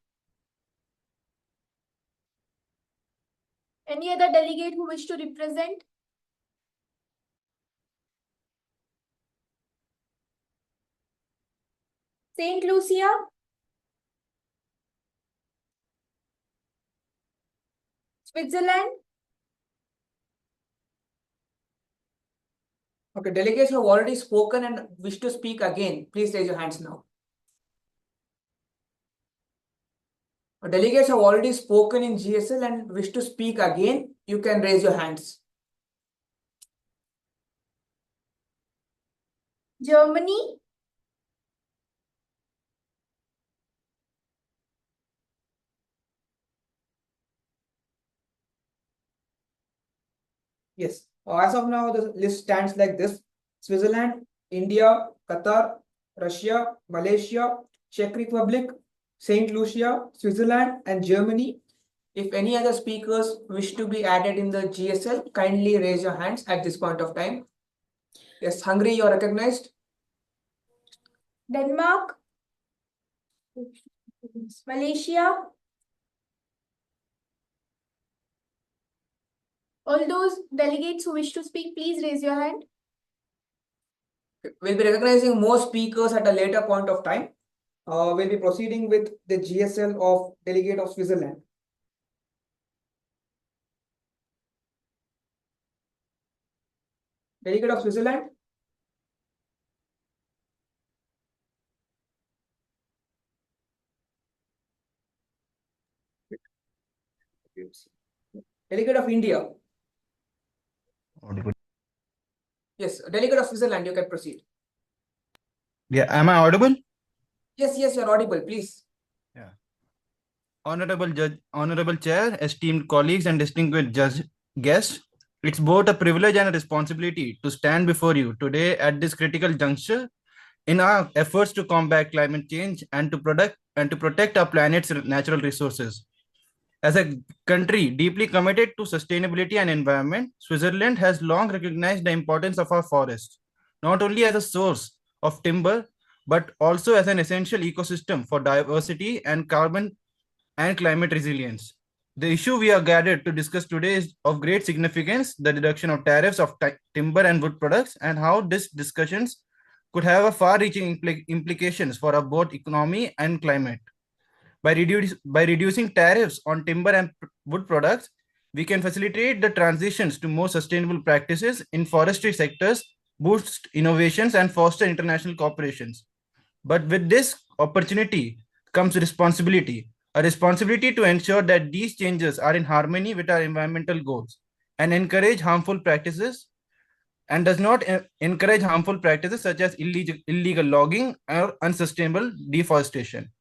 Any other delegate who wish to represent? Saint Lucia, Switzerland. Okay, delegates who have already spoken and wish to speak again, please raise your hands now. Delegates have already spoken in GSL and wish to speak again, you can raise your hands. Germany, Yes, as of now, the list stands like this: Switzerland, India, Qatar, Russia, Malaysia, Czech Republic, Saint Lucia, Switzerland, and Germany. If any other speakers wish to be added in the GSL, kindly raise your hands at this point of time. Yes, Hungary, you are recognized. Denmark, Malaysia. All those delegates who wish to speak, please raise your hand. We'll be recognizing more speakers at a later point of time. We'll be proceeding with the GSL of delegate of Switzerland. Delegate of Switzerland. Delegate of India. Audible. Yes, delegate of Switzerland, you can proceed. Yeah, am I audible? Yes, you're audible, please. Yeah. Honorable Judge, Honorable Chair, esteemed colleagues, and distinguished guests, it's both a privilege and a responsibility to stand before you today at this critical juncture in our efforts to combat climate change and to protect our planet's natural resources. As a country deeply committed to sustainability and environment, Switzerland has long recognized the importance of our forests, not only as a source of timber, but also as an essential ecosystem for diversity and carbon and climate resilience. The issue we are gathered to discuss today is of great significance: the reduction of tariffs of timber and wood products, and how these discussions could have a far-reaching implications for our both economy and climate. By reducing tariffs on timber and wood products, we can facilitate the transitions to more sustainable practices in forestry sectors, boost innovations, and foster international cooperations. But with this opportunity comes responsibility, a responsibility to ensure that these changes are in harmony with our environmental goals and encourage harmful practices and does not encourage harmful practices such as illegal logging or unsustainable deforestation.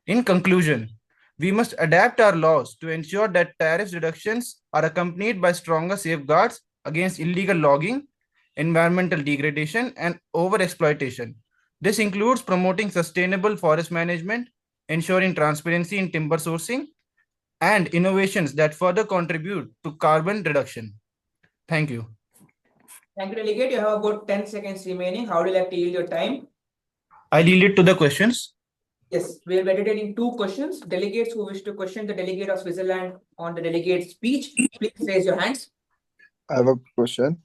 In conclusion, we must adapt our laws to ensure that tariff reductions are accompanied by stronger safeguards against illegal logging, environmental degradation, and overexploitation. This includes promoting sustainable forest management, ensuring transparency in timber sourcing, and innovations that further contribute to carbon reduction. Thank you. Thank you, Delegate. You have about 10 seconds remaining. How do you like to yield your time? I yield it to the questions. Yes, we are entertaining two questions. Delegates who wish to question the delegate of Switzerland on the delegate's speech, please raise your hands. I have a question.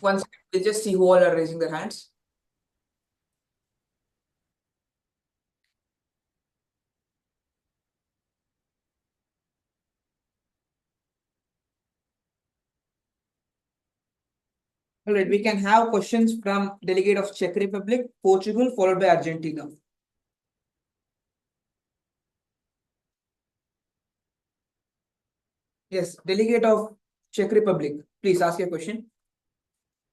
Once we'll just see who all are raising their hands. All right, we can have questions from delegate of Czech Republic, Portugal, followed by Argentina. Yes, delegate of Czech Republic, please ask your question.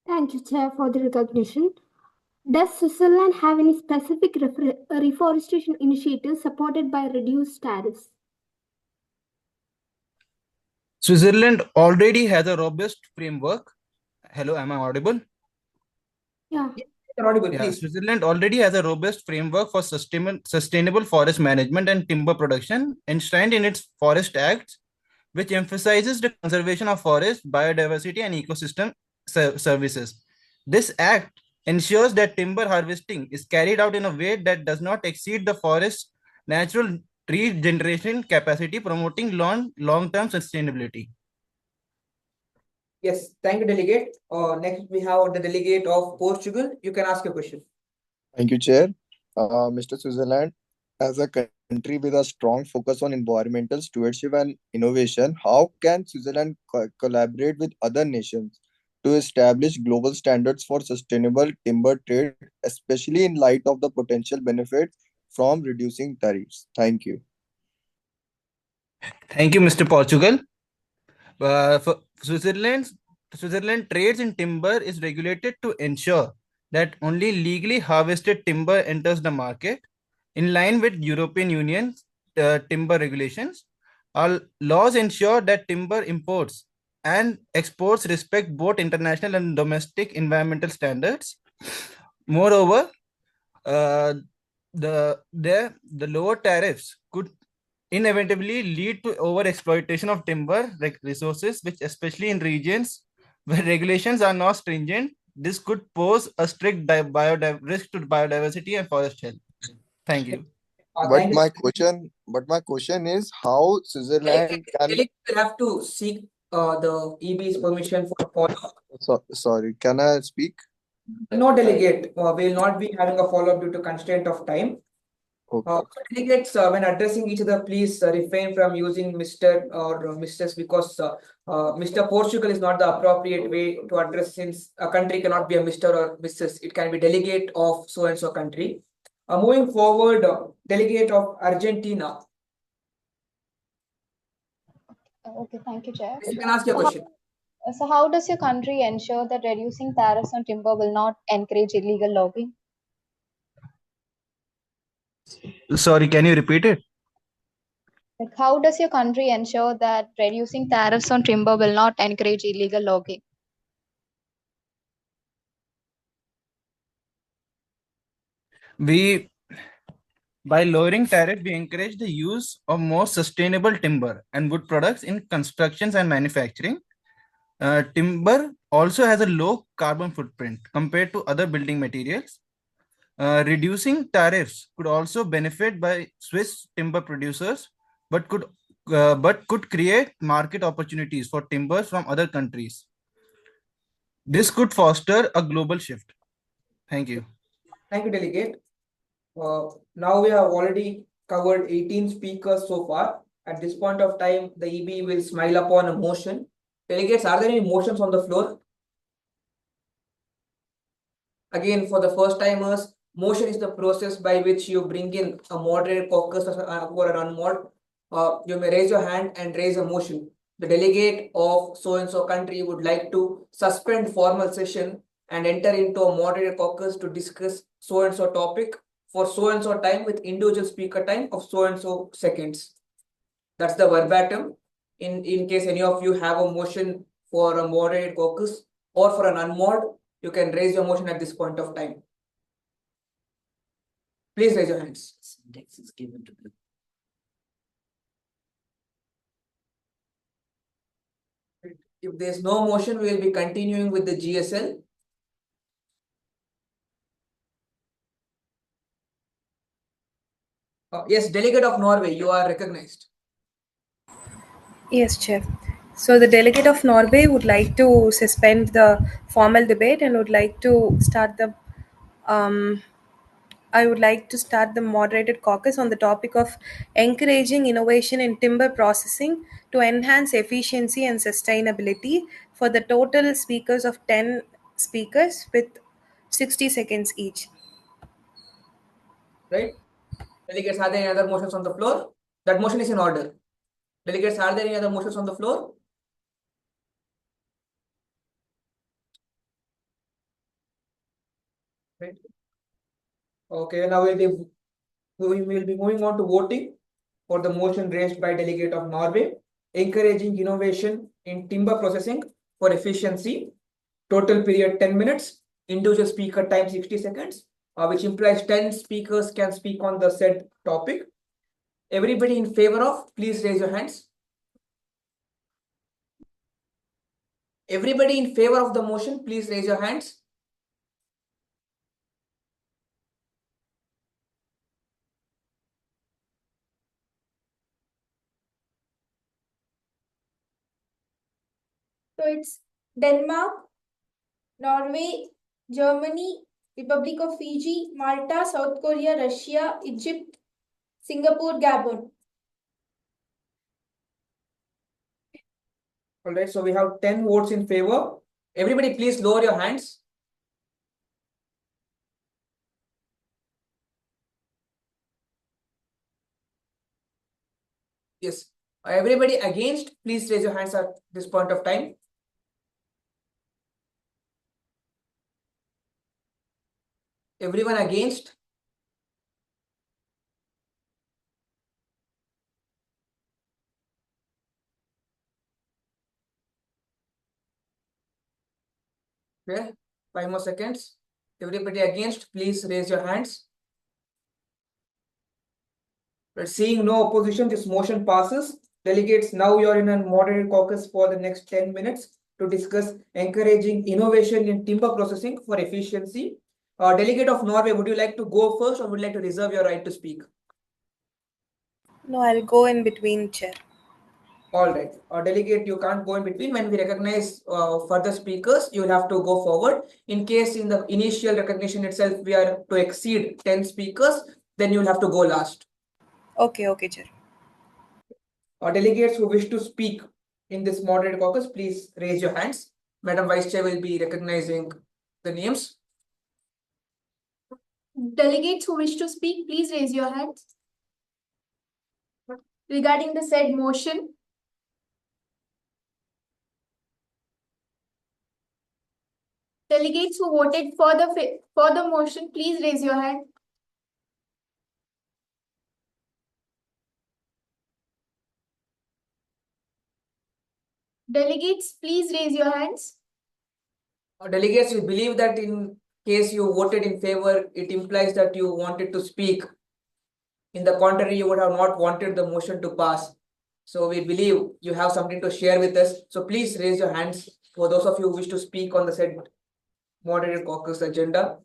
Thank you, Chair, for the recognition. Does Switzerland have any specific reforestation initiatives supported by reduced tariffs? Switzerland already has a robust framework. Hello, am I audible? Yeah. Audible, Yeah, please. Switzerland already has a robust framework for sustainable forest management and timber production enshrined in its Forest Act, which emphasizes the conservation of forest, biodiversity, and ecosystem services. This act ensures that timber harvesting is carried out in a way that does not exceed the forest's natural tree generation capacity, promoting long-term sustainability. Yes, thank you, delegate. Next, we have the delegate of Portugal. You can ask a question. Thank you, Chair. Mr. Switzerland, as a country with a strong focus on environmental stewardship and innovation, how can Switzerland collaborate with other nations to establish global standards for sustainable timber trade, especially in light of the potential benefits from reducing tariffs? Thank you. Thank you, Mr. Portugal. For Switzerland trades in timber is regulated to ensure that only legally harvested timber enters the market in line with European Union timber regulations. Our laws ensure that timber imports and exports respect both international and domestic environmental standards. Moreover, the lower tariffs could inevitably lead to over exploitation of timber resources, which especially in regions where regulations are not stringent, this could pose a strict risk to biodiversity and forest health. Thank you. But my question is how Switzerland can. Delegate will have to seek the EB's permission for follow-up. Sorry, can I speak? No, delegate. We will not be having a follow-up due to constraint of time. Delegates, when addressing each other, please refrain from using Mr. or Mrs. because Mr. Portugal is not the appropriate way to address, since a country cannot be a Mr. or Mrs. It can be delegate of so and so country. Moving forward, delegate of Argentina. Okay, thank you, Chair. You can ask your question. So how does your country ensure that reducing tariffs on timber will not encourage illegal logging? Sorry, can you repeat it? Like, how does your country ensure that reducing tariffs on timber will not encourage illegal logging? By lowering tariff, we encourage the use of more sustainable timber and wood products in constructions and manufacturing. Timber also has a low carbon footprint compared to other building materials. Reducing tariffs could also benefit by Swiss timber producers, but could create market opportunities for timbers from other countries. This could foster a global shift. Thank you. Thank you, delegate. Now we have already covered 18 speakers so far. At this point of time, the EB will smile upon a motion. Delegates, are there any motions on the floor? Again, for the first timers, motion is the process by which you bring in a moderated caucus or an unmod. You may raise your hand and raise a motion. The delegate of so-and-so country would like to suspend formal session and enter into a moderated caucus to discuss so-and-so topic for so-and-so time with individual speaker time of so-and-so seconds. That's the verbatim. In case any of you have a motion for a moderated caucus or for an unmod, you can raise your motion at this point of time. Please raise your hands. Syntax is given to them. If there's no motion, we will be continuing with the GSL. Yes, delegate of Norway, you are recognized. Yes, Chair. So the delegate of Norway would like to suspend the formal debate and would like to start the I would like to start the moderated caucus on the topic of encouraging innovation in timber processing to enhance efficiency and sustainability for the total speakers of 10 speakers with 60 seconds each. Right? Delegates, are there any other motions on the floor? That motion is in order. Delegates, are there any other motions on the floor? Right. Okay, now we will be moving on to voting for the motion raised by delegate of Norway, encouraging innovation in timber processing for efficiency. Total period 10 minutes. individual speaker time 60 seconds, which implies 10 speakers can speak on the said topic. Everybody in favor of, please raise your hands. Everybody in favor of the motion, please raise your hands. So it's Denmark, Norway, Germany, Republic of Fiji, Malta, South Korea, Russia, Egypt, Singapore, Gabon. All right, so we have 10 votes in favor. Everybody, please lower your hands. Yes. Everybody against, please raise your hands at this point of time. Everyone against? Okay, 5 more seconds. Everybody against, please raise your hands. But seeing no opposition, this motion passes. Delegates, now you are in a moderated caucus for the next 10 minutes to discuss encouraging innovation in timber processing for efficiency. Delegate of Norway, would you like to go first or would you like to reserve your right to speak? No, I'll go in between, Chair. All right. Delegate, you can't go in between. When we recognize further speakers, you will have to go forward. In case in the initial recognition itself, we are to exceed 10 speakers, then you will have to go last. Okay, Chair. Delegates who wish to speak in this moderated caucus, please raise your hands. Madam Vice Chair will be recognizing the names. Delegates who wish to speak, please raise your hands. Regarding the said motion, delegates who voted for the motion, please raise your hand. Delegates, please raise your hands. Delegates, we believe that in case you voted in favor, it implies that you wanted to speak. In the contrary, you would have not wanted the motion to pass. So we believe you have something to share with us. So please raise your hands for those of you who wish to speak on the said moderated caucus agenda.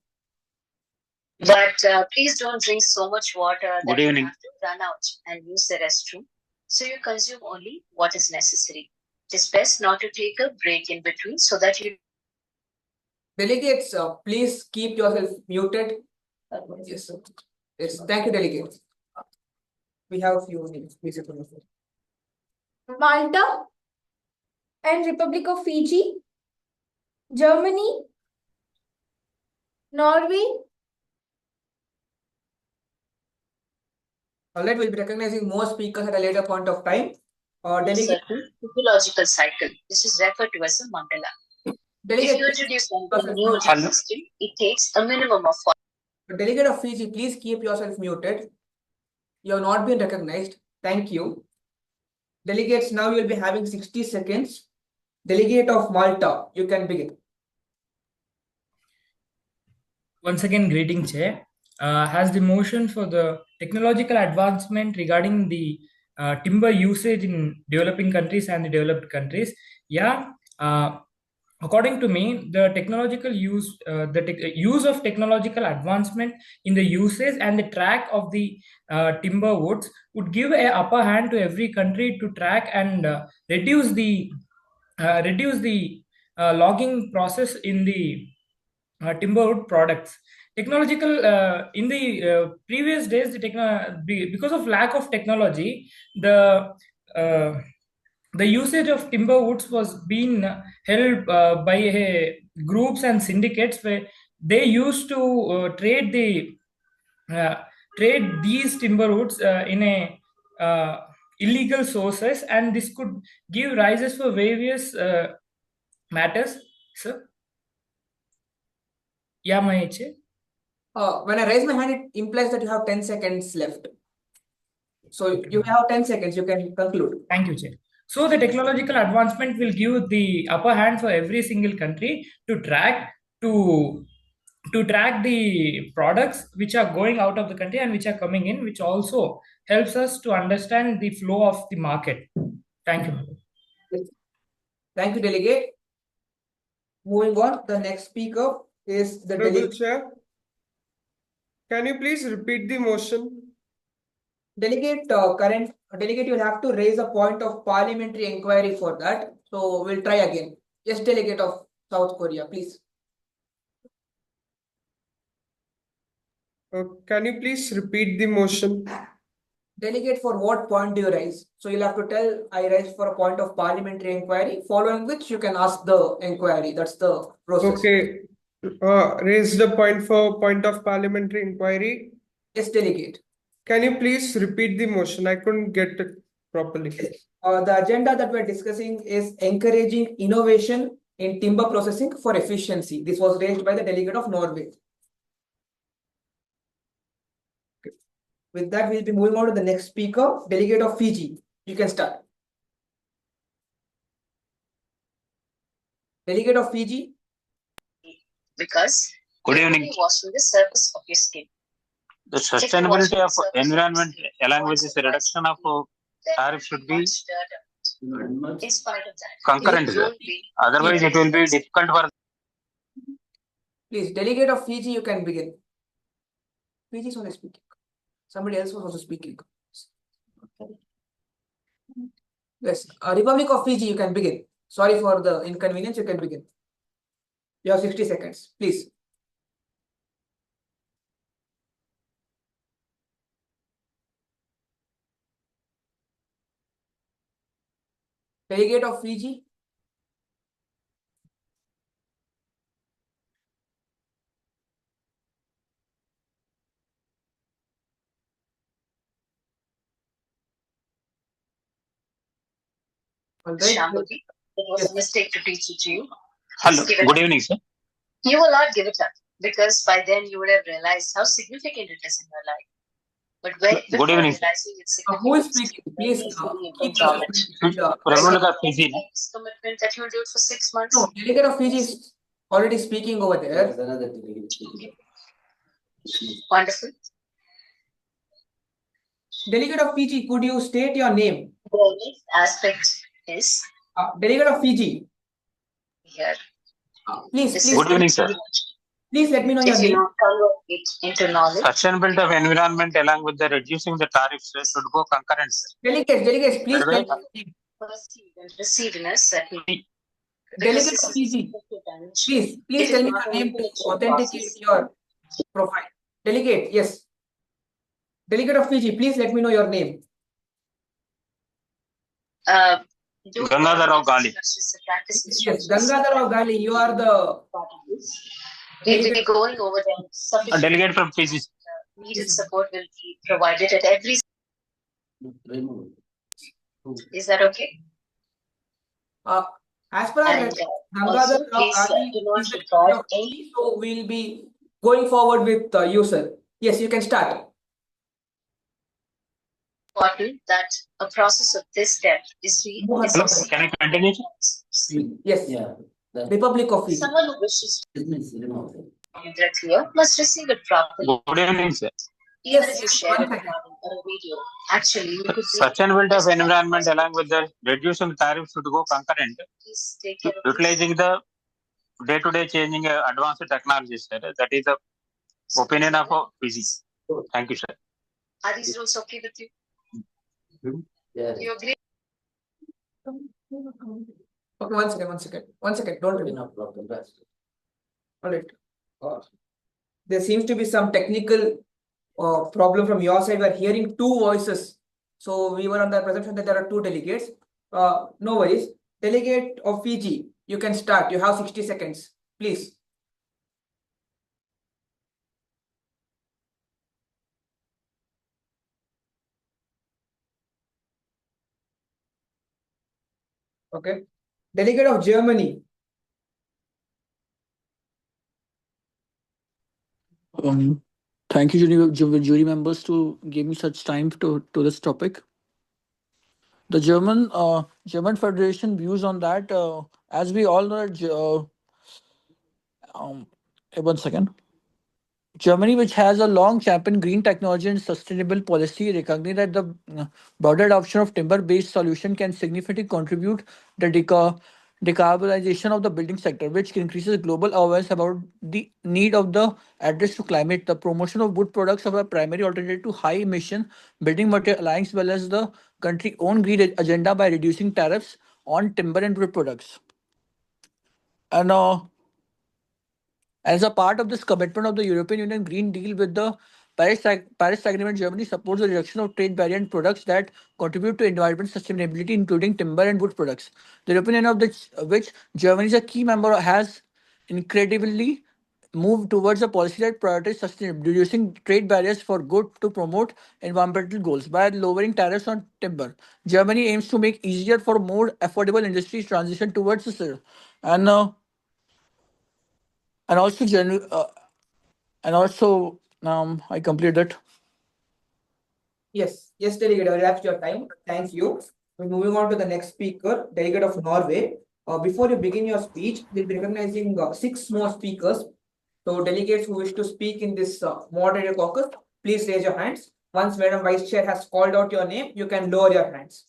But please don't drink so much water that you have to run out and use the restroom. So you consume only what is necessary. It is best not to take a break in between so that you... Delegates, please keep yourself muted. Yes, sir. Yes, thank you, delegates. We have a few minutes. Please. Malta and Republic of Fiji, Germany, Norway. All right, we'll be recognizing more speakers at a later point of time. Delegate. Certain physiological cycle. This is referred to as a mandala. If you introduce a new system, it takes a minimum of 4. Delegate of Fiji, please keep yourself muted. You have not been recognized. Thank you. Delegates, now you will be having 60 seconds. Delegate of Malta, you can begin. Once again, greeting, Chair. Has the motion for the technological advancement regarding the timber usage in developing countries and the developed countries? Yeah. According to me, the technological use, use of technological advancement in the usage and the track of the timber woods would give an upper hand to every country to track and reduce the logging process in the timber wood products. Technological in the previous days, because of lack of technology, the usage of timber woods was being held by groups and syndicates where they used to trade these timber woods in a illegal sources, and this could give rises for various matters. Sir? Yeah, my Chair. When I raise my hand, it implies that you have 10 seconds left. So you have 10 seconds, you can conclude. Thank you, Chair. So the technological advancement will give the upper hand for every single country to track, to to track the products which are going out of the country and which are coming in, which also helps us to understand the flow of the market. Thank you. Thank you, delegate. Moving on, the next speaker is the Honorable Chair, can you please repeat the motion? Delegate, delegate, you'll have to raise a point of parliamentary inquiry for that. So we'll try again. Yes, delegate of South Korea, please. Can you please repeat the motion? Delegate, for what point do you raise? So you'll have to tell I raise for a point of parliamentary inquiry, following which you can ask the inquiry. That's the process. Okay. Raise the point of parliamentary inquiry. Yes, delegate. Can you please repeat the motion? I couldn't get it properly. The agenda that we're discussing is encouraging innovation in timber processing for efficiency. This was raised by the delegate of Norway. With that, we'll be moving on to the next speaker, delegate of Fiji. You can start. Delegate of Fiji. Because Good evening. washing the surface of your skin. The sustainability of environment along with this reduction of tariff should be In spite of that, concurrent. Otherwise, it will be difficult for. Please, delegate of Fiji, you can begin. Fiji is only speaking. Somebody else was also speaking. Yes, Republic of Fiji, you can begin. Sorry for the inconvenience, you can begin. You have 60 seconds, please. Delegate of Fiji. Shambhavi, it was a mistake to teach it to you. Hello. Good evening, sir. You will not give it up because by then you would have realized how significant it is in your life. But when Good evening, sir. realizing its Who is speaking? Please keep Republic of Fiji. commitment that you'll do it for 6 months. No, delegate of Fiji is already speaking over there. Wonderful. Delegate of Fiji, could you state your name? The next aspect is delegate of Fiji. Here. Please. Good evening, sir. Please let me know your If name. you convert it into knowledge. Sustainability of environment along with the reducing the tariffs should go concurrent, sir. Delegates, please. Perceive and receive in a certain Delegate of Fiji, please tell me your name to authenticate your profile. Delegate, yes. Delegate of Fiji, please let me know your name. Gangadhar Rao Gali. Yes, Gangadhar Rao Gali, you are the we'll be going over them. A delegate from Fiji. Needed support will be provided at every. Is that okay? As per our Gangadhar Rao Gali is the delegate of Fiji, so we'll be going forward with you, sir. Yes, you can start. Important that a process of this depth is Can I continue? Yes. Republic of Fiji. Someone who wishes to clear must receive it properly. Good evening, sir. Even if you share it on a video, actually you could be Sustainability of environment along with the reducing tariffs should go concurrent. Utilizing the day-to-day changing advanced technologies, sir. That is the opinion of Fiji. Thank you, sir. Are these rules okay with you? You agree? Okay, one second. Don't worry. All right. There seems to be some technical problem from your side. We are hearing two voices. So we were on the presumption that there are two delegates. No worries. Delegate of Fiji, you can start. You have 60 seconds. Please. Okay. Delegate of Germany. Thank you, jury members, to give me such time to this topic. The German Federation views on that, as we all know, one second. Germany, which has a long championed green technology and sustainable policy, recognizes that the broader adoption of timber-based solution can significantly contribute the decarbonization of the building sector, which increases global awareness about the need of the address to climate. The promotion of wood products are a primary alternative to high-emission building material alliance, as well as the country's own green agenda by reducing tariffs on timber and wood products. And as a part of this commitment of the European Union Green Deal with the Paris Agreement, Germany supports the reduction of trade barrier and products that contribute to environment sustainability, including timber and wood products. The European Union, of which Germany is a key member, has incredibly moved towards a policy that prioritizes sustainability, reducing trade barriers for good to promote environmental goals by lowering tariffs on timber. Germany aims to make easier for more affordable industries transition towards this, and and also I completed it. Yes, delegate, I elapsed your time. Thank you. We're moving on to the next speaker, delegate of Norway. Before you begin your speech, we'll be recognizing 6 more speakers. So delegates who wish to speak in this moderator caucus, please raise your hands. Once Madam Vice Chair has called out your name, you can lower your hands.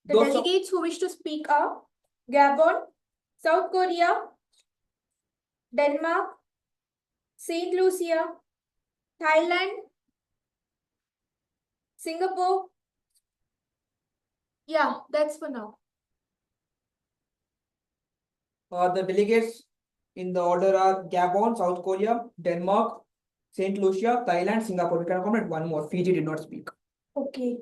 The delegates who wish to speak are Gabon, South Korea, Denmark, St. Lucia, Thailand, Singapore. Yeah, that's for now. The delegates in the order are Gabon, South Korea, Denmark, St. Lucia, Thailand, Singapore. We can accommodate one more. Fiji did not speak. Okay.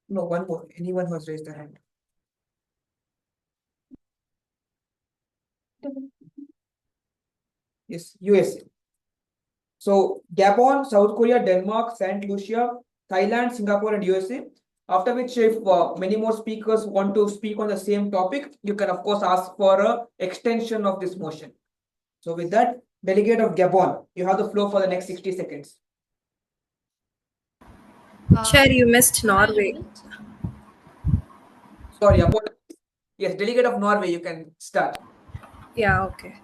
No, one more. Anyone who has raised their hand. Yes, USA. So Gabon, South Korea, Denmark, St. Lucia, Thailand, Singapore, and USA. After which, if many more speakers want to speak on the same topic, you can of course ask for an extension of this motion. So with that, delegate of Gabon, you have the floor for the next 60 seconds. Chair, you missed Norway. Sorry, apologies. Yes, delegate of Norway, you can start. Yeah, okay.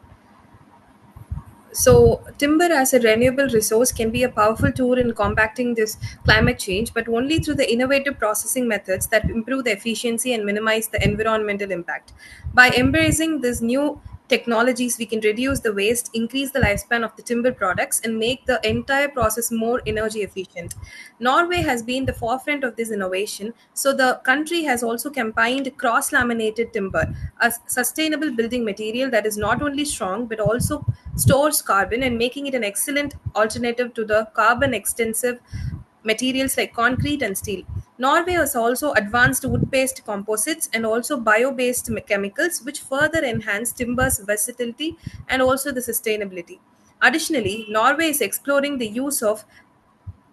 So, timber as a renewable resource can be a powerful tool in combating this climate change, but only through the innovative processing methods that improve the efficiency and minimize the environmental impact. By embracing these new technologies, we can reduce the waste, increase the lifespan of the timber products, and make the entire process more energy efficient. Norway has been the forefront of this innovation, so the country has also campaigned cross laminated timber, a sustainable building material that is not only strong but also stores carbon and making it an excellent alternative to the carbon extensive materials like concrete and steel. Norway has also advanced wood-based composites and also bio-based chemicals which further enhance timber's versatility and also the sustainability. Additionally, Norway is exploring the use of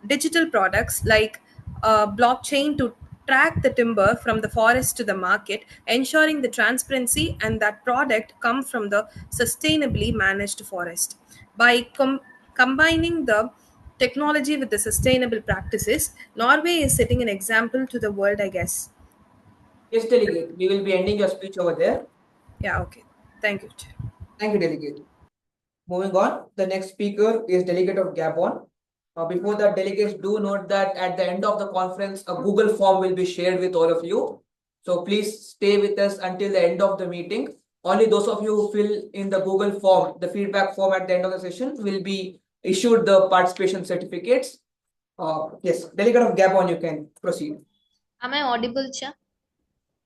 digital products like blockchain to track the timber from the forest to the market, ensuring the transparency and that product come from the sustainably managed forest. By combining the technology with the sustainable practices, Norway is setting an example to the world, I guess. Yes, delegate. We will be ending your speech over there. Yeah, okay. Thank you, Chair. Thank you, delegate. Moving on, the next speaker is delegate of Gabon. Before that, delegates, do note that at the end of the conference, a Google form will be shared with all of you. So please stay with us until the end of the meeting. Only those of you who fill in the Google form, the feedback form at the end of the session, will be issued the participation certificates. Yes, delegate of Gabon, you can proceed. Am I audible, Chair?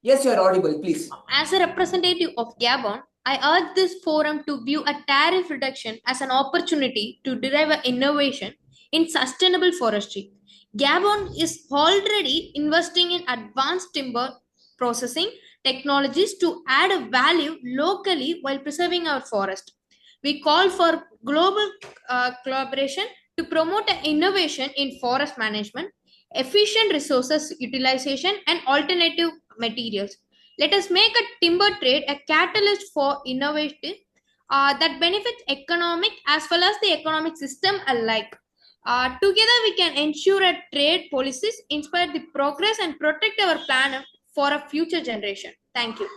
Yes, you are audible, please. As a representative of Gabon, I urge this forum to view a tariff reduction as an opportunity to derive an innovation in sustainable forestry. Gabon is already investing in advanced timber processing technologies to add a value locally while preserving our forest. We call for global collaboration to promote an innovation in forest management, efficient resources utilization, and alternative materials. Let us make a timber trade a catalyst for innovation that benefits economic as well as the economic system alike. Together, we can ensure that trade policies inspire the progress and protect our planet for a future generation. Thank you.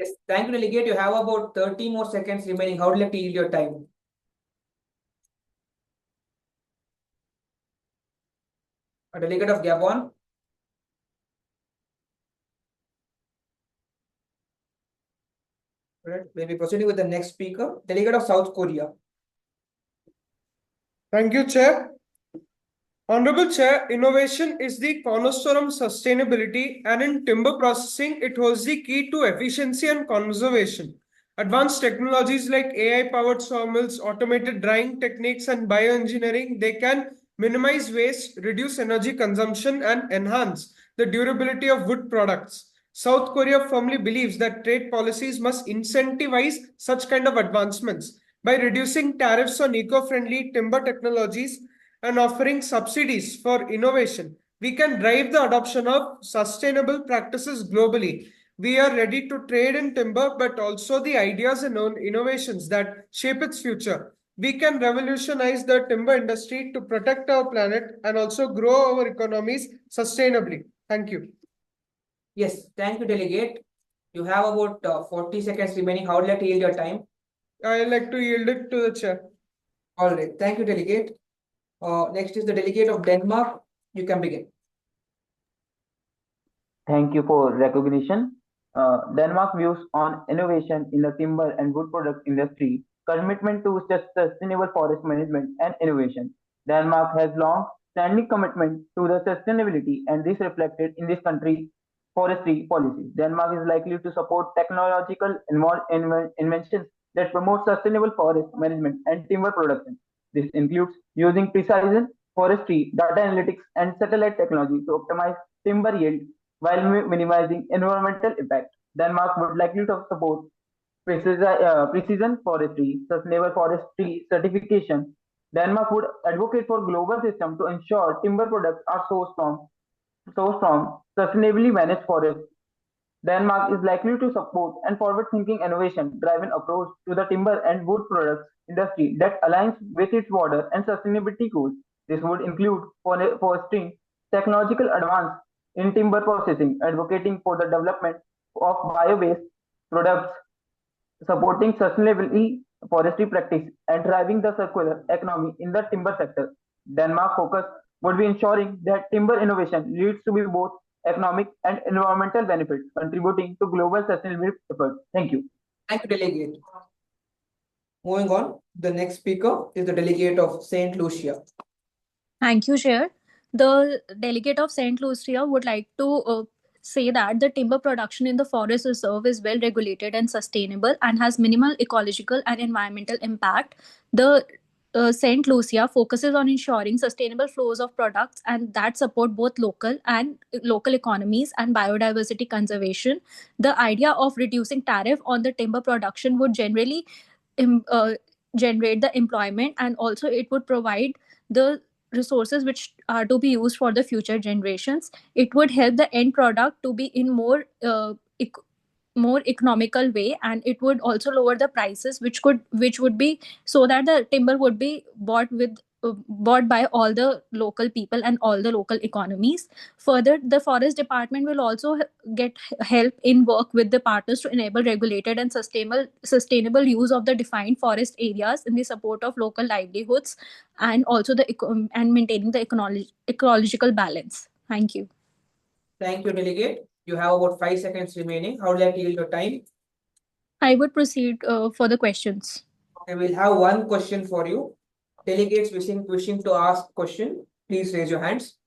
Yes, thank you, delegate. You have about 30 more seconds remaining. How would you like to yield your time? A delegate of Gabon. Right. We'll be proceeding with the next speaker, delegate of South Korea. Thank you, Chair. Honorable Chair, innovation is the cornerstone of sustainability, and in timber processing, it holds the key to efficiency and conservation. Advanced technologies like AI-powered sawmills, automated drying techniques, and bioengineering, they can minimize waste, reduce energy consumption, and enhance the durability of wood products. South Korea firmly believes that trade policies must incentivize such kind of advancements by reducing tariffs on eco-friendly timber technologies and offering subsidies for innovation. We can drive the adoption of sustainable practices globally. We are ready to trade in timber, but also the ideas and innovations that shape its future. We can revolutionize the timber industry to protect our planet and also grow our economies sustainably. Thank you. Yes, thank you, delegate. You have about 40 seconds remaining. How would you like to yield your time? I like to yield it to the chair. All right, thank you, delegate. Next is the delegate of Denmark. You can begin. Thank you for recognition. Denmark views on innovation in the timber and wood products industry, commitment to sustainable forest management and innovation. Denmark has long-standing commitment to the sustainability, and this reflected in this country's forestry policy. Denmark is likely to support technological inventions that promote sustainable forest management and timber production. This includes using precision forestry, data analytics, and satellite technology to optimize timber yield while minimizing environmental impact. Denmark would likely to support precision forestry, sustainable forestry certification. Denmark would advocate for global system to ensure timber products are sourced from sustainably managed forests. Denmark is likely to support and forward-thinking innovation-driven approach to the timber and wood products industry that aligns with its water and sustainability goals. This would include fostering technological advance in timber processing, advocating for the development of bio-based products, supporting sustainability forestry practice, and driving the circular economy in the timber sector. Denmark's focus would be ensuring that timber innovation leads to be both economic and environmental benefits, contributing to global sustainability efforts. Thank you. Thank you, delegate. Moving on, the next speaker is the delegate of St. Lucia. Thank you, Chair. The delegate of St. Lucia would like to say that the timber production in the forest reserve is well regulated and sustainable and has minimal ecological and environmental impact. The St. Lucia focuses on ensuring sustainable flows of products and that support both local economies and biodiversity conservation. The idea of reducing tariff on the timber production would generally generate the employment, and also it would provide the resources which are to be used for the future generations. It would help the end product to be in more economical way, and it would also lower the prices which would be so that the timber would be bought by all the local people and all the local economies. Further, the forest department will also get help in work with the partners to enable regulated and sustainable use of the defined forest areas in the support of local livelihoods and also and maintaining the ecological balance. Thank you. Thank you, delegate. You have about 5 seconds remaining. How would you like to yield your time? I would proceed for the questions. Okay, we'll have one question for you. Delegates wishing to ask question, please raise your hands.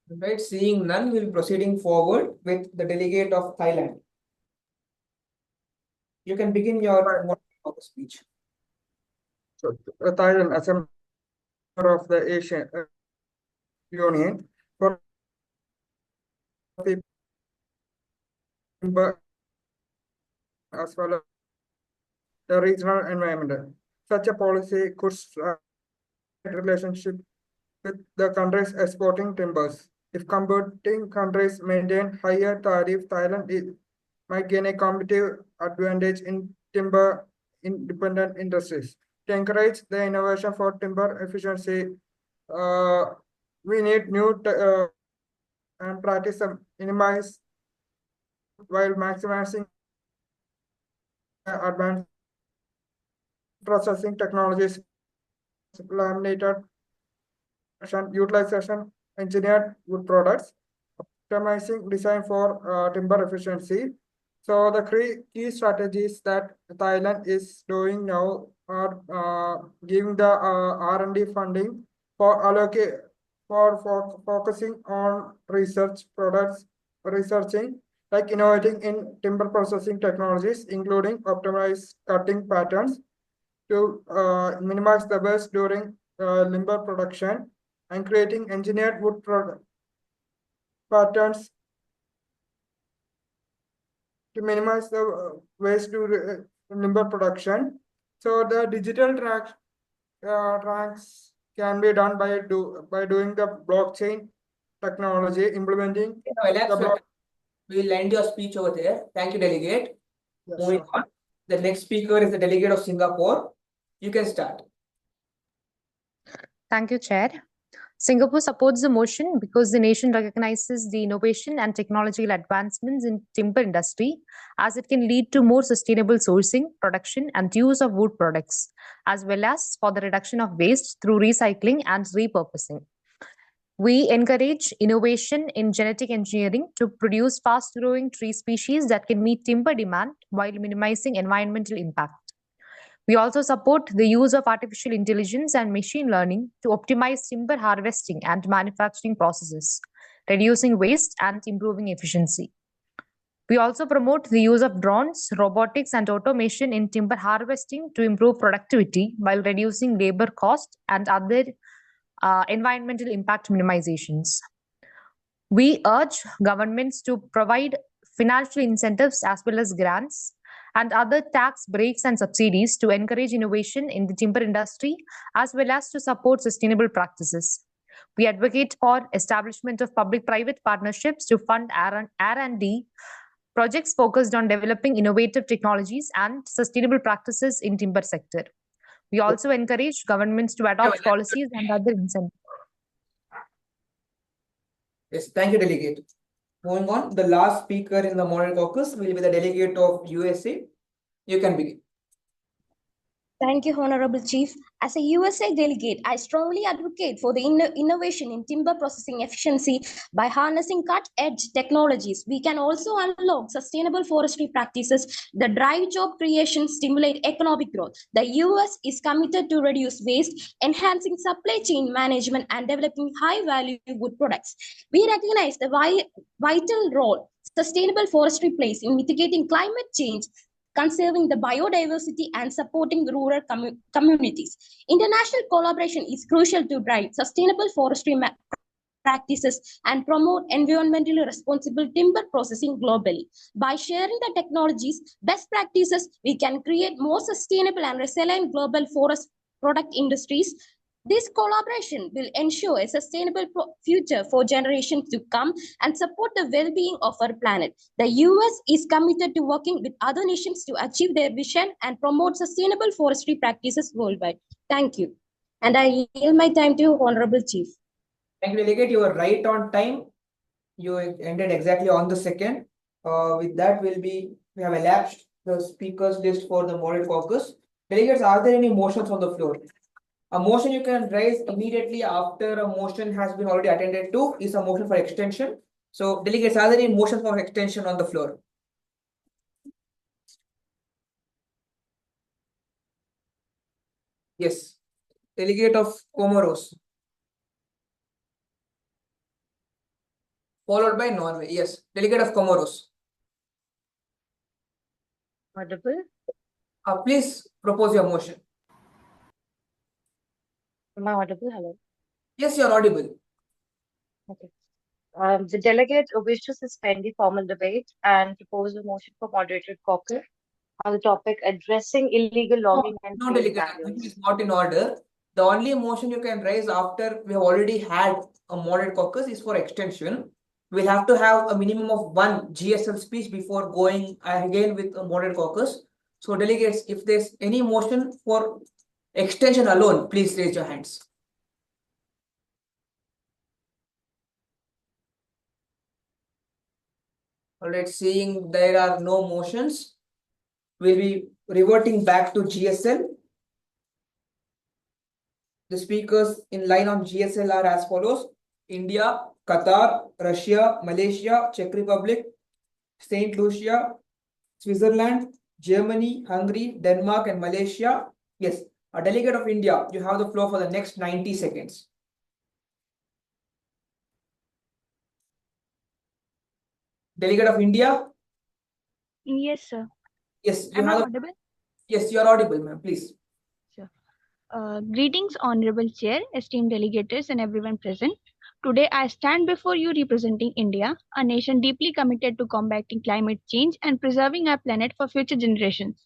Right, seeing none, we'll be proceeding forward with the delegate of Thailand. You can begin your speech. So, Thailand, as a member of the Asian Union, for as well as the regional environment. Such a policy could relationship with the countries exporting timbers. If competing countries maintain higher tariff, Thailand might gain a competitive advantage in timber independent industries. To encourage the innovation for timber efficiency, we need new and practice to minimize while maximizing advanced processing technologies, laminated utilization, engineered wood products, optimizing design for timber efficiency. So the key strategies that Thailand is doing now are giving the R&D funding for focusing on researching like innovating in timber processing technologies, including optimized cutting patterns to minimize the waste during lumber production and creating engineered wood patterns to minimize the waste to lumber production. So the digital tracks can be done by doing the blockchain technology, implementing We'll end your speech over there. Thank you, delegate. Yes, Moving sure. on. The next speaker is the delegate of Singapore. You can start. Thank you, Chair. Singapore supports the motion because the nation recognizes the innovation and technological advancements in timber industry as it can lead to more sustainable sourcing, production and use of wood products, as well as for the reduction of waste through recycling and repurposing. We encourage innovation in genetic engineering to produce fast-growing tree species that can meet timber demand while minimizing environmental impact. We also support the use of artificial intelligence and machine learning to optimize timber harvesting and manufacturing processes, reducing waste and improving efficiency. We also promote the use of drones, robotics, and automation in timber harvesting to improve productivity while reducing labor cost and other environmental impact minimizations. We urge governments to provide financial incentives as well as grants and other tax breaks and subsidies to encourage innovation in the timber industry as well as to support sustainable practices. We advocate for establishment of public-private partnerships to fund R&D projects focused on developing innovative technologies and sustainable practices in timber sector. We also encourage governments to adopt policies and other incentives. Yes, thank you, delegate. Moving on, the last speaker in the model caucus will be the delegate of USA. You can begin. Thank you, Honorable Chief. As a USA delegate, I strongly advocate for the innovation in timber processing efficiency by harnessing cut-edge technologies. We can also unlock sustainable forestry practices that drive job creation, stimulate economic growth. The US is committed to reduce waste, enhancing supply chain management, and developing high-value wood products. We recognize the vital role sustainable forestry plays in mitigating climate change, conserving the biodiversity and supporting rural communities. International collaboration is crucial to drive sustainable forestry practices and promote environmentally responsible timber processing globally. By sharing the technologies, best practices, we can create more sustainable and resilient global forest product industries. This collaboration will ensure a sustainable future for generations to come and support the well-being of our planet. The US is committed to working with other nations to achieve their vision and promote sustainable forestry practices worldwide. Thank you. And I yield my time to Honorable Chief. Thank you, delegate. You are right on time. You ended exactly on the second. With that, we have elapsed the speakers list for the model caucus. Delegates, are there any motions on the floor? A motion you can raise immediately after a motion has been already attended to is a motion for extension. So, delegates, are there any motions for extension on the floor? Yes. Delegate of Comoros. Followed by Norway. Yes. Delegate of Comoros. Audible? Please propose your motion. Am I audible? Hello. Yes, you are audible. Okay. The delegate wish to suspend the formal debate and propose a motion for moderated caucus on the topic addressing illegal logging and No, delegate, it is not in order. The only motion you can raise after we have already had a moderated caucus is for extension. We'll have to have a minimum of one GSL speech before going again with a moderated caucus. So, delegates, if there's any motion for extension alone, please raise your hands. Alright, seeing there are no motions, we'll be reverting back to GSL. The speakers in line on GSL are as follows: India, Qatar, Russia, Malaysia, Czech Republic, Saint Lucia, Switzerland, Germany, Hungary, Denmark, and Malaysia. Yes, a delegate of India, you have the floor for the next 90 seconds. Delegate of India? Yes, sir. Yes, you Am I have. audible? Yes, you are audible, ma'am. Please. Sure. Greetings, Honorable Chair, esteemed delegators, and everyone present. Today, I stand before you representing India, a nation deeply committed to combating climate change and preserving our planet for future generations.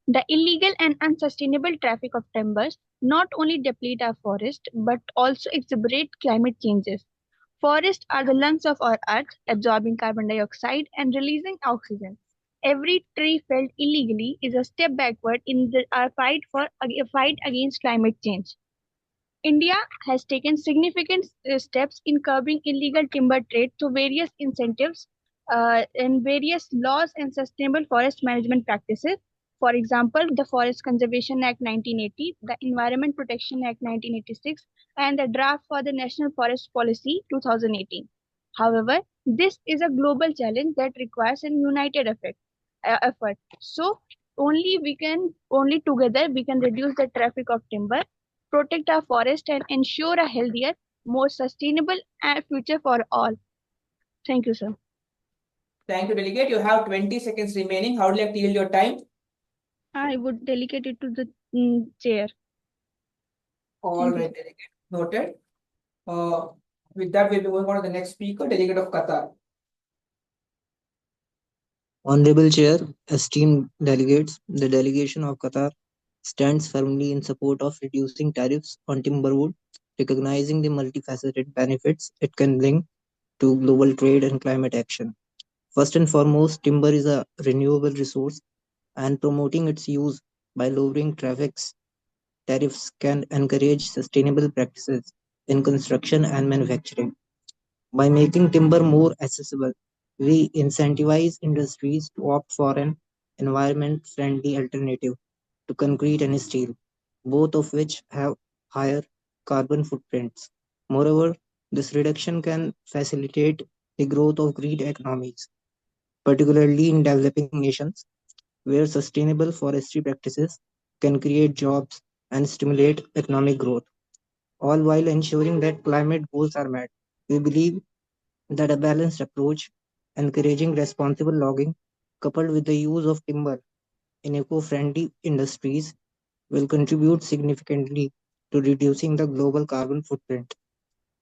The illegal and unsustainable traffic of timbers not only deplete our forest but also exacerbate climate changes. Forests are the lungs of our earth, absorbing carbon dioxide and releasing oxygen. Every tree felled illegally is a step backward in our fight against climate change. India has taken significant steps in curbing illegal timber trade through various incentives and various laws and sustainable forest management practices. For example, the Forest Conservation Act 1980, the Environment Protection Act 1986, and the draft for the National Forest Policy 2018. However, this is a global challenge that requires a united effort. So only together we can reduce the traffic of timber, protect our forest, and ensure a healthier, more sustainable future for all. Thank you, sir. Thank you, delegate. You have 20 seconds remaining. How would you like to yield your time? I would delegate it to the chair. All right, delegate. Noted. With that, we'll be moving on to the next speaker, delegate of Qatar. Honorable Chair, esteemed delegates, the delegation of Qatar stands firmly in support of reducing tariffs on timberwood, recognizing the multifaceted benefits it can bring to global trade and climate action. First and foremost, timber is a renewable resource, and promoting its use by lowering tariffs can encourage sustainable practices in construction and manufacturing. By making timber more accessible, we incentivize industries to opt for an environment friendly alternative to concrete and steel, both of which have higher carbon footprints. Moreover, this reduction can facilitate the growth of green economies, particularly in developing nations where sustainable forestry practices can create jobs and stimulate economic growth, all while ensuring that climate goals are met. We believe that a balanced approach, encouraging responsible logging coupled with the use of timber in eco friendly industries, will contribute significantly to reducing the global carbon footprint.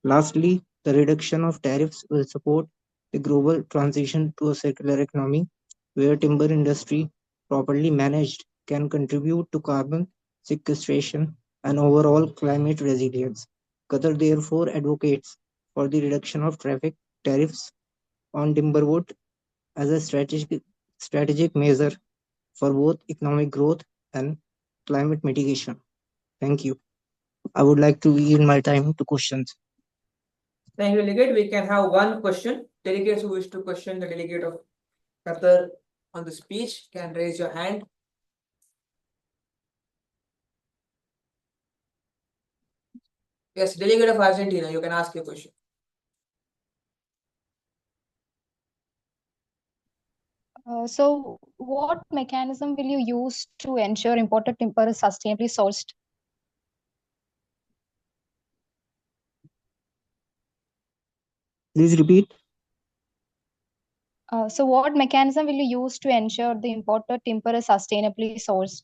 Lastly, the reduction of tariffs will support the global transition to a circular economy where timber industry, properly managed, can contribute to carbon sequestration and overall climate resilience. Qatar therefore advocates for the reduction of traffic tariffs on timberwood as a strategic measure for both economic growth and climate mitigation. Thank you. I would like to yield my time to questions. Thank you, delegate. We can have one question. Delegates who wish to question the delegate of Qatar on the speech can raise your hand. Yes, delegate of Argentina, you can ask your question. So, what mechanism will you use to ensure imported timber is sustainably sourced? Please repeat. So, what mechanism will you use to ensure the imported timber is sustainably sourced?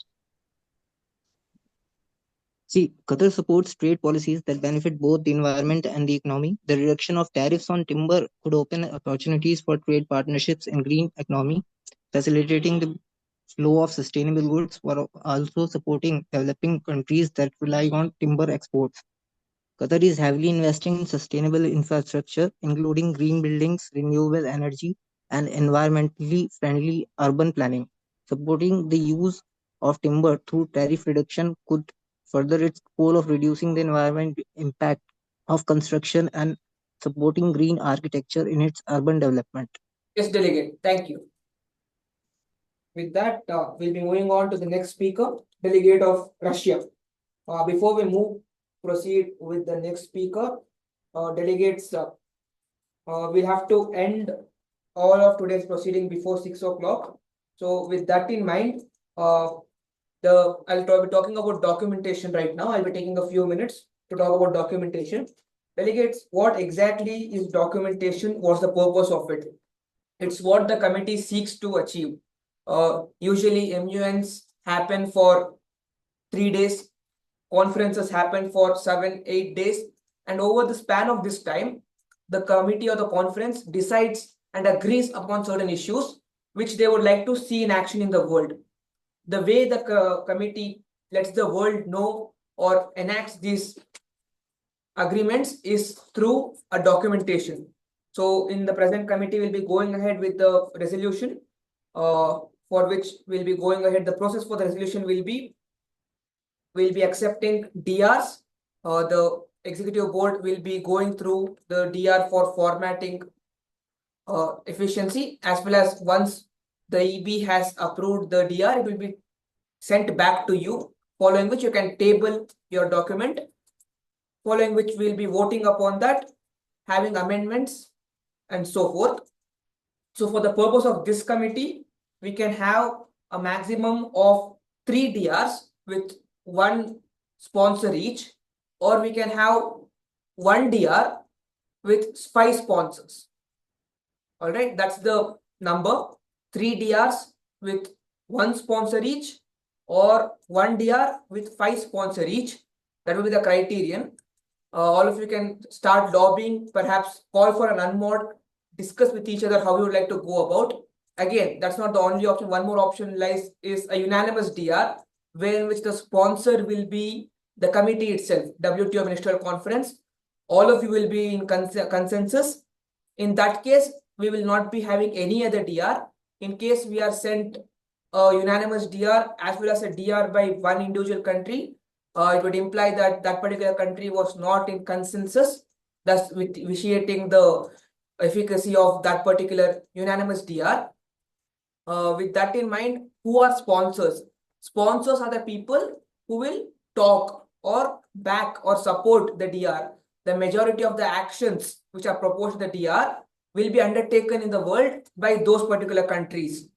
See, Qatar supports trade policies that benefit both the environment and the economy. The reduction of tariffs on timber could open opportunities for trade partnerships in green economy, facilitating the flow of sustainable goods while also supporting developing countries that rely on timber exports. Qatar is heavily investing in sustainable infrastructure, including green buildings, renewable energy, and environmentally friendly urban planning. Supporting the use of timber through tariff reduction could further its goal of reducing the environment impact of construction and supporting green architecture in its urban development. Yes, delegate. Thank you. With that, we'll be moving on to the next speaker, delegate of Russia. Before we proceed with the next speaker, delegates, we'll have to end all of today's proceeding before 6 o'clock. So with that in mind, I'll be talking about documentation right now. I'll be taking a few minutes to talk about documentation. Delegates, what exactly is documentation? What's the purpose of it? It's what the committee seeks to achieve. Usually MUNs happen for 3 days, conferences happen for 7-8 days, and over the span of this time, the committee or the conference decides and agrees upon certain issues which they would like to see in action in the world. The way the committee lets the world know or enacts these agreements is through a documentation. So in the present committee, we'll be going ahead with the resolution for which we'll be going ahead. The process for the resolution will be, we'll be accepting DRs. The executive board will be going through the DR for formatting efficiency, as well as once the EB has approved the DR, it will be sent back to you, following which you can table your document, following which we'll be voting upon that, having amendments and so forth. So for the purpose of this committee, we can have a maximum of 3 DRs with 1 sponsor each, or we can have 1 DR with 5 sponsors. All right, that's the number. 3 DRs with 1 sponsor each, or 1 DR with 5 sponsor each. That will be the criterion. All of you can start lobbying, perhaps call for an unmod, discuss with each other how you would like to go about. Again, that's not the only option. One more option is a unanimous DR, wherein which the sponsor will be the committee itself, WTO Ministerial Conference. All of you will be in consensus. In that case, we will not be having any other DR. In case we are sent a unanimous DR as well as a DR by 1 individual country, it would imply that that particular country was not in consensus, thus vitiating the efficacy of that particular unanimous DR. With that in mind, who are sponsors? Sponsors are the people who will talk or back or support the DR. The majority of the actions which are proposed to the DR will be undertaken in the world by those particular countries.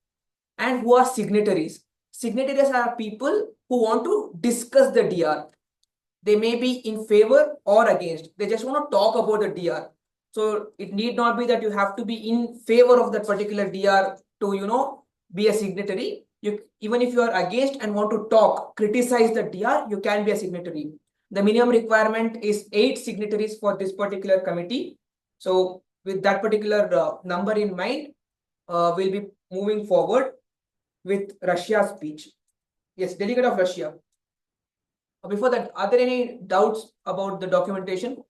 And who are signatories? Signatories are people who want to discuss the DR. They may be in favor or against. They just want to talk about the DR. So it need not be that you have to be in favor of that particular DR to, be a signatory. Even if you are against and want to talk, criticize the DR, you can be a signatory. The minimum requirement is 8 signatories for this particular committee. So with that particular number in mind, we'll be moving forward with Russia's speech. Yes, delegate of Russia. Before that, are there any doubts about the documentation?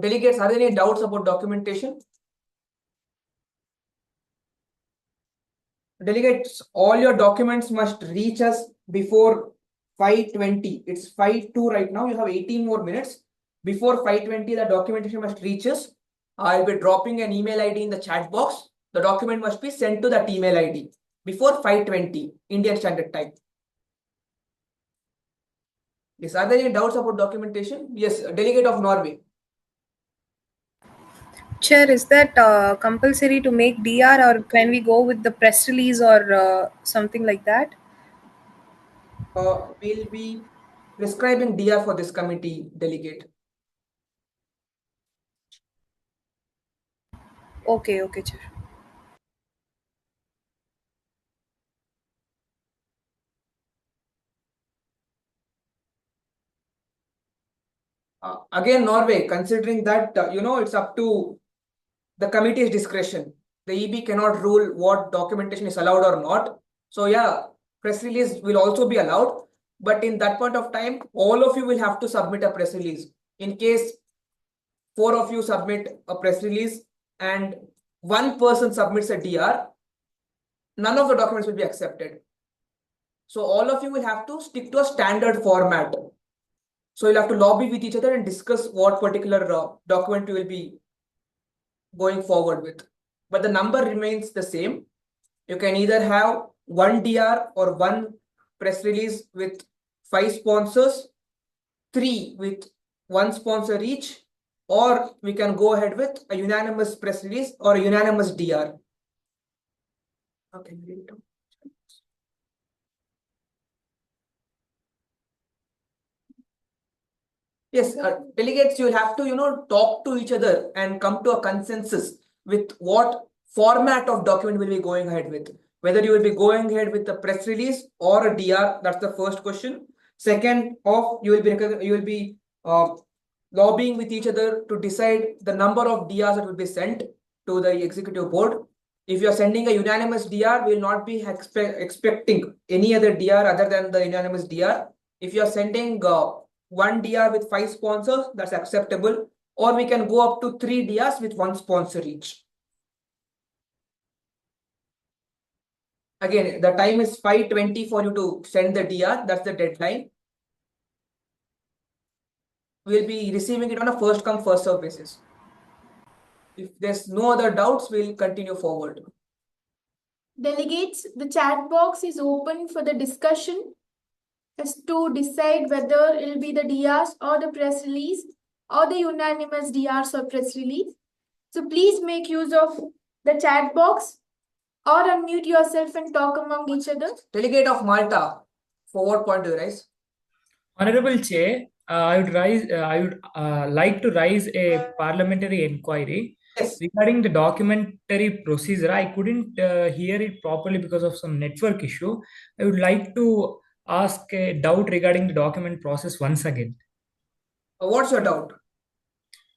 Delegates, are there any doubts about documentation? Delegates, all your documents must reach us before 5:20. It's 5:02 right now. You have 18 more minutes. Before 5:20, the documentation must reach us. I'll be dropping an email ID in the chat box. The document must be sent to that email ID before 5:20 Indian Standard Time. Yes, are there any doubts about documentation? Yes, delegate of Norway. Chair, is that compulsory to make DR, or can we go with the press release or something like that? We'll be prescribing DR for this committee, delegate. Okay, Chair. Again, Norway, considering that, it's up to the committee's discretion. The EB cannot rule what documentation is allowed or not. So yeah, press release will also be allowed. But in that point of time, all of you will have to submit a press release. In case 4 of you submit a press release and 1 person submits a DR, none of the documents will be accepted. So all of you will have to stick to a standard format. So you'll have to lobby with each other and discuss what particular document you will be going forward with. But the number remains the same. You can either have one DR or one press release with 5 sponsors, 3 with 1 sponsor each, or we can go ahead with a unanimous press release or a unanimous DR. Okay, yes, delegates, you'll have to, talk to each other and come to a consensus with what format of document will be going ahead with. Whether you will be going ahead with a press release or a DR, that's the first question. Second, you will be lobbying with each other to decide the number of DRs that will be sent to the executive board. If you are sending a unanimous DR, we will not be expecting any other DR other than the unanimous DR. If you are sending one DR with 5 sponsors, that's acceptable. Or we can go up to 3 DRs with 1 sponsor each. Again, the time is 5:20 for you to send the DR. That's the deadline. We'll be receiving it on a first come, first serve basis. If there's no other doubts, we'll continue forward. Delegates, the chat box is open for the discussion as to decide whether it will be the DRs or the press release or the unanimous DRs or press release. So please make use of the chat box or unmute yourself and talk among each other. Delegate of Malta, for what point do you raise? Honorable Chair, I would like to raise a parliamentary inquiry regarding the documentary procedure. I couldn't hear it properly because of some network issue. I would like to ask a doubt regarding the document process once again. What's your doubt?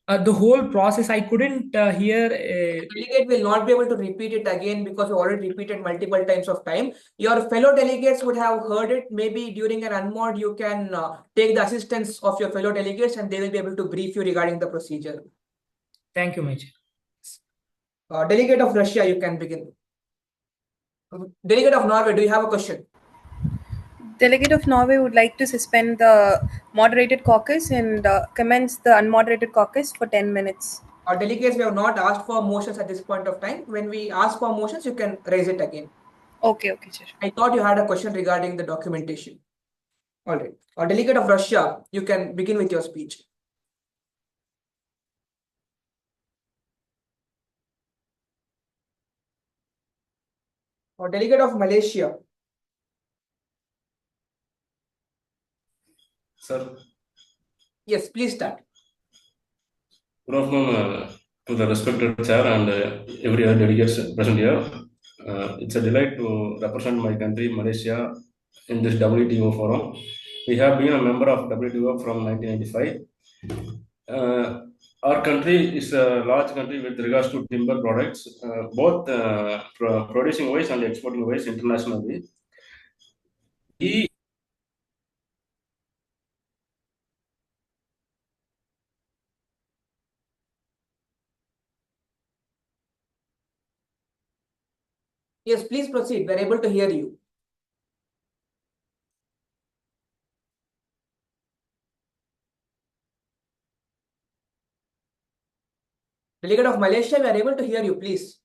The whole process, I couldn't hear. Delegate will not be able to repeat it again because you already repeated multiple times of time. Your fellow delegates would have heard it. Maybe during an unmod, you can take the assistance of your fellow delegates and they will be able to brief you regarding the procedure. Thank you, Major. Delegate of Russia, you can begin. Delegate of Norway, do you have a question? Delegate of Norway would like to suspend the moderated caucus and commence the unmoderated caucus for 10 minutes. Our delegates, we have not asked for motions at this point of time. When we ask for motions, you can raise it again. Okay, Chair. I thought you had a question regarding the documentation. All right. Our delegate of Russia, you can begin with your speech. Our delegate of Malaysia. Sir. Yes, please start. Good afternoon to the respected chair and every other delegates present here. It's a delight to represent my country, Malaysia, in this WTO forum. We have been a member of WTO from 1995. Our country is a large country with regards to timber products, both producing wise and exporting wise internationally. Yes, please proceed. We're able to hear you. Delegate of Malaysia, we are able to hear you, please.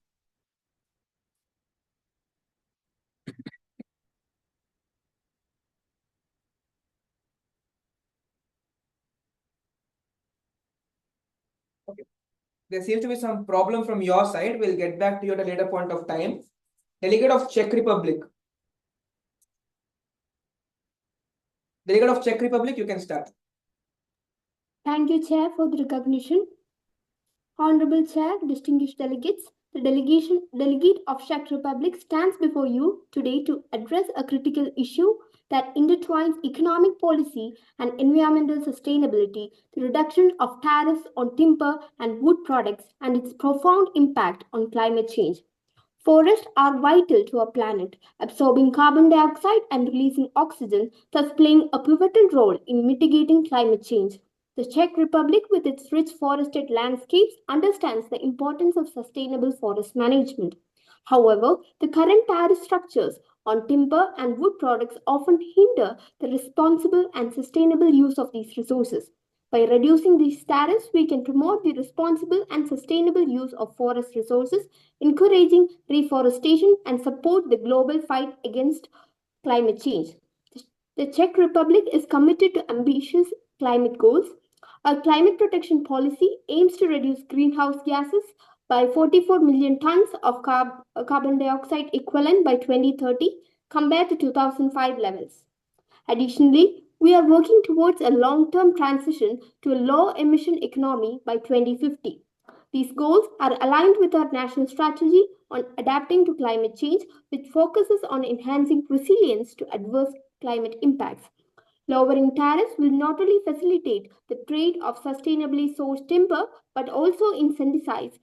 Okay. There seems to be some problem from your side. We'll get back to you at a later point of time. Delegate of Czech Republic. Delegate of Czech Republic, you can start. Thank you, Chair, for the recognition. Honorable Chair, distinguished delegates, the delegate of Czech Republic stands before you today to address a critical issue that intertwines economic policy and environmental sustainability, the reduction of tariffs on timber and wood products, and its profound impact on climate change. Forests are vital to our planet, absorbing carbon dioxide and releasing oxygen, thus playing a pivotal role in mitigating climate change. The Czech Republic, with its rich forested landscapes, understands the importance of sustainable forest management. However, the current tariff structures on timber and wood products often hinder the responsible and sustainable use of these resources. By reducing these tariffs, we can promote the responsible and sustainable use of forest resources, encouraging reforestation and support the global fight against climate change. The Czech Republic is committed to ambitious climate goals. Our climate protection policy aims to reduce greenhouse gases by 44 million tons of carbon dioxide equivalent by 2030 compared to 2005 levels. Additionally, we are working towards a long-term transition to a low-emission economy by 2050. These goals are aligned with our national strategy on adapting to climate change, which focuses on enhancing resilience to adverse climate impacts. Lowering tariffs will not only facilitate the trade of sustainably sourced timber but also incentivize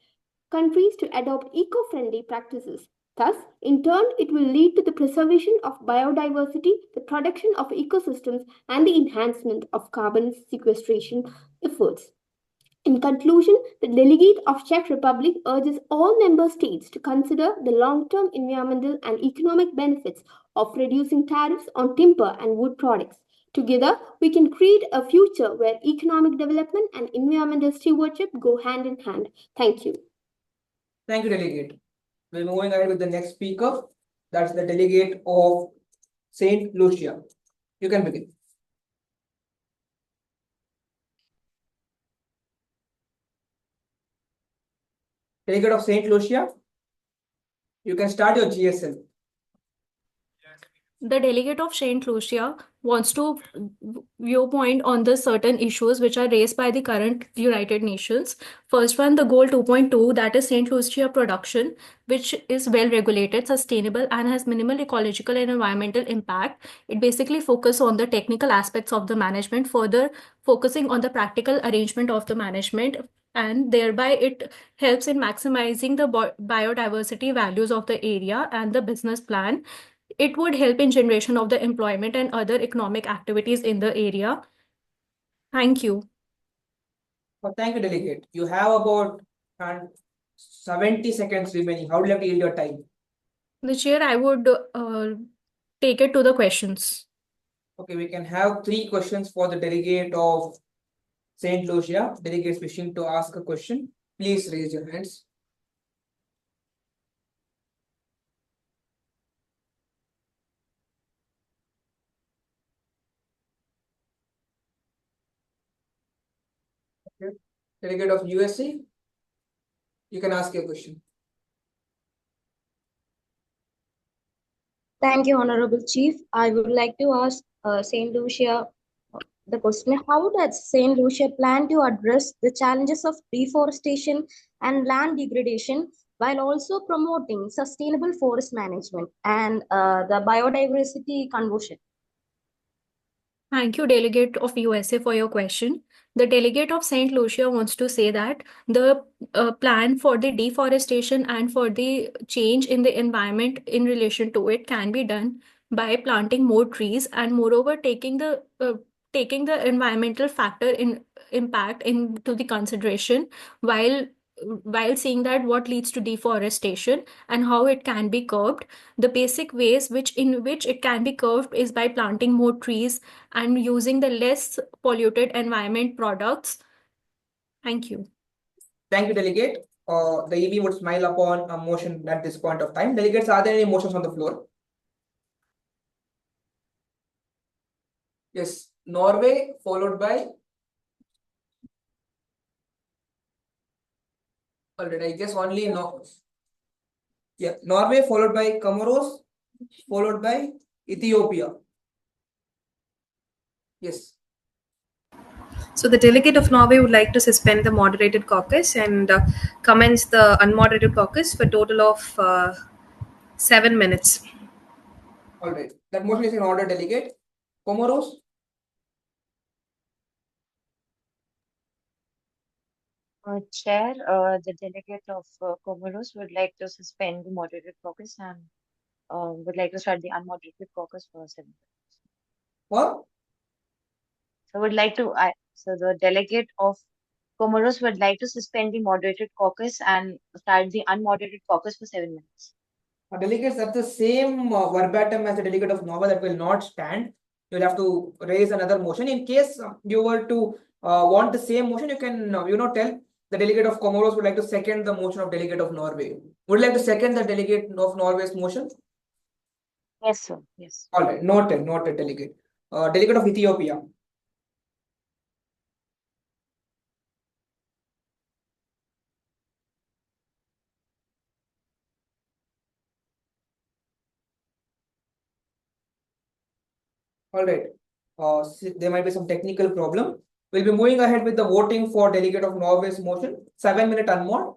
countries to adopt eco-friendly practices. Thus, in turn, it will lead to the preservation of biodiversity, the protection of ecosystems, and the enhancement of carbon sequestration efforts. In conclusion, the delegate of Czech Republic urges all member states to consider the long-term environmental and economic benefits of reducing tariffs on timber and wood products. Together, we can create a future where economic development and environmental stewardship go hand in hand. Thank you. Thank you, Delegate. We're moving ahead with the next speaker. That's the Delegate of St. Lucia. You can begin. Delegate of St. Lucia, you can start your GSM. The delegate of St. Lucia wants to viewpoint on the certain issues which are raised by the current United Nations. First one, the goal 2.2, that is St. Lucia production, which is well regulated, sustainable, and has minimal ecological and environmental impact. It basically focuses on the technical aspects of the management, further focusing on the practical arrangement of the management, and thereby it helps in maximizing the biodiversity values of the area and the business plan. It would help in generation of the employment and other economic activities in the area. Thank you. Well, thank you, Delegate. You have about 70 seconds remaining. How do you have to yield your time? The chair, I would take it to the questions. Okay, we can have 3 questions for the delegate of St. Lucia. Delegates wishing to ask a question, please raise your hands. Okay. Delegate of USA, you can ask your question. Thank you, Honorable Chief. I would like to ask St. Lucia the question: how does St. Lucia plan to address the challenges of deforestation and land degradation while also promoting sustainable forest management and the biodiversity conversion? Thank you, Delegate of USA, for your question. The Delegate of St. Lucia wants to say that the plan for the deforestation and for the change in the environment in relation to it can be done by planting more trees, and moreover taking the environmental factor in impact into the consideration while seeing that what leads to deforestation and how it can be curbed. The basic ways in which it can be curbed is by planting more trees and using the less polluted environment products. Thank you. Thank you, Delegate. The EB would smile upon a motion at this point of time. Delegates, are there any motions on the floor? Yes, Norway followed by. Alright, I guess only no. Yeah, Norway followed by Comoros, followed by Ethiopia. Yes. So the delegate of Norway would like to suspend the moderated caucus and commence the unmoderated caucus for a total of 7 minutes. All right. That motion is in order, delegate. Comoros. Chair, the delegate of Comoros would like to suspend the moderated caucus and would like to start the unmoderated caucus for 7 minutes. What? So the delegate of Comoros would like to suspend the moderated caucus and start the unmoderated caucus for 7 minutes. Delegates, that's the same verbatim as the delegate of Norway that will not stand. You'll have to raise another motion. In case you were to want the same motion, you can tell the delegate of Comoros would like to second the motion of delegate of Norway. Would you like to second the delegate of Norway's motion? Yes, sir. Yes. All right, noted delegate. Delegate of Ethiopia. All right. There might be some technical problem. We'll be moving ahead with the voting for delegate of Norway's motion. 7-minute unmod.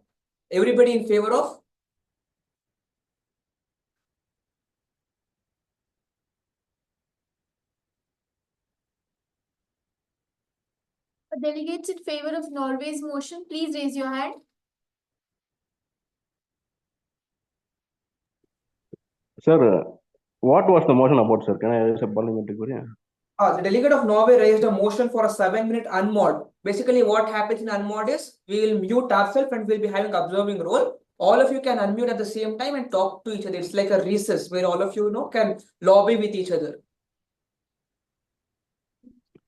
Everybody in favor of? Delegates in favor of Norway's motion, please raise your hand. Sir, what was the motion about, sir? Can I raise a parliamentary query? The delegate of Norway raised a motion for a 7-minute unmod. Basically, what happens in unmod is we will mute ourselves and we'll be having observing role. All of you can unmute at the same time and talk to each other. It's like a recess where all of you can lobby with each other.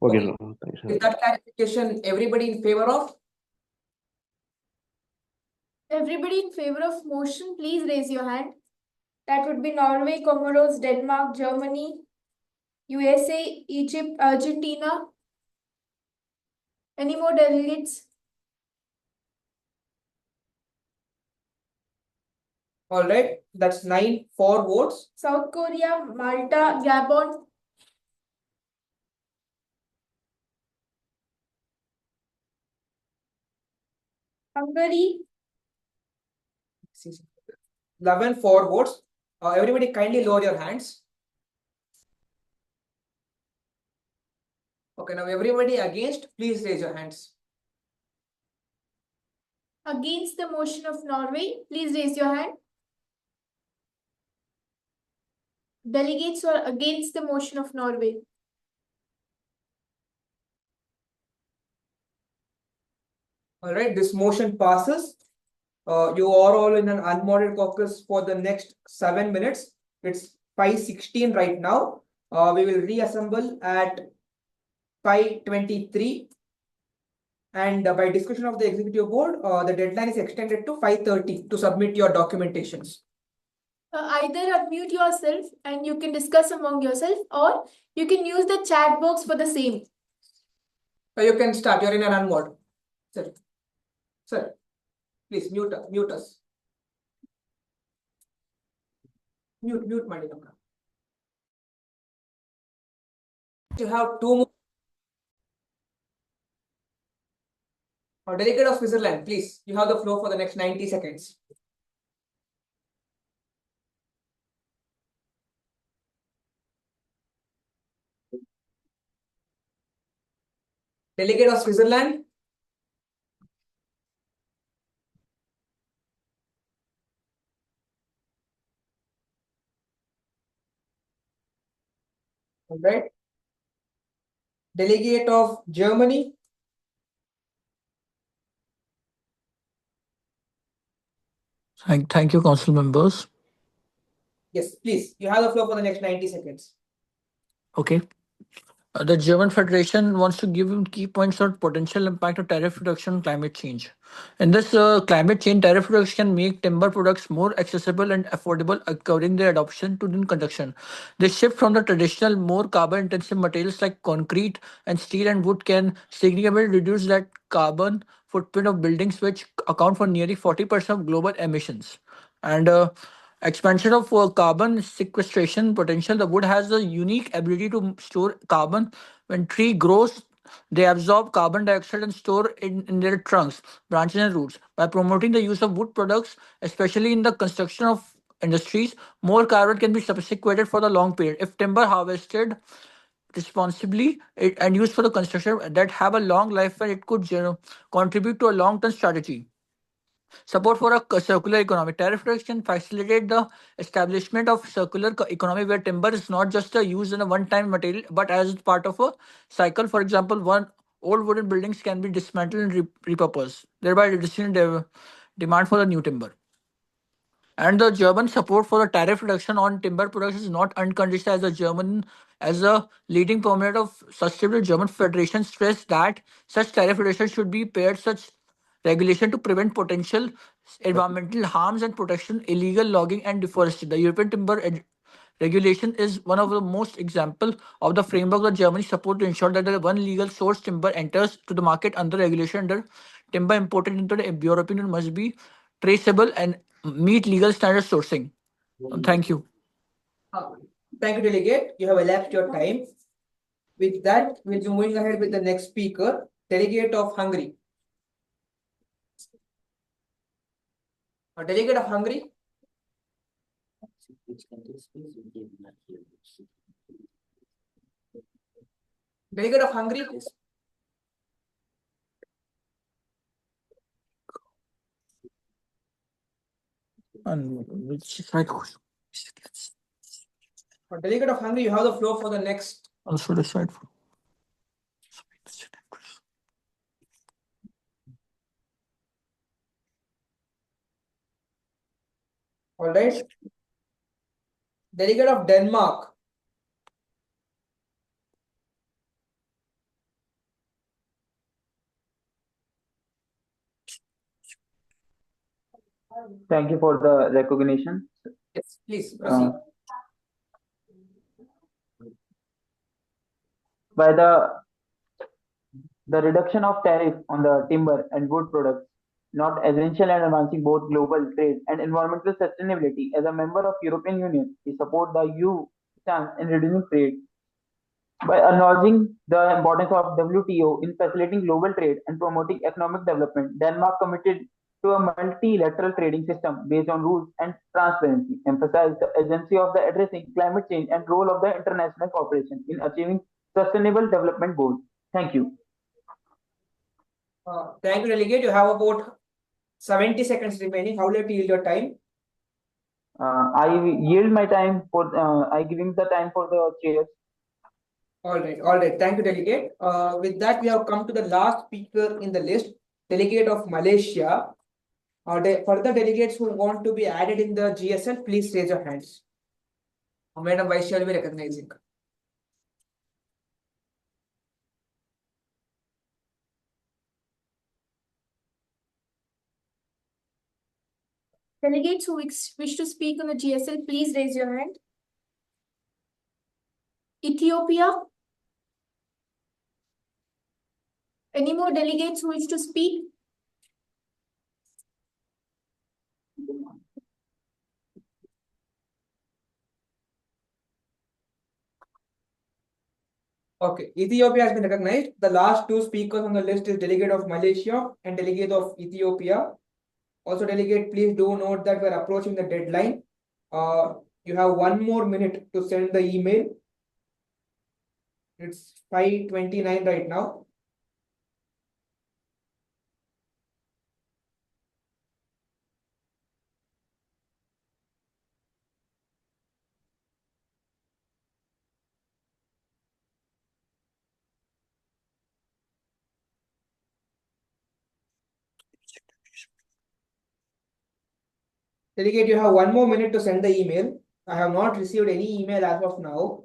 Okay, sir. Thanks, sir. With that clarification, everybody in favor of? Everybody in favor of motion, please raise your hand. That would be Norway, Comoros, Denmark, Germany, USA, Egypt, Argentina. Any more delegates? All right, that's 9 for votes. South Korea, Malta, Gabon. Hungary. 11 for votes. Everybody kindly lower your hands. Okay, now everybody against, please raise your hands. Against the motion of Norway, please raise your hand. Delegates who are against the motion of Norway. All right, this motion passes. You are all in an unmodded caucus for the next 7 minutes. It's 5:16 right now. We will reassemble at 5:23. And by discussion of the executive board, the deadline is extended to 5:30 to submit your documentations. Either unmute yourself and you can discuss among yourself, or you can use the chat box for the same. You can start. You're in an unmod. Sir, please mute us. Mute Manikam. You have 2 more. Delegate of Switzerland, please. You have the floor for the next 90 seconds. Delegate of Switzerland. All right. Delegate of Germany. Thank you, council members. Yes, please. You have the floor for the next 90 seconds. Okay. The German Federation wants to give him key points on potential impact of tariff reduction and climate change. In this climate change, tariff reduction can make timber products more accessible and affordable, encouraging their adoption to new construction. This shift from the traditional, more carbon-intensive materials like concrete and steel and wood can significantly reduce that carbon footprint of buildings, which account for nearly 40% of global emissions. And expansion of carbon sequestration potential. The wood has a unique ability to store carbon. When tree grows, they absorb carbon dioxide and store it in their trunks, branches, and roots. By promoting the use of wood products, especially in the construction of industries, more carbon can be sequestered for the long period. If timber harvested responsibly and used for the construction that have a long life, and it could contribute to a long-term strategy. Support for a circular economy. Tariff reduction facilitate the establishment of circular economy where timber is not just a used in a one-time material, but as part of a cycle. For example, one old wooden buildings can be dismantled and repurposed, thereby reducing the demand for the new timber. And the German support for the tariff reduction on timber products is not unconditional, as a leading proponent of sustainable German Federation stressed that such tariff reduction should be paired such regulation to prevent potential environmental harms and protection illegal logging and deforestation. The European timber regulation is one of the most example of the framework that Germany support to ensure that the one legal source timber enters to the market under regulation under timber imported into the European Union must be traceable and meet legal standard sourcing. Thank you. Thank you, Delegate. You have elapsed your time. With that, we'll be moving ahead with the next speaker, Delegate of Hungary. Delegate of Hungary. Delegate of Hungary, please. Delegate of Hungary, you have the floor for the next. Also decide for. All right. Delegate of Denmark. Thank you for the recognition. Yes, please proceed. By the reduction of tariff on the timber and wood products, not essential and advancing both global trade and environmental sustainability. As a member of European Union, we support the EU stance in reducing trade by acknowledging the importance of WTO in facilitating global trade and promoting economic development. Denmark committed to a multilateral trading system based on rules and transparency, emphasized the urgency of the addressing climate change and role of the international cooperation in achieving sustainable development goals. Thank you. Thank you, Delegate. You have about 70 seconds remaining. How will you yield your time? I yield my time for, I giving the time for the chairs. All right. Thank you, Delegate. With that, we have come to the last speaker in the list, Delegate of Malaysia. Further delegates who want to be added in the GSL, please raise your hands. Madam Vice Chair will be recognizing. Delegates who wish to speak on the GSL, please raise your hand. Ethiopia. Any more delegates who wish to speak? Okay, Ethiopia has been recognized. The last two speakers on the list is Delegate of Malaysia and Delegate of Ethiopia. Also, Delegate, please do note that we're approaching the deadline. You have 1 more minute to send the email. It's 5:29 right now. Delegate, you have 1 more minute to send the email. I have not received any email as of now.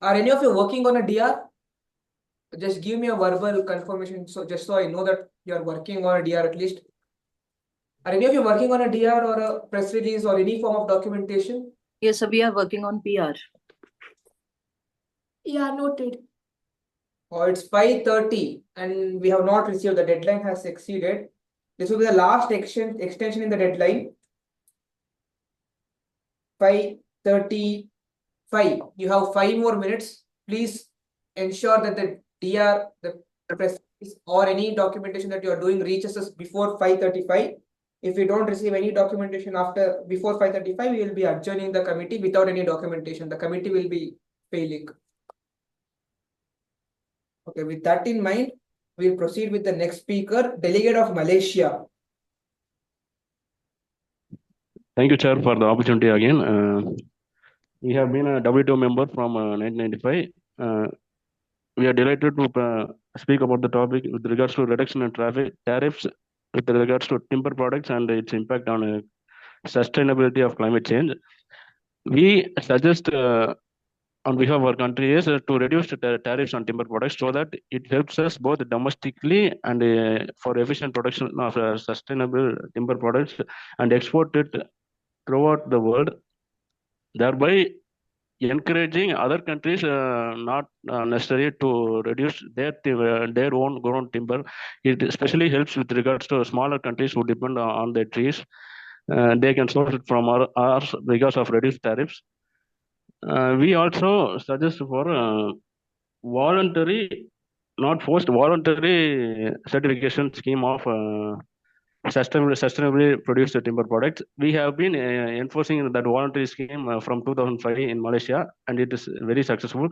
Are any of you working on a DR? Just give me a verbal confirmation, just so I know that you are working on a DR at least. Are any of you working on a DR or a press release or any form of documentation? Yes, sir, we are working on PR. Yeah, noted. Oh, it's 5:30 and we have not received. The deadline has exceeded. This will be the last extension in the deadline. 5:35. You have 5 more minutes. Please ensure that the DR, the press release or any documentation that you are doing reaches us before 5:35. If we don't receive any documentation before 5:35, we will be adjourning the committee without any documentation. The committee will be failing. Okay, with that in mind, we'll proceed with the next speaker, Delegate of Malaysia. Thank you, Chair, for the opportunity again. We have been a WTO member from 1995. We are delighted to speak about the topic with regards to reduction in tariffs with regards to timber products and its impact on sustainability of climate change. We suggest on behalf of our country is to reduce the tariffs on timber products so that it helps us both domestically and for efficient production of sustainable timber products and export it throughout the world, thereby encouraging other countries not necessary to reduce their own grown timber. It especially helps with regards to smaller countries who depend on their trees. They can source it from ours because of reduced tariffs. We also suggest for voluntary, not forced, voluntary certification scheme of sustainably produced timber products. We have been enforcing that voluntary scheme from 2005 in Malaysia, and it is very successful.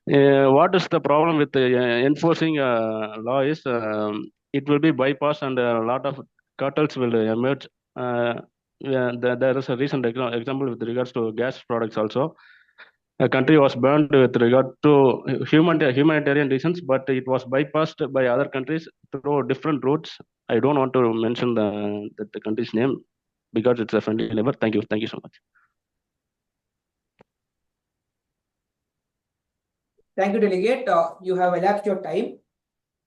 What is the problem with enforcing law is it will be bypassed and a lot of cartels will emerge. There is a recent example with regards to gas products also. A country was burned with regard to humanitarian reasons, but it was bypassed by other countries through different routes. I don't want to mention the country's name because it's a friendly neighbor. Thank you. Thank you so much. Thank you, Delegate. You have elapsed your time.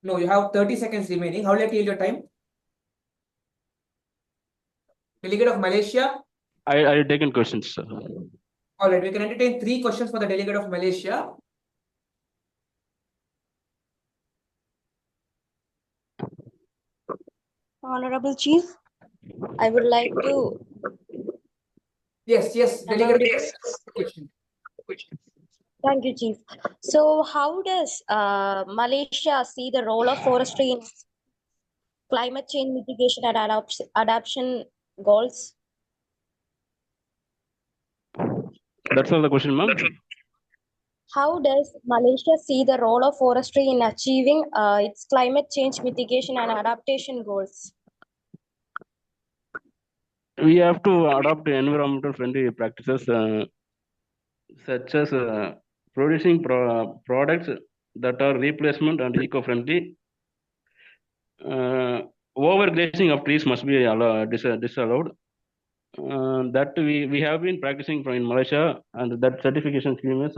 No, you have 30 seconds remaining. How will I yield your time? Delegate of Malaysia. I taken questions, sir. All right, we can entertain 3 questions for the delegate of Malaysia. Honorable Chief, I would like to. Yes, delegate. Yes. Question. Thank you, Chief. So, how does Malaysia see the role of forestry in climate change mitigation and adaptation goals? That's all the question, ma'am. How does Malaysia see the role of forestry in achieving its climate change mitigation and adaptation goals? We have to adopt environmental friendly practices such as producing products that are replacement and eco-friendly. Overgrazing of trees must be disallowed. That we have been practicing in Malaysia, and that certification scheme is.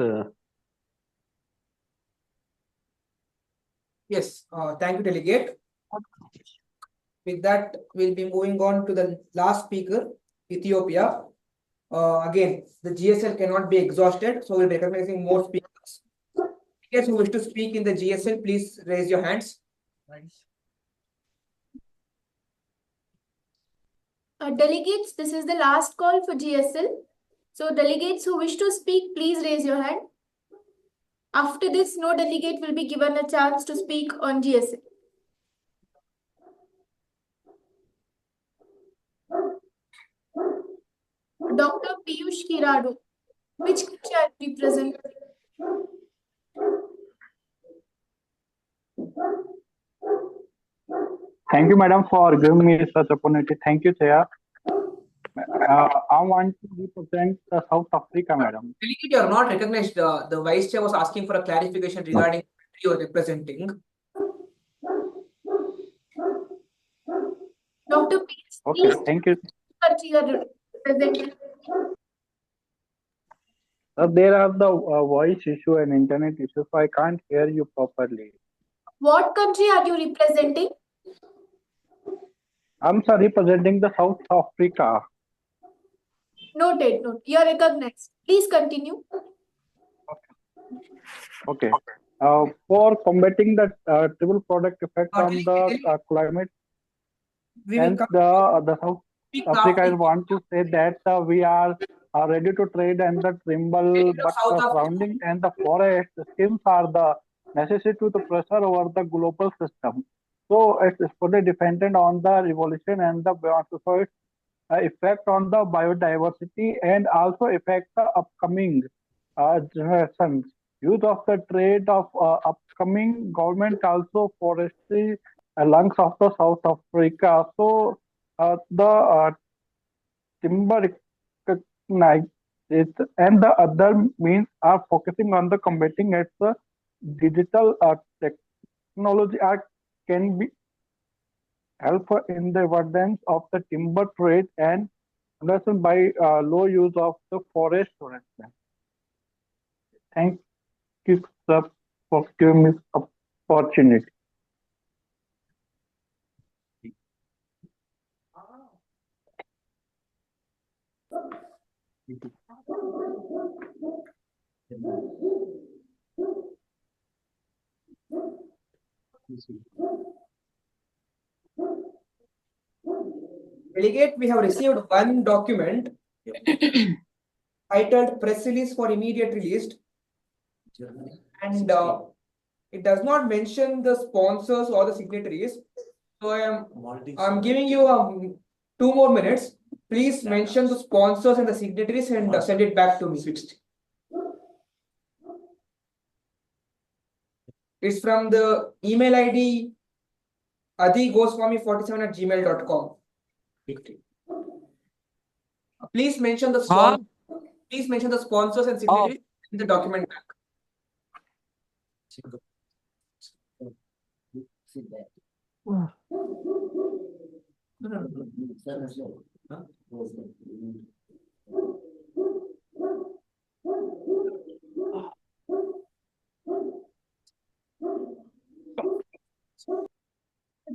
Yes, thank you, Delegate. With that, we'll be moving on to the last speaker, Ethiopia. Again, the GSL cannot be exhausted, so we'll be recognizing more speakers. Speakers who wish to speak in the GSL, please raise your hands. Delegates, this is the last call for GSL. So delegates who wish to speak, please raise your hand. After this, no delegate will be given a chance to speak on GSL. Dr. Piyush Kiradu, which country are you representing? Thank you, madam, for giving me such opportunity. Thank you, Chair. I want to represent South Africa, madam. Delegate, you are not recognized. The Vice Chair was asking for a clarification regarding who you are representing. Dr. Piyush, okay, thank you. Country you are representing? There are the voice issue and internet issue, so I can't hear you properly. What country are you representing? I'm sorry, representing the South Africa. Noted. You are recognized. Please continue. Okay. For combating the triple product effect on the climate, and the South Africa, I want to say that we are ready to trade and the tribal, but the surrounding and the forest schemes are the necessity to the pressure over the global system. So it's fully dependent on the revolution and the so its effect on the biodiversity and also affect the upcoming generations. Use of the trade of upcoming government also forestry lungs of the South Africa. So the timber recognize it and the other means are focusing on the combating its digital technology can be help in the avoidance of the timber trade and understood by low use of the forest land. Thank you, sir, for giving me this opportunity. Delegate, we have received one document titled Press Release for Immediate Release, and it does not mention the sponsors or the signatories. So I'm giving you 2 more minutes. Please mention the sponsors and the signatories and send it back to me. It's from the email ID adigoswami47@gmail.com. Please mention the sponsors and signatories in the document back.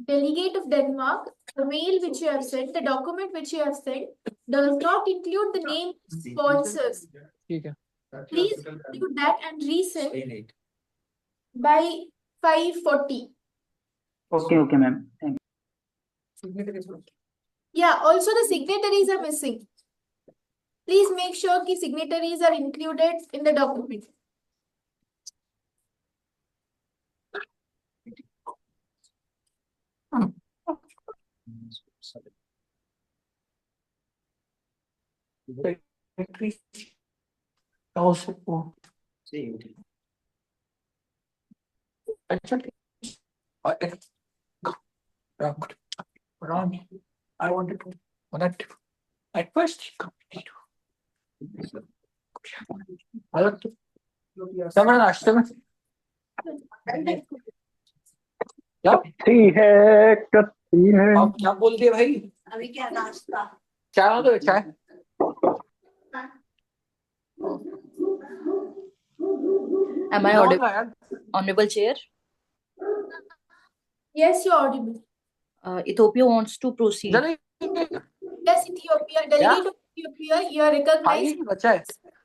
Delegate of Denmark, the mail which you have sent, the document which you have sent, does not include the name sponsors. Please include that and resend by 5:40. Okay, ma'am. Thank you. Yeah, also the signatories are missing. Please make sure the signatories are included in the document. I wanted to connect at first. कच्ची है आप क्या बोल दिए भाई? अभी क्या नाश्ता? चाय दो चाय. Am I audible? Honorable Chair? Yes, you're audible. Ethiopia wants to proceed. Yes, Ethiopia. Delegate of Ethiopia, you are recognized.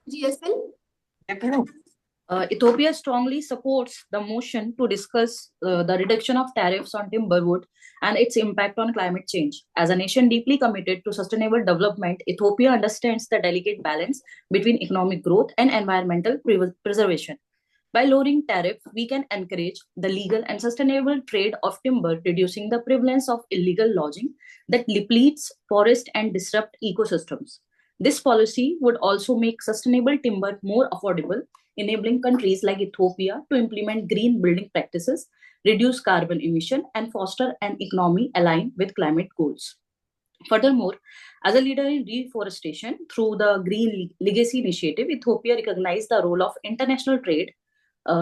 GSL. Ethiopia strongly supports the motion to discuss the reduction of tariffs on timber wood and its impact on climate change. As a nation deeply committed to sustainable development, Ethiopia understands the delicate balance between economic growth and environmental preservation. By lowering tariffs, we can encourage the legal and sustainable trade of timber, reducing the prevalence of illegal logging that depletes forests and disrupt ecosystems. This policy would also make sustainable timber more affordable, enabling countries like Ethiopia to implement green building practices, reduce carbon emission, and foster an economy aligned with climate goals. Furthermore, as a leader in reforestation through the Green Legacy Initiative, Ethiopia recognized the role of international trade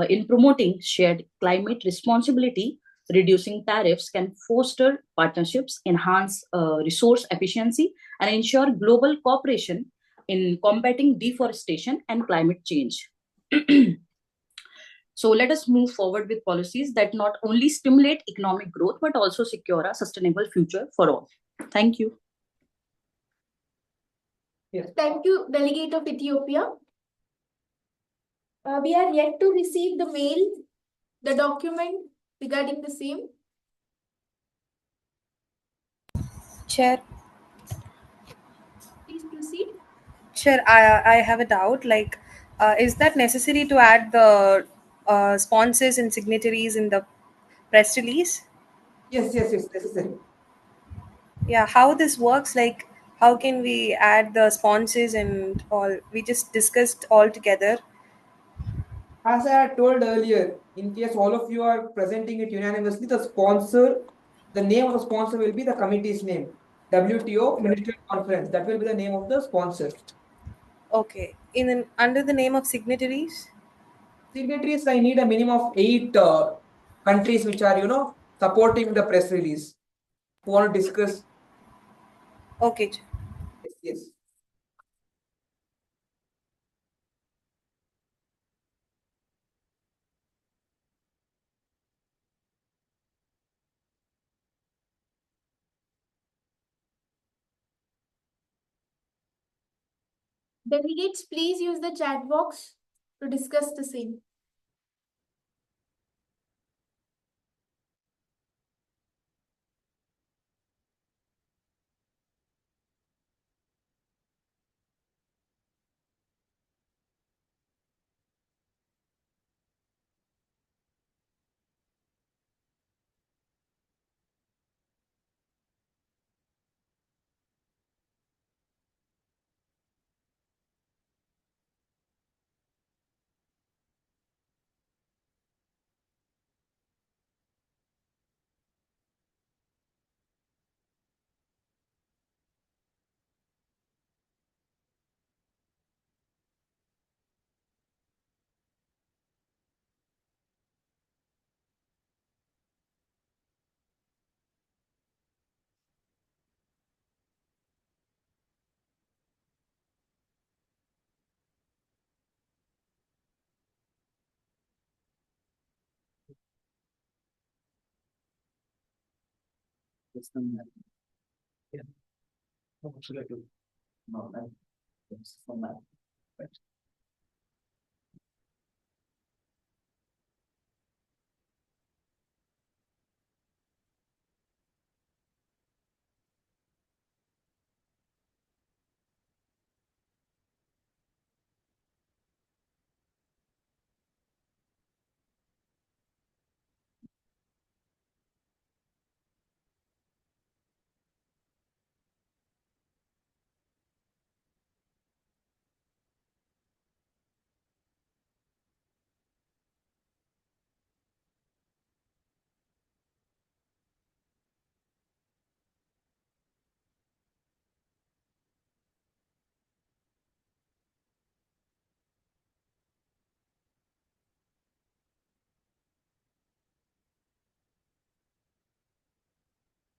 in promoting shared climate responsibility. Reducing tariffs can foster partnerships, enhance resource efficiency, and ensure global cooperation in combating deforestation and climate change. So let us move forward with policies that not only stimulate economic growth but also secure a sustainable future for all. Thank you. Yes. Thank you, Delegate of Ethiopia. We are yet to receive the mail, the document regarding the same. Chair. Please proceed. Chair, I have a doubt. Like, is that necessary to add the sponsors and signatories in the press release? Yes, necessary. Yeah, how this works, like, how can we add the sponsors and all? We just discussed all together. As I had told earlier, in case all of you are presenting it unanimously, the name of the sponsor will be the committee's name. WTO Ministerial Conference. That will be the name of the sponsor. Okay. Under the name of signatories? Signatories, I need a minimum of 8 countries which are, supporting the press release. want to discuss? Okay. Yes. Delegates, please use the chat box to discuss the same. Yeah. What should I do? No, that's from that. Right.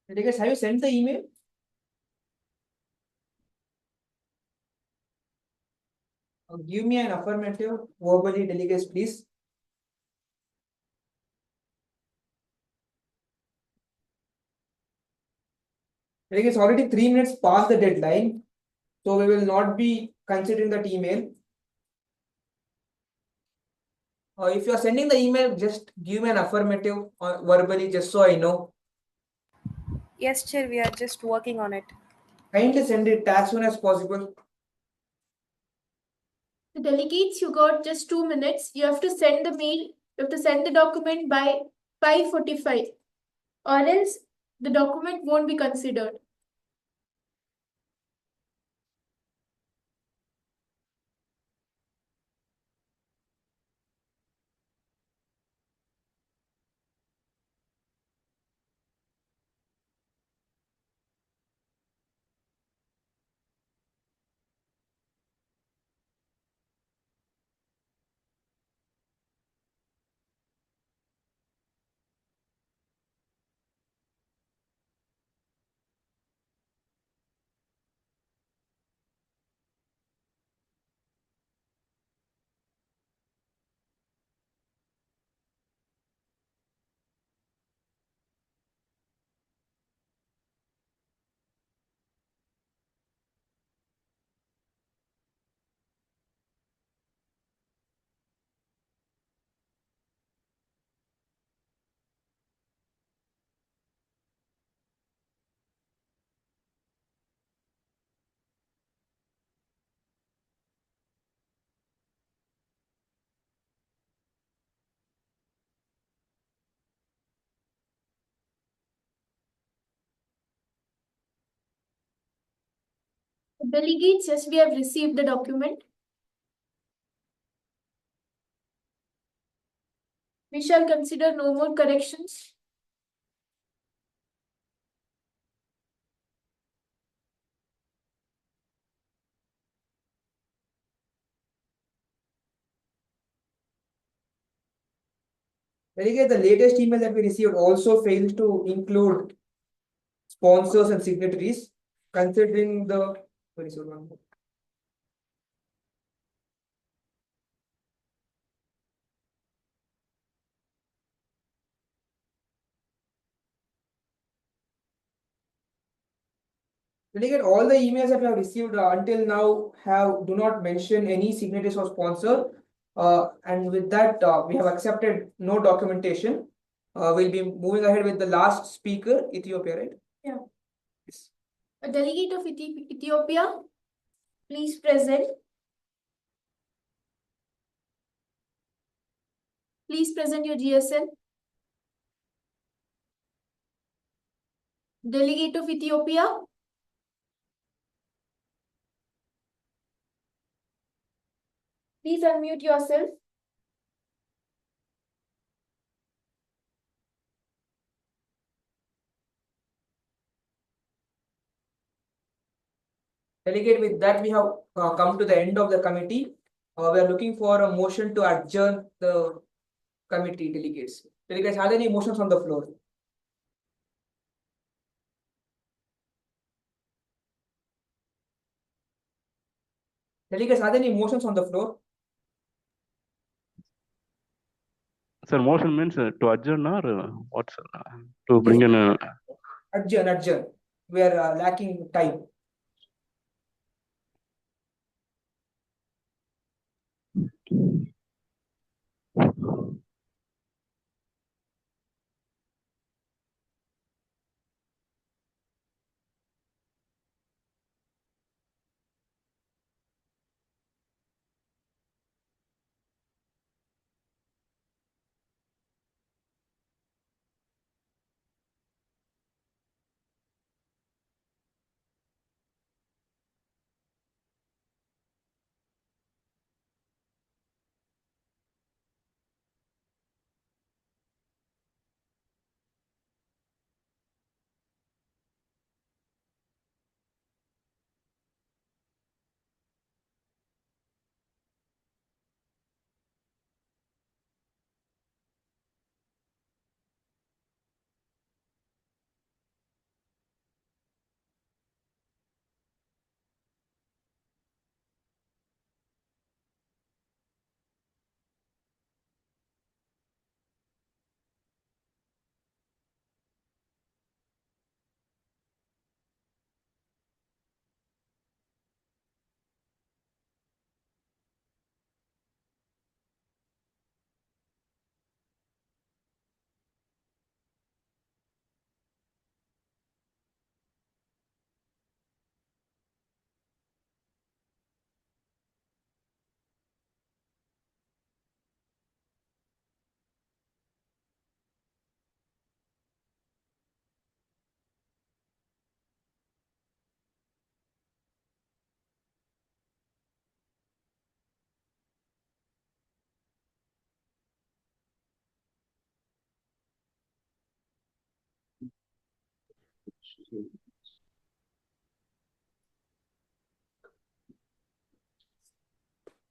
Delegates, have you sent the email? Give me an affirmative verbally, delegates, please. Delegates, already 3 minutes past the deadline, so we will not be considering that email. If you are sending the email, just give me an affirmative verbally, just so I know. Yes, Chair, we are just working on it. Kindly send it as soon as possible. The delegates, you got just 2 minutes. You have to send the mail, you have to send the document by 5:45, or else the document won't be considered. The delegates, yes, we have received the document. We shall consider no more corrections. Delegate, the latest email that we received also fails to include sponsors and signatories, considering the Delegate, all the emails that we have received until now do not mention any signatories or sponsor. And with that, we have accepted no documentation. We'll be moving ahead with the last speaker, Ethiopia, right? Yeah. Yes. A delegate of Ethiopia, please present. Please present your GSL. Delegate of Ethiopia. Please unmute yourself. Delegate, with that, we have come to the end of the committee. We are looking for a motion to adjourn the committee, delegates. Delegates, are there any motions on the floor? Delegates, are there any motions on the floor? Sir, motion means to adjourn or what, sir? To bring in a... Adjourn. We are lacking time.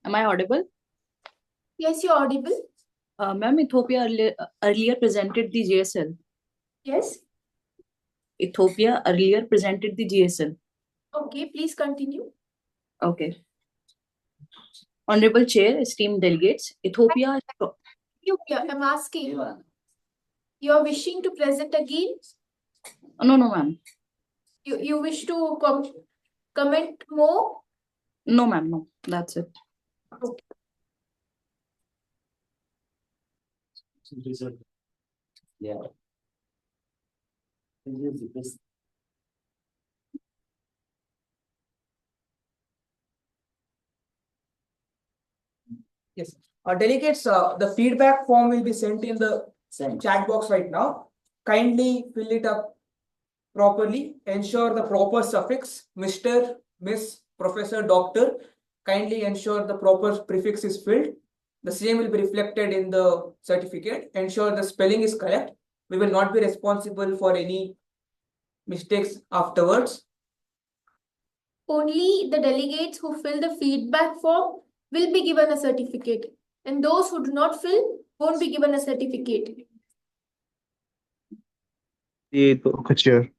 Am I audible? Yes, you're audible. Ma'am, Ethiopia earlier presented the GSL. Yes. Ethiopia earlier presented the GSL. Okay, please continue. Okay. Honorable Chair, esteemed delegates, Ethiopia... I'm asking. You're wishing to present again? No, ma'am. You wish to comment more? No, ma'am, no. That's it. Okay. Yeah. Yes. Delegates, the feedback form will be sent in the chat box right now. Kindly fill it up properly. Ensure the proper suffix, Mr., Miss, Professor, Doctor. Kindly ensure the proper prefix is filled. The same will be reflected in the certificate. Ensure the spelling is correct. We will not be responsible for any mistakes afterwards. Only the delegates who fill the feedback form will be given a certificate, and those who do not fill won't be given a certificate. Chair.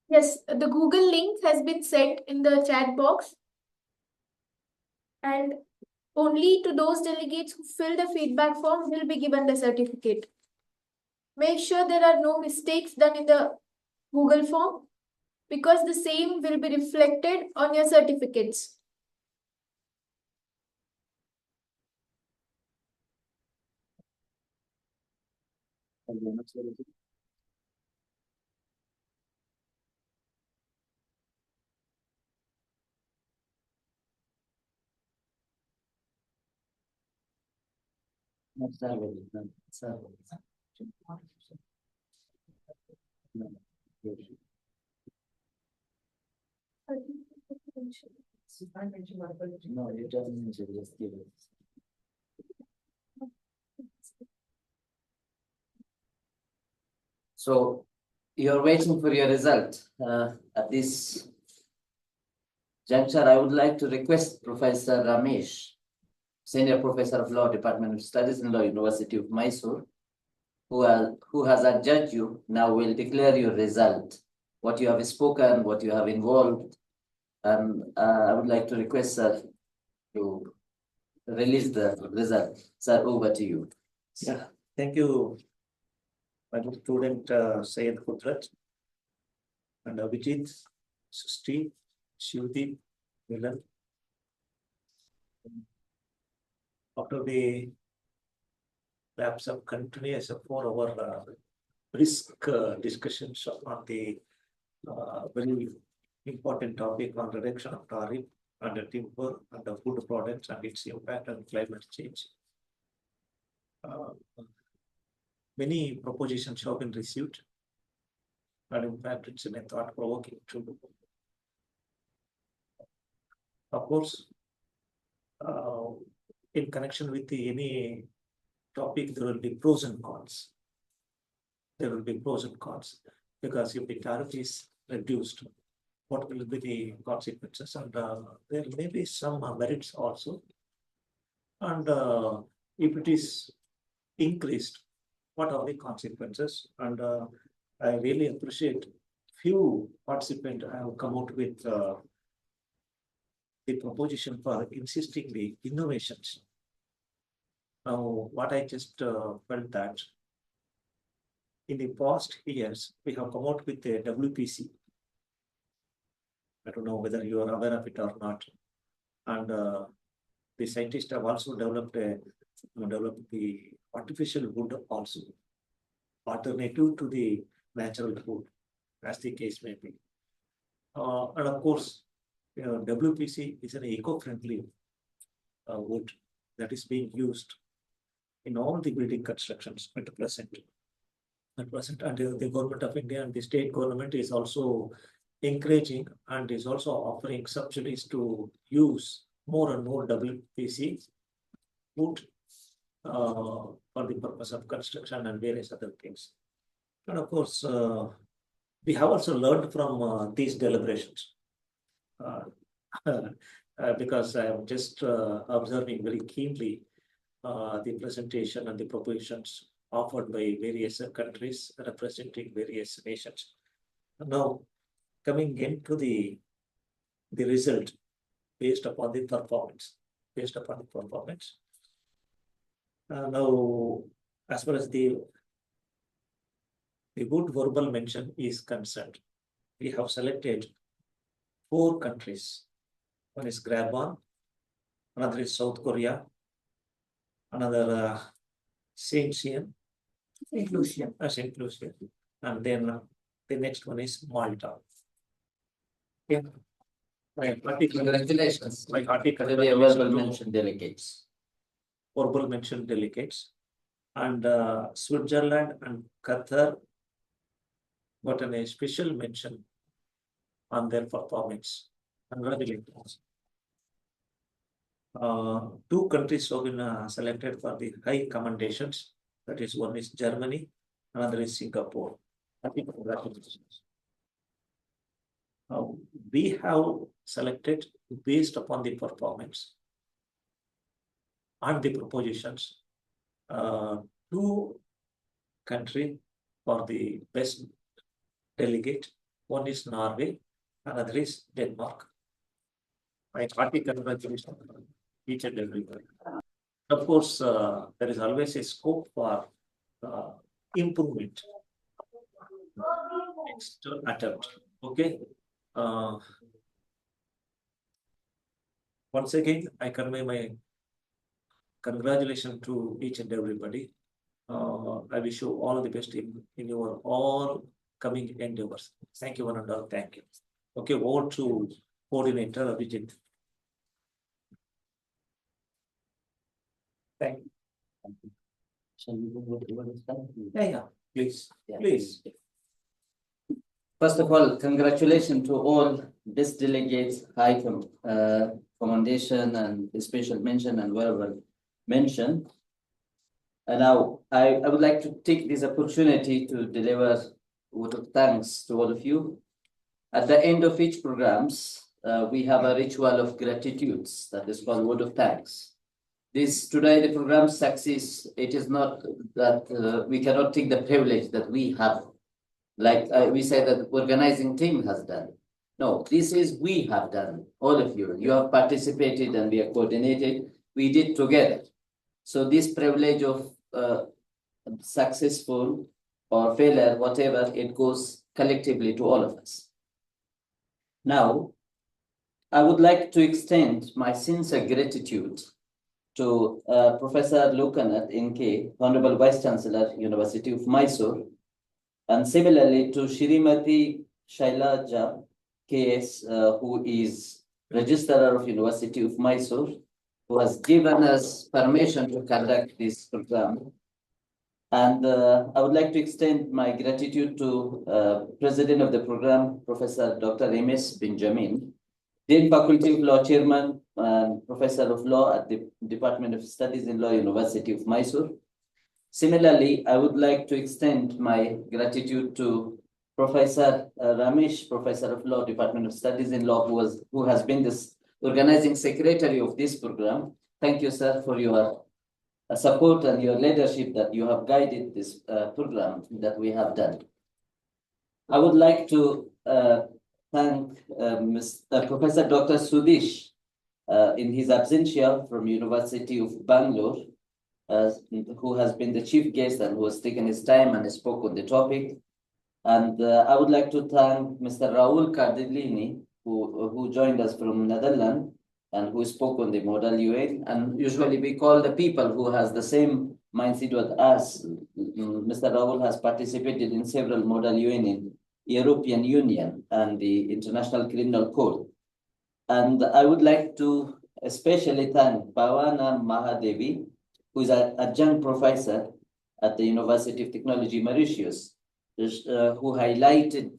Yes, the Google link has been sent in the chat box. And only to those delegates who fill the feedback form will be given the certificate. Make sure there are no mistakes done in the Google form because the same will be reflected on your certificates. No, it doesn't mention, just give it. So you're waiting for your result. At this juncture, I would like to request Professor Ramesh, Senior Professor of Law, Department of Studies in Law, University of Mysore, who has adjudged you, now will declare your result, what you have spoken, what you have involved. And I would like to request Sir to release the result. Sir, over to you. Yeah, thank you, my good student Syed Kudrat and Abhijit, Susti, Shivdeep, Milan. After the lapse of continuous 4-hour brisk discussions on the very important topic on reduction of tariff under timber and the food products and its impact on climate change. Many propositions have been received, and in fact, it's a thought-provoking tool. Of course, in connection with any topic, there will be pros and cons. There will be pros and cons because if the tariff is reduced, what will be the consequences? And there may be some merits also. And if it is increased, what are the consequences? And I really appreciate few participants have come out with the proposition for insisting the innovations. Now, what I just felt that in the past years, we have come out with a WPC. I don't know whether you are aware of it or not. And the scientists have also developed the artificial wood also, alternative to the natural wood, as the case may be. And of course, WPC is an eco-friendly wood that is being used in all the building constructions at present. And the government of India and the state government is also encouraging and is also offering subsidies to use more and more WPC wood for the purpose of construction and various other things. And of course, we have also learned from these deliberations because I am just observing very keenly the presentation and the propositions offered by various countries representing various nations. Now, coming into the result based upon the performance, now, as far as the good verbal mention is concerned, we have selected 4 countries. One is Gabon, another is South Korea, another Saint Lucia, and then the next one is Malta. Yeah. Congratulations. My hearty verbal mention delegates. Verbal mention delegates. And Switzerland and Qatar got a special mention on their performance. Congratulations. 2 countries have been selected for the high commendations. That is, one is Germany, another is Singapore. Happy congratulations. We have selected based upon the performance and the propositions 2 countries for the best delegate One is Norway, another is Denmark. My hearty congratulations each and everyone. Of course, there is always a scope for improvement. Next attempt. Okay. Once again, I convey my congratulations to each and everybody. I wish you all the best in your all coming endeavors. Thank you, one and all. Thank you. Okay, over to coordinator Abhijit. Thank you. Shall we go with what is done? Yeah, please, Yeah. please. First of all, congratulations to all best delegates, high commendation and special mention and whatever mention. And now I would like to take this opportunity to deliver a word of thanks to all of you. At the end of each programs, we have a ritual of gratitudes that is called word of thanks. Today the program's success, it is not that we cannot take the privilege that we have, like we say that the organizing team has done. No, this is we have done, all of you. You have participated and we are coordinated. We did together. So this privilege of successful or failure, whatever, it goes collectively to all of us. Now, I would like to extend my sincere gratitude to Professor Lokanath N.K., Honorable Vice Chancellor, University of Mysore, and similarly to Shrimati Shailaja K.S., who is Registrar of University of Mysore, who has given us permission to conduct this program. And I would like to extend my gratitude to President of the program, Professor Dr. M.S. Benjamin, Dean Faculty of Law Chairman and Professor of Law at the Department of Studies in Law, University of Mysore. Similarly, I would like to extend my gratitude to Professor Ramesh, Professor of Law, Department of Studies in Law, who has been this organizing secretary of this program. Thank you, sir, for your support and your leadership that you have guided this program that we have done. I would like to thank Professor Dr. Sudesh in his absentia from University of Bangalore, who has been the chief guest and who has taken his time and spoke on the topic. And I would like to thank Mr. Raul Cardellini, who joined us from Netherlands and who spoke on the model UN. And usually we call the people who has the same mindset with us. Mr. Raul has participated in several model UN in European Union and the International Criminal Court. And I would like to especially thank Bhavana Mahadevi, who is an adjunct professor at the University of Technology Mauritius, who highlighted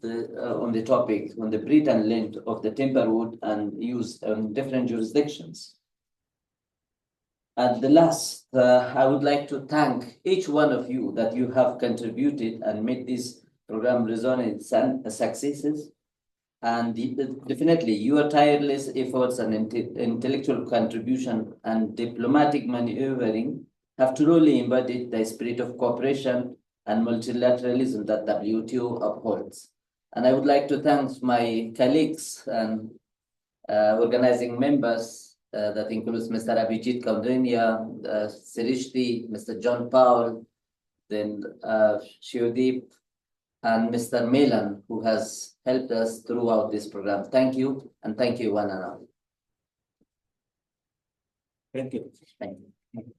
on the topic, on the breadth and length of the timber wood and use in different jurisdictions. At the last, I would like to thank each one of you that you have contributed and made this program resonate successes. And definitely your tireless efforts and intellectual contribution and diplomatic maneuvering have truly embodied the spirit of cooperation and multilateralism that WTO upholds. And I would like to thank my colleagues and organizing members, that includes Mr. Abhijit Kaundinya, Sirishti, Mr. John Powell, then Shivdeep, and Mr. Melan, who has helped us throughout this program. Thank you, and thank you one and all. Thank you. Thank you.